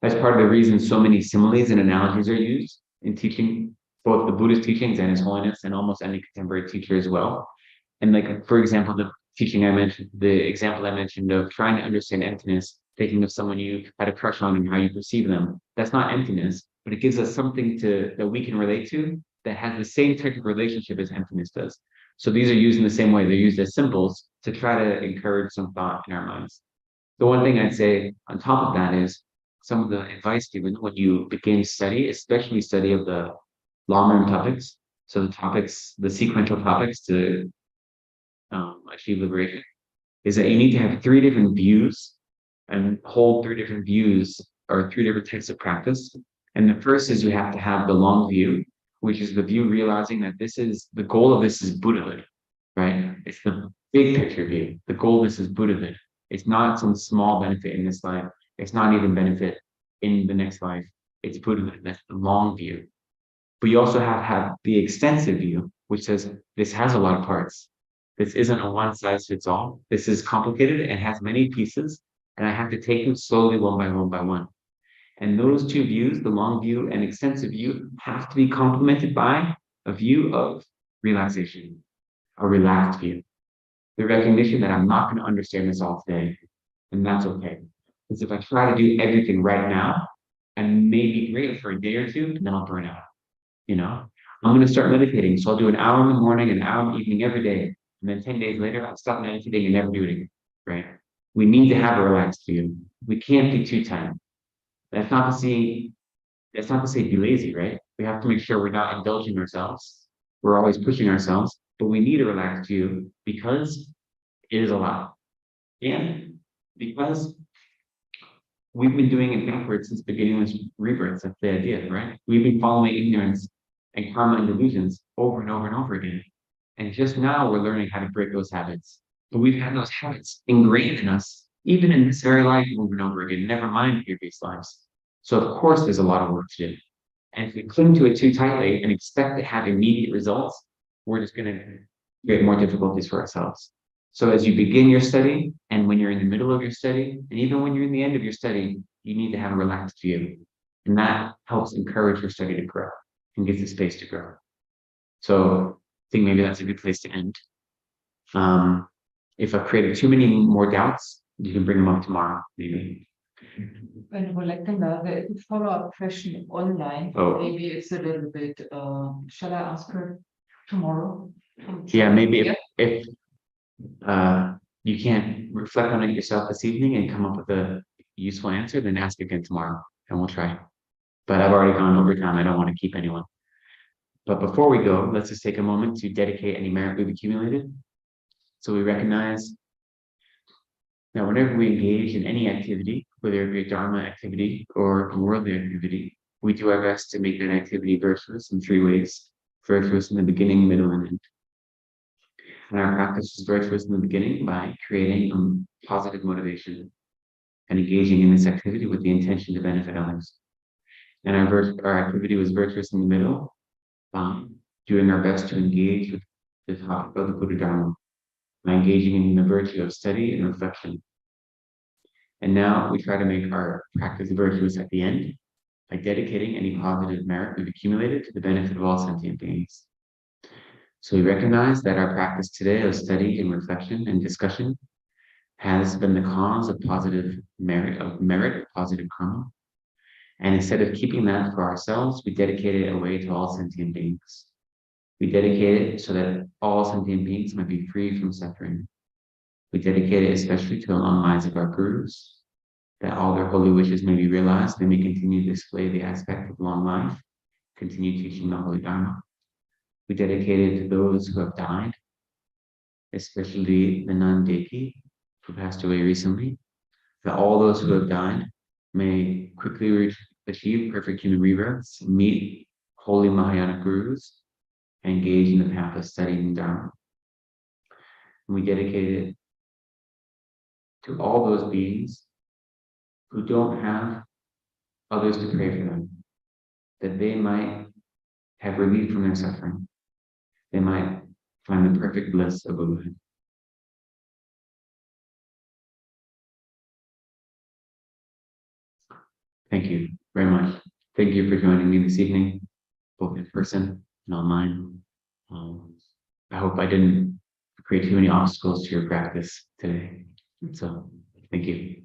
That's part of the reason so many similes and analogies are used, in teaching both the Buddhist teachings and His Holiness, and almost any contemporary teacher as well. And like, for example, the example I mentioned of trying to understand emptiness, thinking of someone you had a crush on and how you perceive them. That's not emptiness, but it gives us something that we can relate to that has the same type of relationship as emptiness does. So these are used in the same way. They're used as symbols to try to encourage some thought in our minds. The one thing I'd say on top of that is some of the advice given when you begin study, especially study of the Lama topics. So the sequential topics to achieve liberation, is that you need to have 3 different views and hold 3 different views or 3 different types of practice. And the first is you have to have the long view, which is the view realizing that the goal of this is Buddhahood, right? It's the big picture view. The goal of this is Buddhahood. It's not some small benefit in this life. It's not even benefit in the next life. It's Buddhahood. That's the long view. But you also have the extensive view, which says this has a lot of parts. This isn't a one size fits all. This is complicated and has many pieces, and I have to take them slowly one by one by one. And those 2 views, the long view and extensive view, have to be complemented by a view of realization, a relaxed view. The recognition that I'm not going to understand this all today, and that's okay. Because if I try to do everything right now, I may be great for a day or 2, and then I'll burn out. I'm going to start meditating. So I'll do an hour in the morning, an hour in the evening every day. And then 10 days later, I'll stop meditating and never do it again, right? We need to have a relaxed view. We can't be too tight. That's not to say be lazy, right? We have to make sure we're not indulging ourselves. We're always pushing ourselves, but we need a relaxed view because it is a lot. And because we've been doing it backwards since the beginning of this rebirth. That's the idea, right? We've been following ignorance and karma and delusions over and over and over again. And just now we're learning how to break those habits. But we've had those habits ingrained in us, even in this very life over and over again, never mind previous lives. So of course there's a lot of work to do. And if we cling to it too tightly and expect to have immediate results, we're just going to create more difficulties for ourselves. So as you begin your study, and when you're in the middle of your study, and even when you're in the end of your study, you need to have a relaxed view. And that helps encourage your study to grow and gives the space to grow. So I think maybe that's a good place to end. If I've created too many more doubts, you can bring them up tomorrow, maybe. Venerable Gyalten, there is a follow-up question online. Oh. Maybe it's a little bit, shall I ask her tomorrow? Yeah, maybe if you can't reflect on it yourself this evening and come up with a useful answer, then ask again tomorrow and we'll try. But I've already gone over time. I don't want to keep anyone. But before we go, let's just take a moment to dedicate any merit we've accumulated. So we recognize that whenever we engage in any activity, whether it be a Dharma activity or a worldly activity, we do our best to make that activity virtuous in 3 ways. Virtuous in the beginning, middle, and end. And our practice is virtuous in the beginning by creating positive motivation and engaging in this activity with the intention to benefit others. And our activity was virtuous in the middle, doing our best to engage with the topic of the Buddha Dharma by engaging in the virtue of study and reflection. And now we try to make our practice virtuous at the end by dedicating any positive merit we've accumulated to the benefit of all sentient beings. So we recognize that our practice today of study and reflection and discussion has been the cause of positive merit, positive karma. And instead of keeping that for ourselves, we dedicate it away to all sentient beings. We dedicate it so that all sentient beings might be free from suffering. We dedicate it especially to the long lives of our gurus, that all their holy wishes may be realized. They may continue to display the aspect of long life, continue teaching the holy Dharma. We dedicate it to those who have died, especially the nun Deki, who passed away recently, that all those who have died may quickly achieve perfect human rebirths, meet holy Mahayana gurus, and engage in the path of studying Dharma. And we dedicate it to all those beings who don't have others to pray for them, that they might have relief from their suffering. They might find the perfect bliss of Buddhahood. Thank you very much. Thank you for joining me this evening. both in person and online. I hope I didn't create too many obstacles to your practice today. So, thank you.